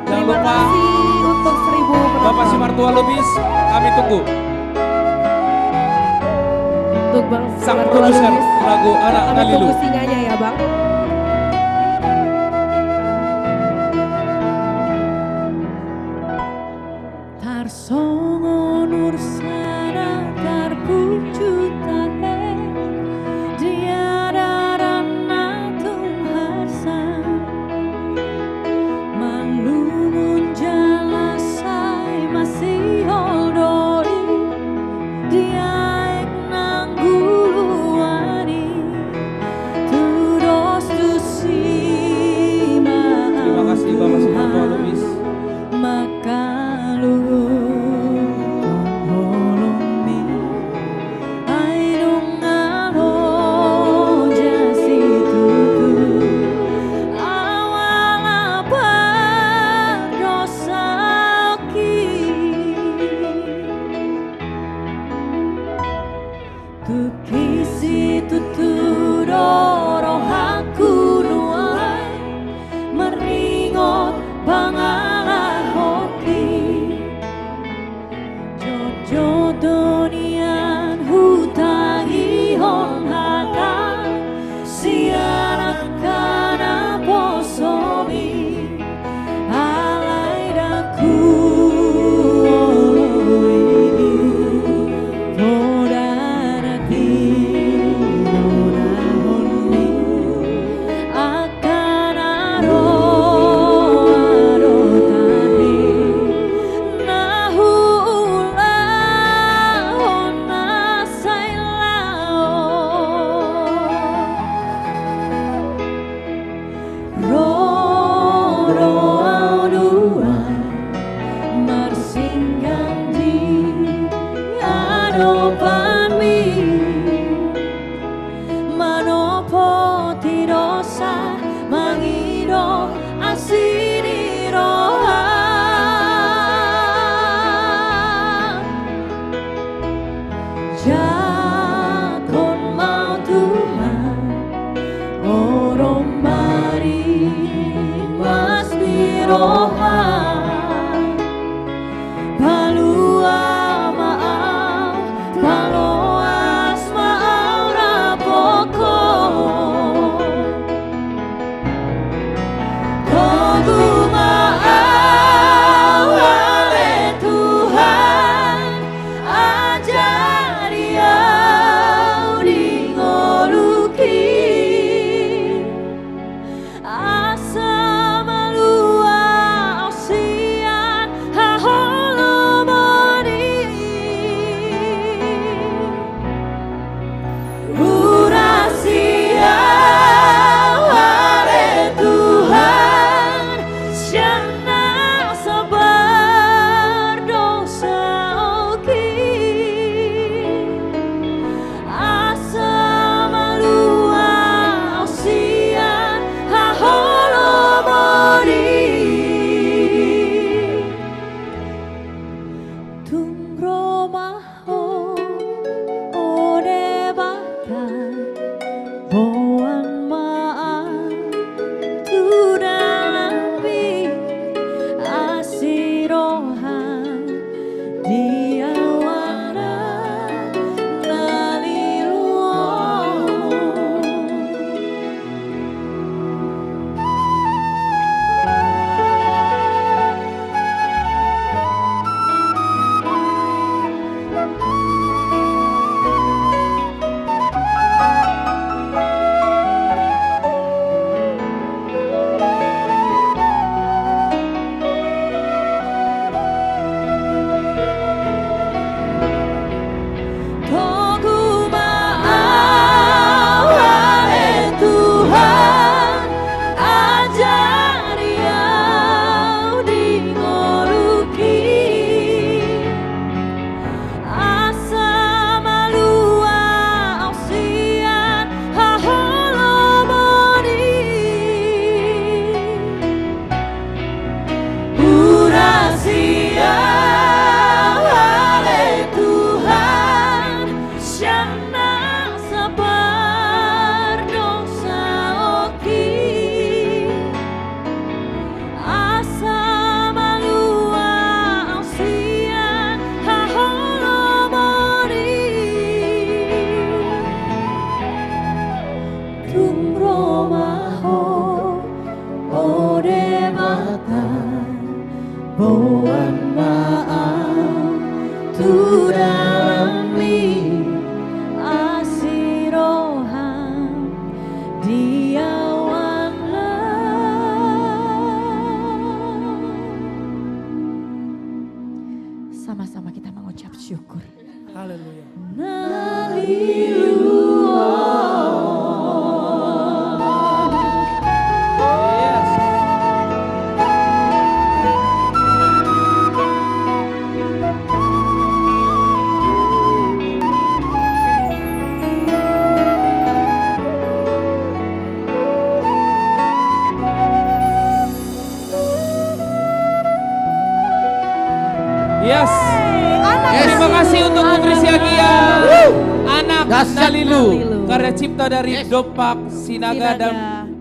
Jangan Terima lupa kasih untuk 1000 penonton. Bapak Simartua Lubis, kami tunggu. Untuk Bang Sang Simartua produser Lubis. lagu Anak Kami Ngalilu. tunggu singanya ya Bang. Tarsongo nur sana tarpuju tahe Diada rana tumhasan Malumun jalasai masih holdori Dia ek nangguluani Tudos Sama-sama kita mengucap syukur. Haleluya. Yes. Terima kasih untuk Putri Siagia. Anak Nalilu. Karya cipta dari Dopak Sinaga dan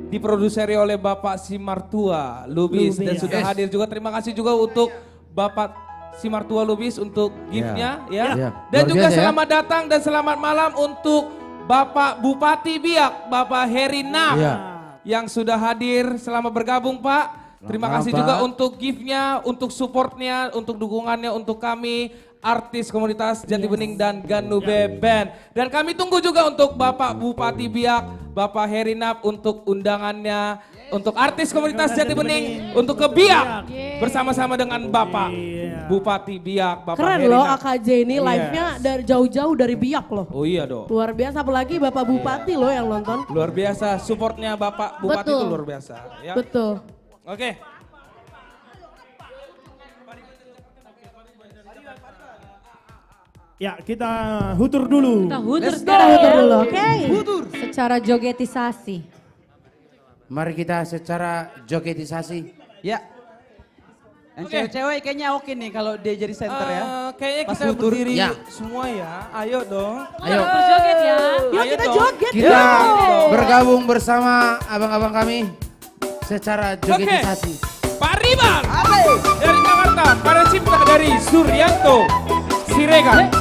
diproduseri oleh Bapak Simartua Lubis. Dan sudah hadir juga. Terima kasih juga untuk Bapak Simartua Lubis untuk gift-nya. Ya. Dan juga selamat datang dan selamat malam untuk Bapak Bupati Biak, Bapak Heri Naf. Yang sudah hadir selama bergabung Pak. Terima kasih juga untuk gift-nya, untuk support-nya, untuk dukungannya untuk kami, artis komunitas Jati Bening dan Ganube Band. Dan kami tunggu juga untuk Bapak Bupati Biak, Bapak Herinap untuk undangannya, untuk artis komunitas Jati Bening, untuk ke Biak bersama-sama dengan Bapak Bupati Biak, Bapak Keren Herinap. loh AKJ ini live-nya dari jauh-jauh dari Biak loh. Oh iya dong. Luar biasa, apalagi Bapak Bupati loh yang nonton. Luar biasa, supportnya Bapak Bupati itu luar biasa. Ya. Betul. Oke. Ya, kita hutur dulu. Kita hutur Let's sekarang, go. hutur dulu, oke? Hutur. Secara jogetisasi. Mari kita secara jogetisasi. Ya. Yang cewek-cewek kayaknya oke nih kalau dia jadi center ya. Kayaknya Pas kita hutur. berdiri Ya. semua ya. Ayo dong. Ayo. Berjoget ya. Yuk kita joget. Kita bergabung bersama abang-abang kami secara jogetisasi. Pak Riba. Bariban dari Jakarta, para cipta dari Suryanto Siregar.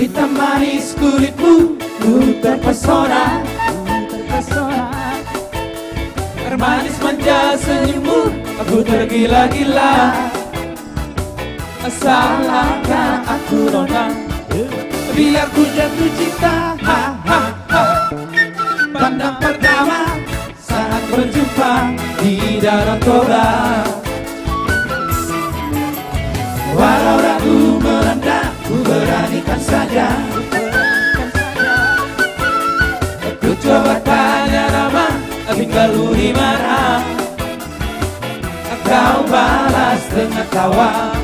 Hitam manis kulitmu, ku terpesona. Termanis manja senyummu, aku tergila-gila. Salahkah aku nona, biar ku jatuh cinta. Ha, ha, ha. Pandang pertama saat berjumpa di Danau Toba. Walau ragu melanda, ku beranikan saja. Ku coba tanya nama, tinggal di mana. Kau balas dengan tawa,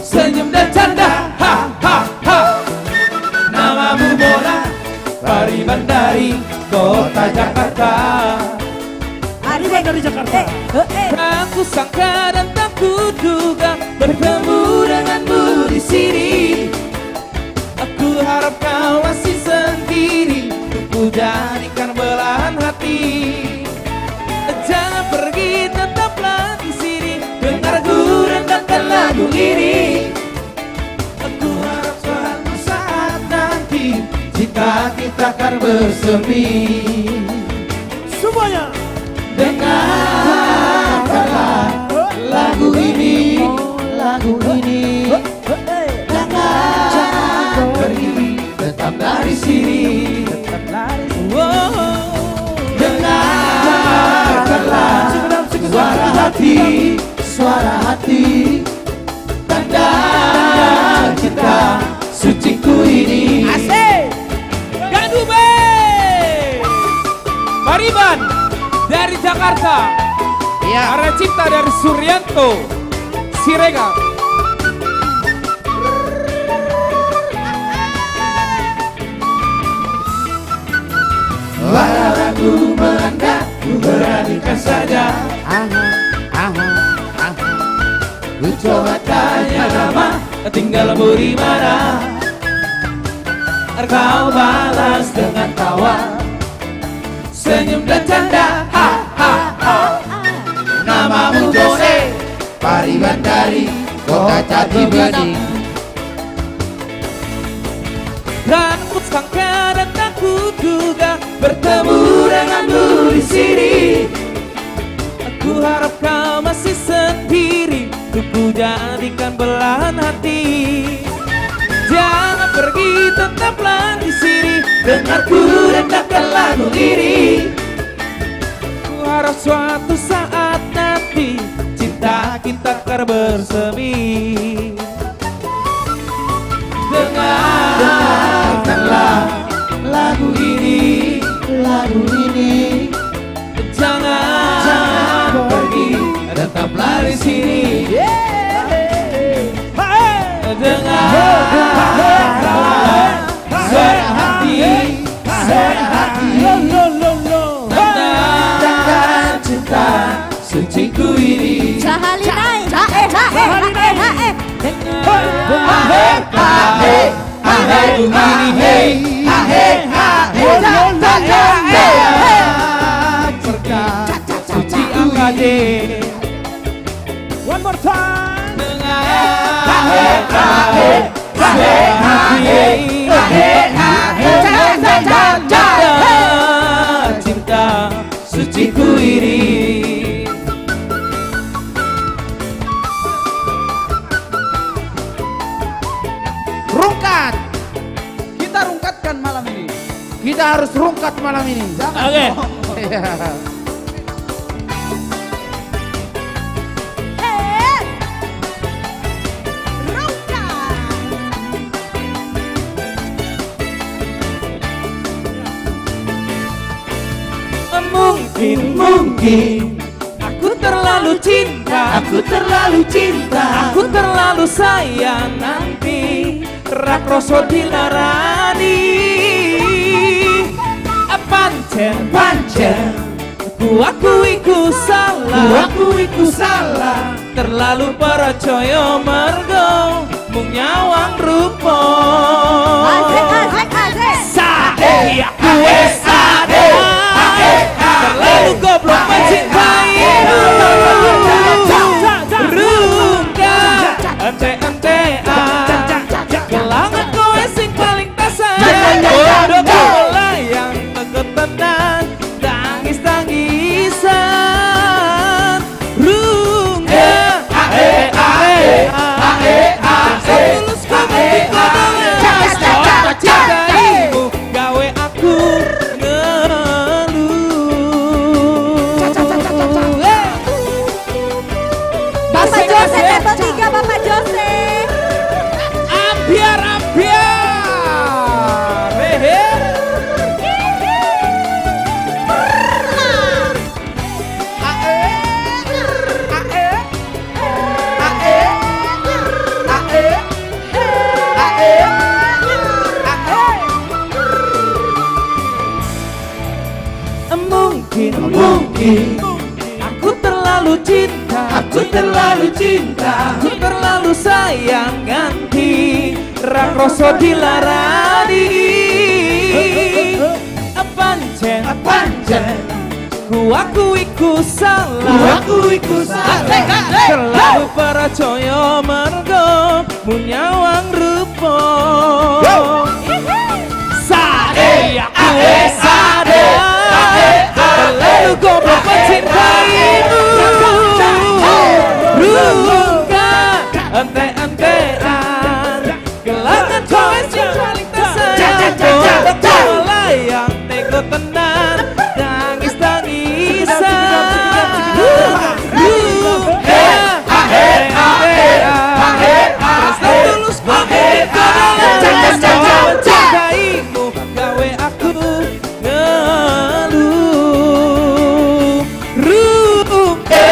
senyum dan canda. Ha, ha, ha. Namamu Mona, Pariban dari kota Jakarta. Pariban dari Jakarta. Tak ku sangka dan tak ku duga bertemu denganmu di sini. Aku harap kau masih sendiri, ku jadikan belahan hati. Jangan pergi, tetaplah di sini. Dengar ku rendangkan lagu ini. Aku harap suatu saat nanti cinta kita akan bersemi. Semuanya dengarkanlah lagu ini, lagu ini. Jangan pergi, tetap dari sini. Dengarkanlah suara hati, suara hati. Tanda cinta suciku ini. Asik. Gadube. Pariban dari Jakarta. Iya. Para cipta dari Suryanto Siregar. Walau ragu melanda, ku beranikan saja. Ku coba tanya nama, tinggalmu di mana. Kau balas dengan tawa, senyum dan canda. Ha, ha, ha. Namamu Jose, Pariban dari kota Jati Bening. Dan ku sangka dan tak ku duga bertemu denganmu di sini. Aku harap kau masih sendiri, ku jadikan belahan hati. Jangan pergi, tetaplah di sini. Dengar ku rendangkan lagu ini. Ku harap suatu saat nanti cinta kita akan bersemi. Dengarkanlah lagu ini, lagu ini. Jangan pergi, tetaplah di sini. Dengarkanlah suara hati, suara hati. Tanda cinta suciku ini. Cahalinai, suci angkade. One more time. Cinta suciku ini. Rungkat. Kita rungkatkan malam ini. Kita harus rungkat malam ini. Oke. Mungkin aku terlalu cinta, aku terlalu cinta, aku terlalu sayang nanti rak rasa dilarani. Pancen ku akui ku salah, terlalu percaya mergo mung nyawang rupa. Sade aku sade, terlalu goblok mencintaimu. Rungga ente-entean, kelangan kowe sing paling tasar. Bodoh mulai yang takut tenan, tangis-tangisan. Rungga setulus kamu dikodolan, cintaimu gawe aku Bapak Jose, level 3 Bapak Jose. Ambiar. Mungkin aku terlalu cinta, aku terlalu sayang nganti rak rasa dilarani. Pancen ku iku salah, terlalu percaya mergo munyawang rupa. Sade aku sade, terlalu goblok mencintaimu. Rungga ente-entean, kelangan kowe sing paling tersayang. Bodoh layang teko tenan, tangis-tangisan. Rungga ente-entean, setulus kamu dikodolan, mencintaimu gawe aku ngeluh. Rungga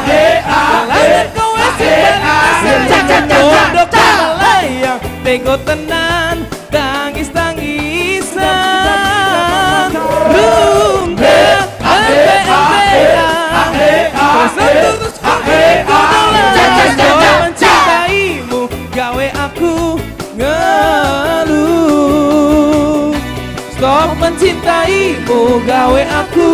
kelangan kowe sing paling tersayang. Bodoh layang teko tenan, tangis-tangisan. Rungga ente-entean, setulus kamu dikodolan, mencintaimu gawe aku ngeluh. Stop mencintaimu gawe aku.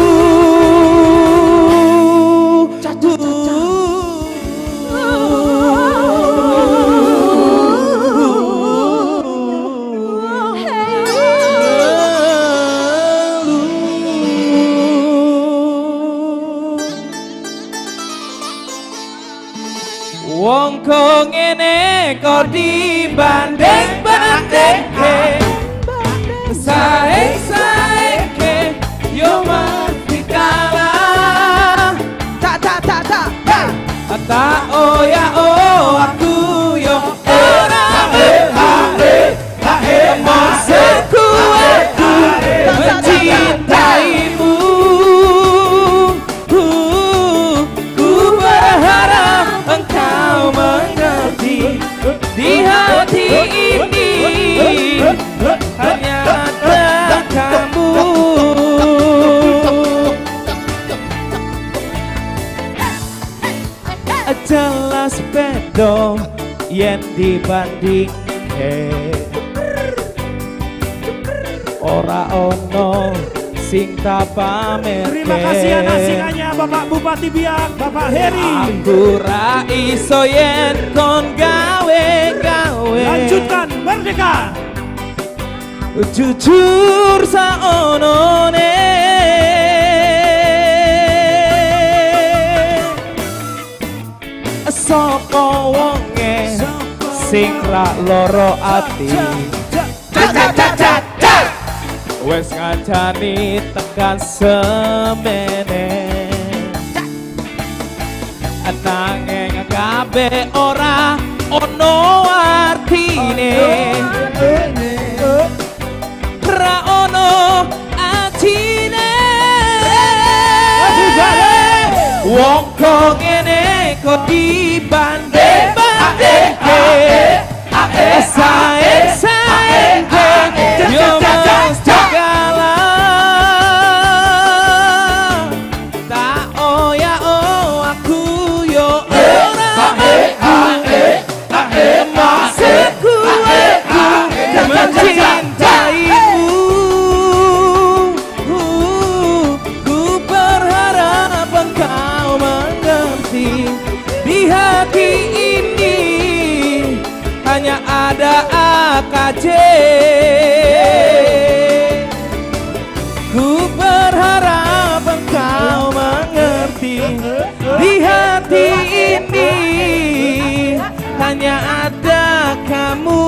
Wong kok ngene kok dibanding-bandingke, sae-saeke yo mati kalah. Tak oh ya oh aku yo ora maksudku aku mencintaimu. Ku berharap engkau mengerti, di hati ini hanya ada kamu. Jelas bedo yen dibandingke, ora ono sing tak pamerke. Terima kasih anak singanya Bapak Bupati Biak, Bapak Heri. Aku ra iso yen kon gawe-gawe. Lanjutkan Merdeka. Jujur saonone, sapa wonge sing ra loro ati. Wes ngancani tekan semene, nanging kabeh ora ono artine. Ra ono atine. Wong kok ngene kok dibanding-bandingke, sae-saeke yo mesti kalah. Tak oh ya oh aku yo ora Ku berharap engkau mengerti, di hati ini hanya ada kamu.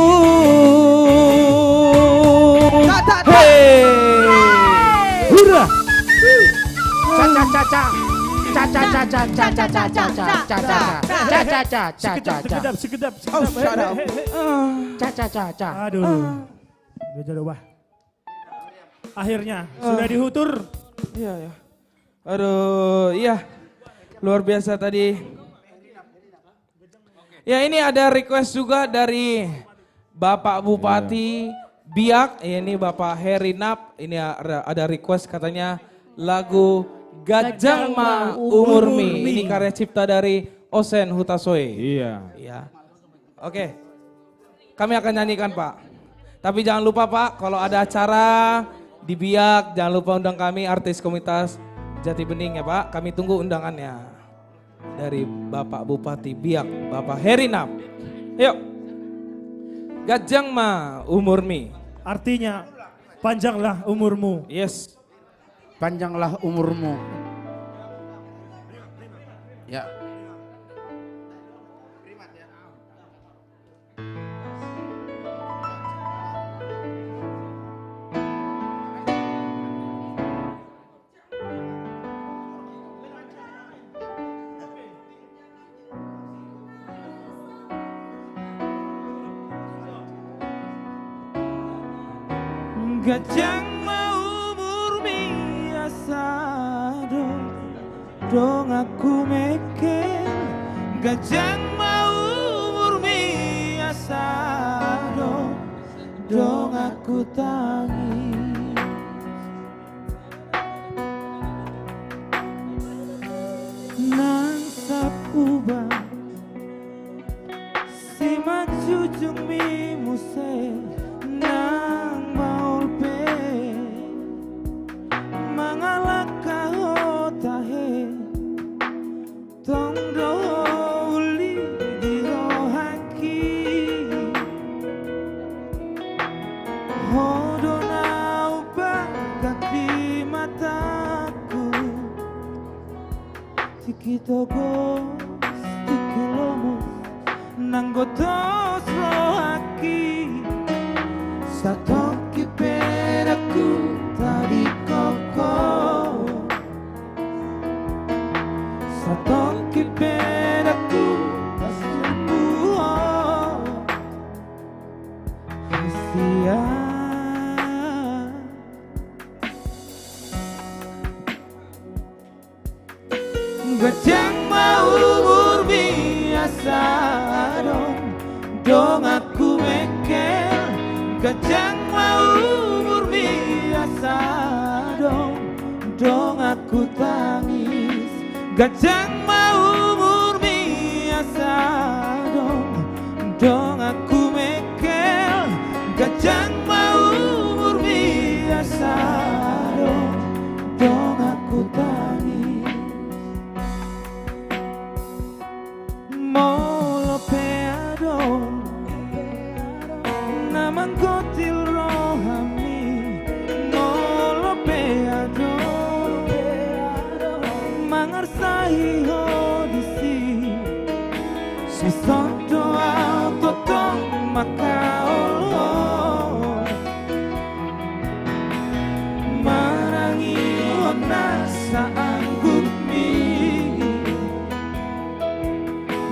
Hey, hurrah! Sekedap. Aduh. Udah jodoh bah. Akhirnya sudah dihutur. Iya ya. Aduh, iya. Luar biasa tadi. Ya ini ada request juga dari Bapak Bupati Biak. Ini Bapak Heri Nap. Ini ada request katanya lagu Gajang Ma Umurmi. Ini karya cipta dari Osen Hutasoe. Iya. Iya. Oke. Kami akan nyanyikan Pak. Tapi jangan lupa Pak, kalau ada acara di Biak, jangan lupa undang kami artis komunitas Jati Bening ya Pak. Kami tunggu undangannya dari Bapak Bupati Biak, Bapak Heri Nap. Yuk. Gajang Ma Umurmi. Artinya panjanglah umurmu. Yes. Panjanglah umurmu. Ya. Gajang mau umurmi asa dong aku meken. Gajang mau umurmi asa dong aku tangi. Nang sapuba si majujung mi muse nang Kitogos tikilomus nanggotos rohaki satoki peraku tadi koko satoki peraku pastubuho Asia. Gajang mau umur biasa dong aku mekel. Gajang mau umur biasa dong aku tangis. Gajang mau umur biasa dong aku mekel. Gajang mau umur biasa dong aku tangis. Molo peado namang gotil rohami. Molo peado mangarsahi hodisi sisonto autotong makaolo marangi ona saanggut mi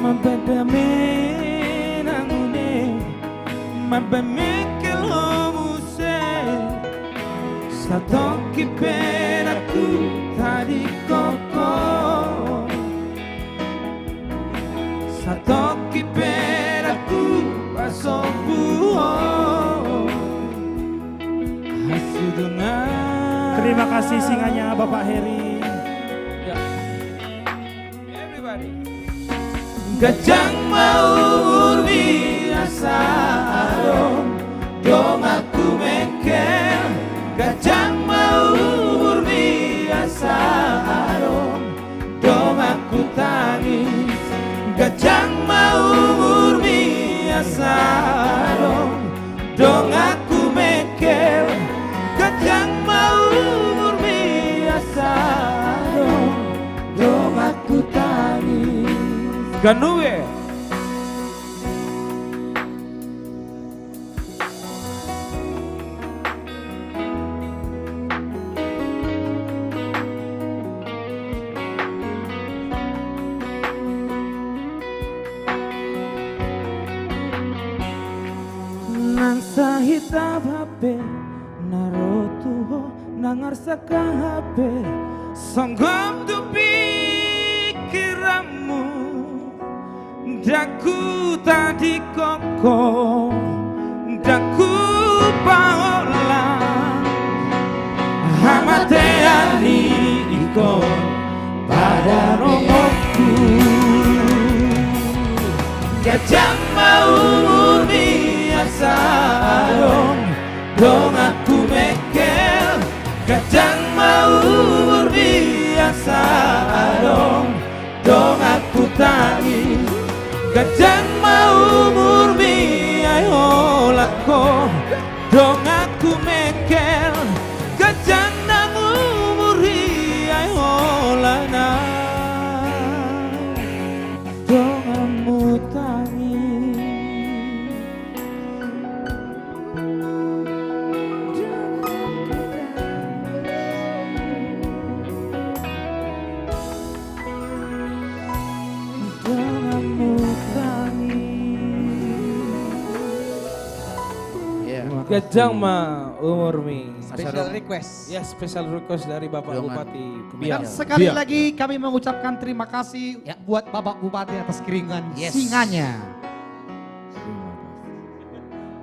mabadame nangune mabamikel homuse satoki peraku tadi koko satoki peraku pasobuho hasudungan. Terima kasih singanya Bapak Heri. Everybody. Gajang mau umur biasa dong aku mekel. Gajang mau umur biasa dong aku tangis. Gajang mau umur biasa dong aku Ganue. Nang sahita hape narotuho nangarsaka hape Sanggam tu pikiranmu Daku tadi koko Daku paola Hamateani ikon pada romoku Gajah mau biasa dong aku mekel Gajah mau biasa dong aku tangis Gajah mau ayo lako dong aku mekel Gajah nang ayo lana dong aku tangis Gajang ma umurmi. Special request. Ya, special request dari Bapak Bupati. Dan sekali lagi kami mengucapkan terima kasih buat Bapak Bupati atas keringan singanya.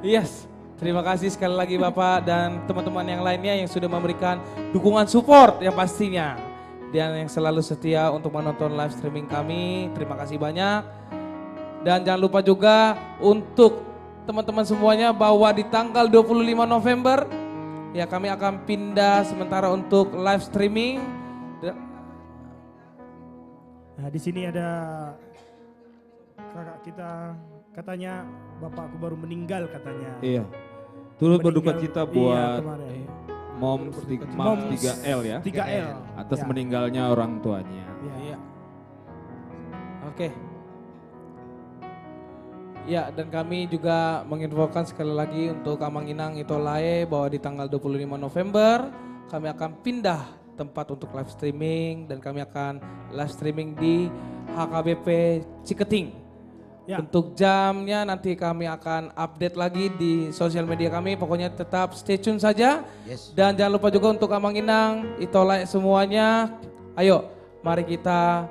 Yes, terima kasih sekali lagi Bapak dan teman-teman yang lainnya yang sudah memberikan dukungan support yang pastinya. Dan yang selalu setia untuk menonton live streaming kami, terima kasih banyak. Dan jangan lupa juga untuk teman-teman semuanya bahwa di tanggal 25 November ya kami akan pindah sementara untuk live streaming. Nah, di sini ada kakak kita, katanya bapakku baru meninggal katanya. Iya. Turut berduka cita Iya, buat kemarin. Moms 3L ya. 3L. Atas Ya. meninggalnya orang tuanya. Iya. Oke. Ya, dan kami juga menginfokan sekali lagi untuk Amanginang Itolae bahwa di tanggal 25 November kami akan pindah tempat untuk live streaming dan kami akan live streaming di HKBP Ciketing. Ya. Untuk jamnya nanti kami akan update lagi di sosial media kami, pokoknya tetap stay tune saja. Yes. Dan jangan lupa juga untuk Amanginang Itolae semuanya, ayo mari kita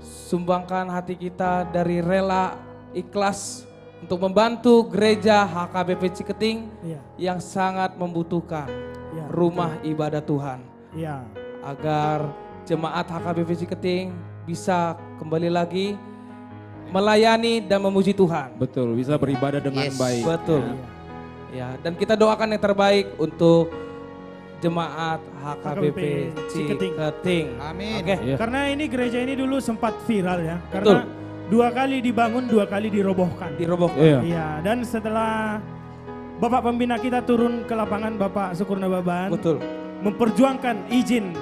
sumbangkan hati kita dari rela ikhlas untuk membantu gereja HKBP Ciketing yang sangat membutuhkan rumah ibadah Tuhan. Iya. Agar jemaat HKBP Ciketing bisa kembali lagi melayani dan memuji Tuhan. Betul, bisa beribadah dengan baik. Betul. Ya, dan kita doakan yang terbaik untuk jemaat HKBP Ciketing. Amin. Oke. Karena ini gereja ini dulu sempat viral ya. Karena 2 kali dibangun, 2 kali dirobohkan. Iya, dan setelah Bapak Pembina kita turun ke lapangan, Bapak Sukurna Baban, memperjuangkan izin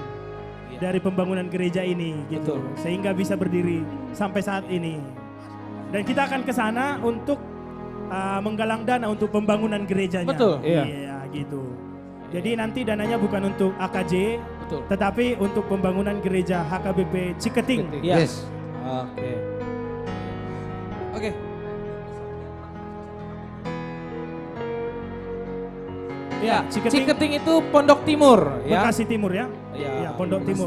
dari pembangunan gereja ini, gitu, sehingga bisa berdiri sampai saat ini. Dan kita akan ke sana untuk menggalang dana untuk pembangunan gerejanya. Betul. Iya, gitu. Jadi nanti dananya bukan untuk AKJ, tetapi untuk pembangunan gereja HKBP Ciketing. Yes. Oke. Oke. Ya, Ciketing itu Pondok Timur ya. Bekasi Timur ya. Ya, Pondok Timur.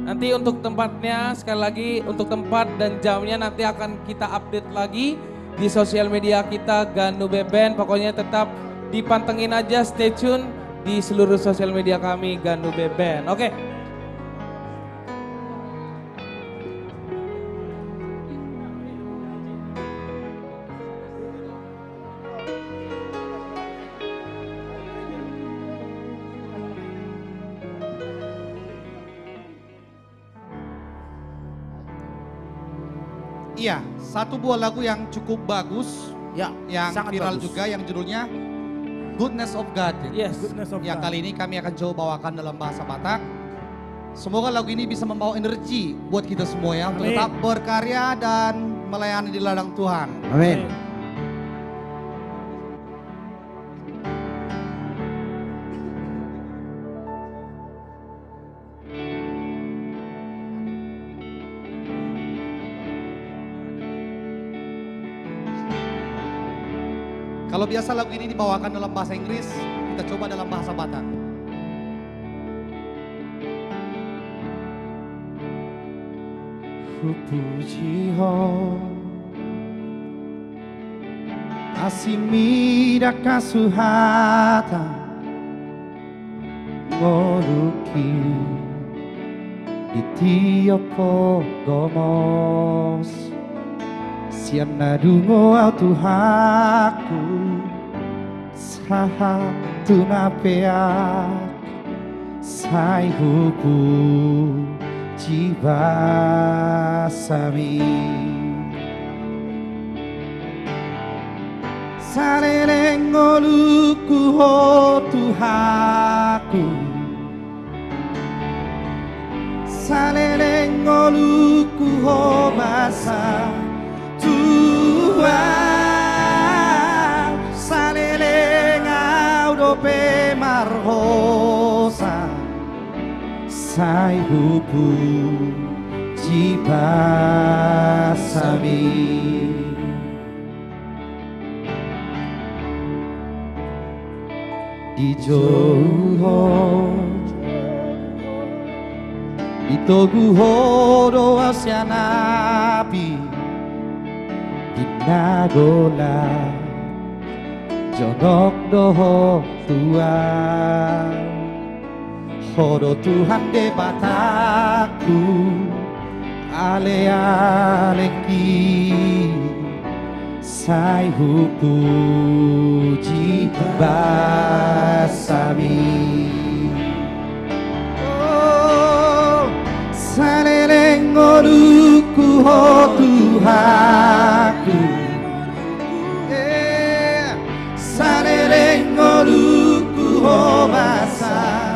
Nanti untuk tempatnya sekali lagi untuk tempat dan jamnya nanti akan kita update lagi di sosial media kita Ganu Beben. Pokoknya tetap dipantengin aja, stay tune di seluruh sosial media kami Ganu Beben. Oke. Iya, satu buah lagu yang cukup bagus, yang viral juga, yang judulnya Goodness of God. Yes. Goodness of Yang God. kali ini kami akan coba bawakan dalam bahasa Batak. Semoga lagu ini bisa membawa energi buat kita semua ya. Untuk tetap berkarya dan melayani di ladang Tuhan. Amin. Kalau biasa lagu ini dibawakan dalam bahasa Inggris, kita coba dalam bahasa Batak. Pujiho Asimira kasuhata Ngoluki Ditiopo gomos Siana dungo au Tuhaku Saha tunapeak Sai hubu jiwa sami Sareleng oluku ho Tuhaku Sareleng oluku ho basa Tuhan Sareleng audope marhosa Sai hubu jiwa sami Di jauh Di togu horo asianapi Di nagola Jonok doho Tuhan Horo Tuhan de bataku Ale-aleki Sai hupu jibasami Oh Saleleng oluku ho Tuhaku Saleleng oluku ho basa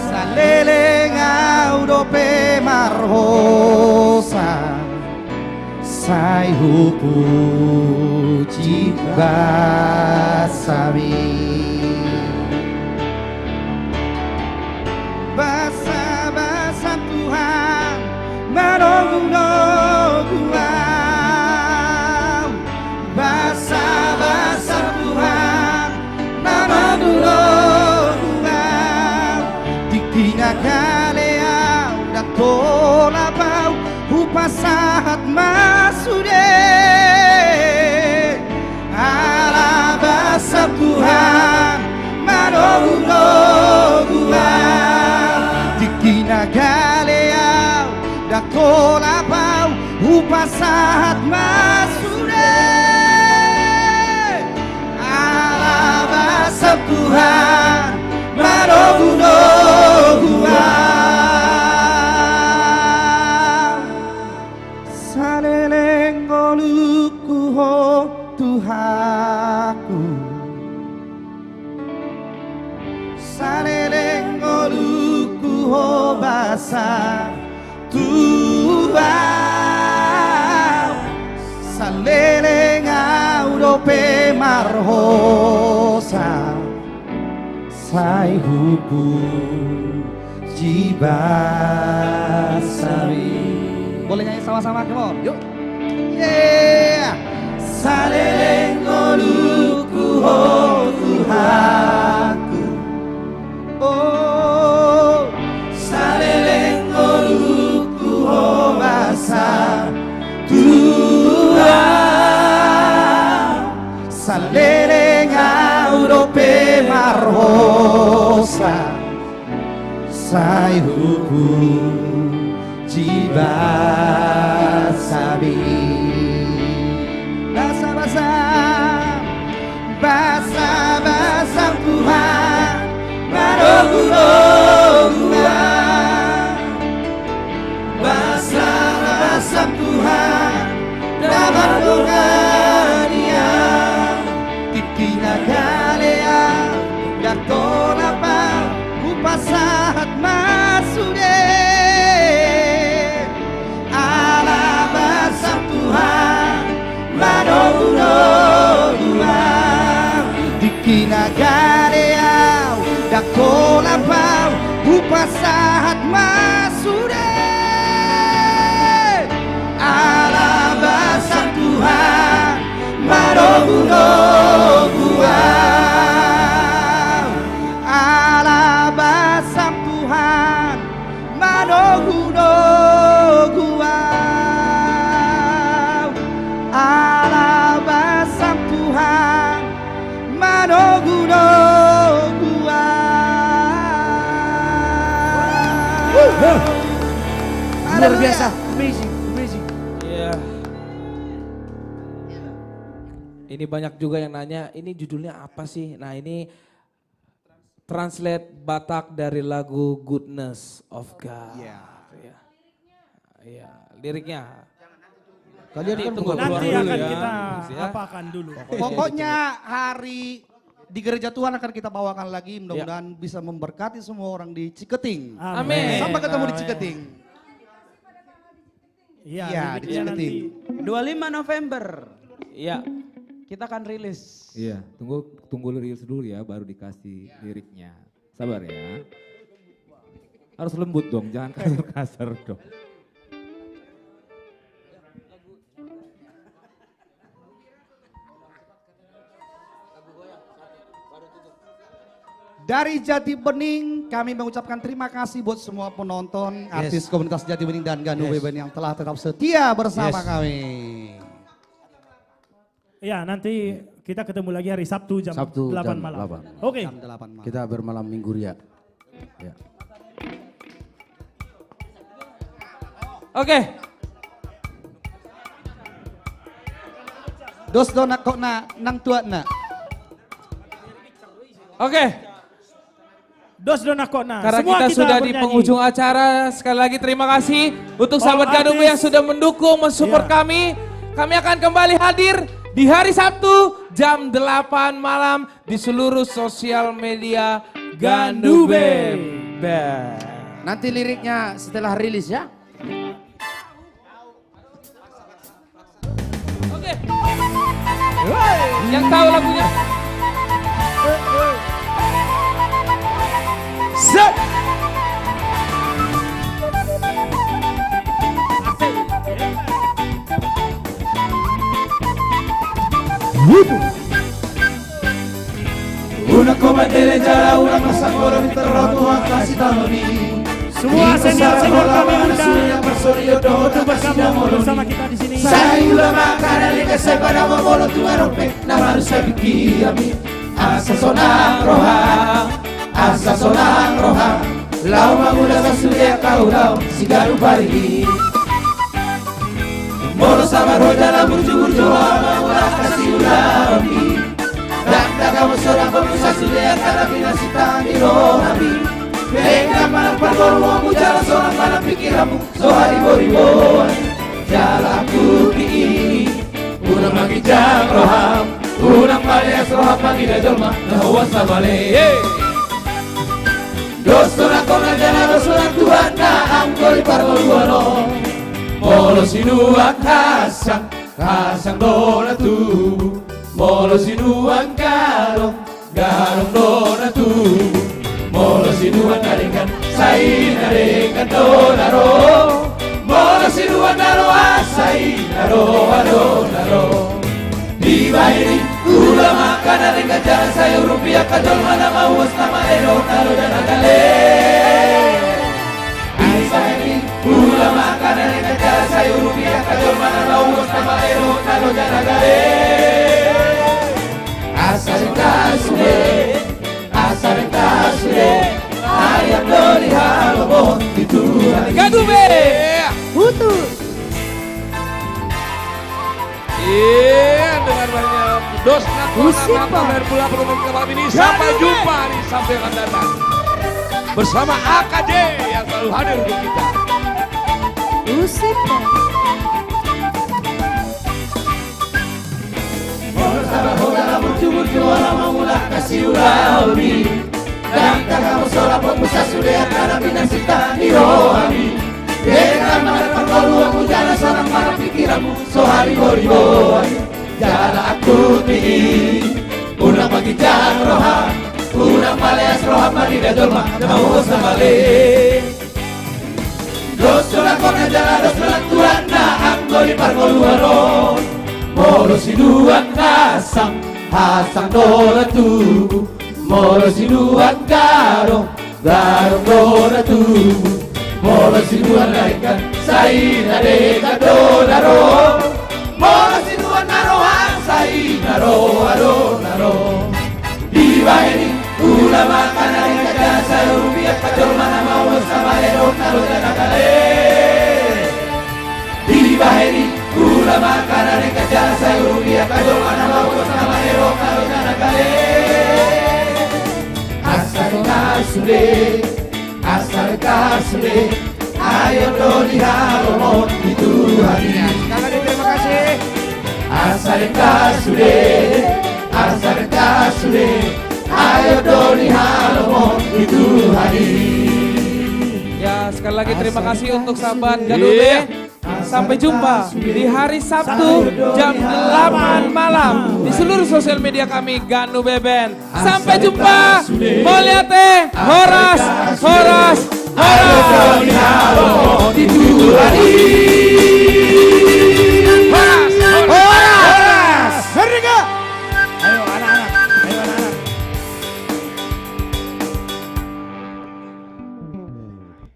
Saleleng audope marhosa Sai hupu jibasami Basa-basa Tuhan manong-nong Basa-basa Tuhan manong-nong Tikinga kaleau dan tolapau Upasahat masude Alabasa Tuhan manong-nong Tikinga kaleau dan tolapau Upasahat masude Alabasa Tuhan Saleleng oluku ho Tuhaku Saleleng oluku ho basa Tuhan Saleleng audope marhosa Sai hubu jibasami Boleh nyanyi sama-sama, come on. Yuk. Yeah. Saleleng oluku ho Tuhaku Oh Saleleng oluku ho basa Tuhan Saleleng audope marhosa Sai hubu jibasami Basa-basa Basa-basa Tuhan manong-nong Basa-basa Tuhan dapat Tuhan Tikinga kalea dan tolak luar biasa. Amazing, amazing. Iya. Ini banyak juga yang nanya, ini judulnya apa sih? Nah ini translate Batak dari lagu Goodness of God. Iya. Iya, liriknya. Kalian kan tunggu Nanti dulu akan ya. kita Ya. apakan dulu. Pokoknya hari di gereja Tuhan akan kita bawakan lagi, mudah-mudahan bisa memberkati semua orang di Ciketing. Amin. Sampai ketemu di Ciketing. Iya, Iya, di Ciketing. 25 November. Iya. Kita akan rilis. Iya, tunggu rilis dulu ya, baru dikasih liriknya. Sabar ya. Harus lembut dong, jangan kasar-kasar dong. Dari Jati Bening kami mengucapkan terima kasih buat semua penonton, artis komunitas Jati Bening dan Ganu Beben yang telah tetap setia bersama kami. Ya, nanti kita ketemu lagi hari Sabtu jam 8 malam. Oke. Kita bermalam minggu ria. Ya. Oke. Dos dona kok nang tua na. Oke. Dos dona kona. Karena Semua kita sudah di bernyanyi. penghujung acara, sekali lagi terima kasih untuk sahabat Ganubu yang sudah mendukung, mensupport kami. Kami akan kembali hadir di hari Sabtu jam 8 malam di seluruh sosial media Ganube. Nanti liriknya setelah rilis ya. Oke. Yang tahu lagunya? Set. Una comandele jala, una masakoro interroto a kasi tanoni. Semua senior-senior kami undang untuk bergabung bersama kita di sini. Sai ulama kana lika sai pada molo tuarope na manusia bikiyami. Asa sonang roha, lau mangula sa surya kaulau sigaru parigi. Molo sama roda la burju mangula kasih ulami. Dan kamu seorang pemusa surya kana binasita mirohami. Beka malam pergormu jalan seorang malam pikiranmu sohari boriboan. Jalan kuki unang magijang roham, unang malias roham magida jolma nahawas na bale. Dosto na kona jana dosto na Tuhan na angkori pargoluano. Molo sinuang kasang dona tubuh. Molo sinuang garong dona tubuh. Molo sinuang naringan sai naringan donaro. Molo sinuang naro asai naro. Di bairi ulama kana dengan jalan saya rupiah kajol mana mau nama ero naro dana gale. Di bairi ulama kana dengan jalan saya rupiah kajol mana mau nama ero naro dana gale. Asal tasure ayam doli halobon itu Ganube. Butuh. Iya, dengan banyak dos nakona dari pula penonton ke malam ini. Sampai jumpa di sampai akan datang bersama AKJ yang selalu hadir untuk kita. Musik. Burju ala mamulah kasih ulaumi. Dan kamu seorang pemusa sudah karena binasita hiroami. Dengan mana pergoluan jalan seorang mana pikiranmu sohari boriboan. Jalan aku tinggi unang magijang roha, unang maleas roha marida dolma nahuos na male. Dos sulang kona jalan dos sulang tuan na anggoli pargoluaron. Molo sinuang kasang dona tubuh. Molo sinuang garong dona tubuh. Molo sinuang narikan sai narekan donaro. Molo sinuang narohan sai naro. Di bairi ulama kana narikan saya rupiah kajol mana mau sama ero naro dana kale. Kana neka jasa urubia kajo mana mau sama hero kalau nana kale. Asal kasule, ayo doli halomon di Tuhan. Sekali lagi terima kasih. Asal kasule, ayo doli halomon di Tuhan. Ya sekali lagi terima kasih untuk sahabat Ganu B. Sampai jumpa di hari Sabtu jam 8 malam di seluruh sosial media kami Ganu B Band. Sampai jumpa. Moliate, Horas. Ayo doli halomon di Tuhan.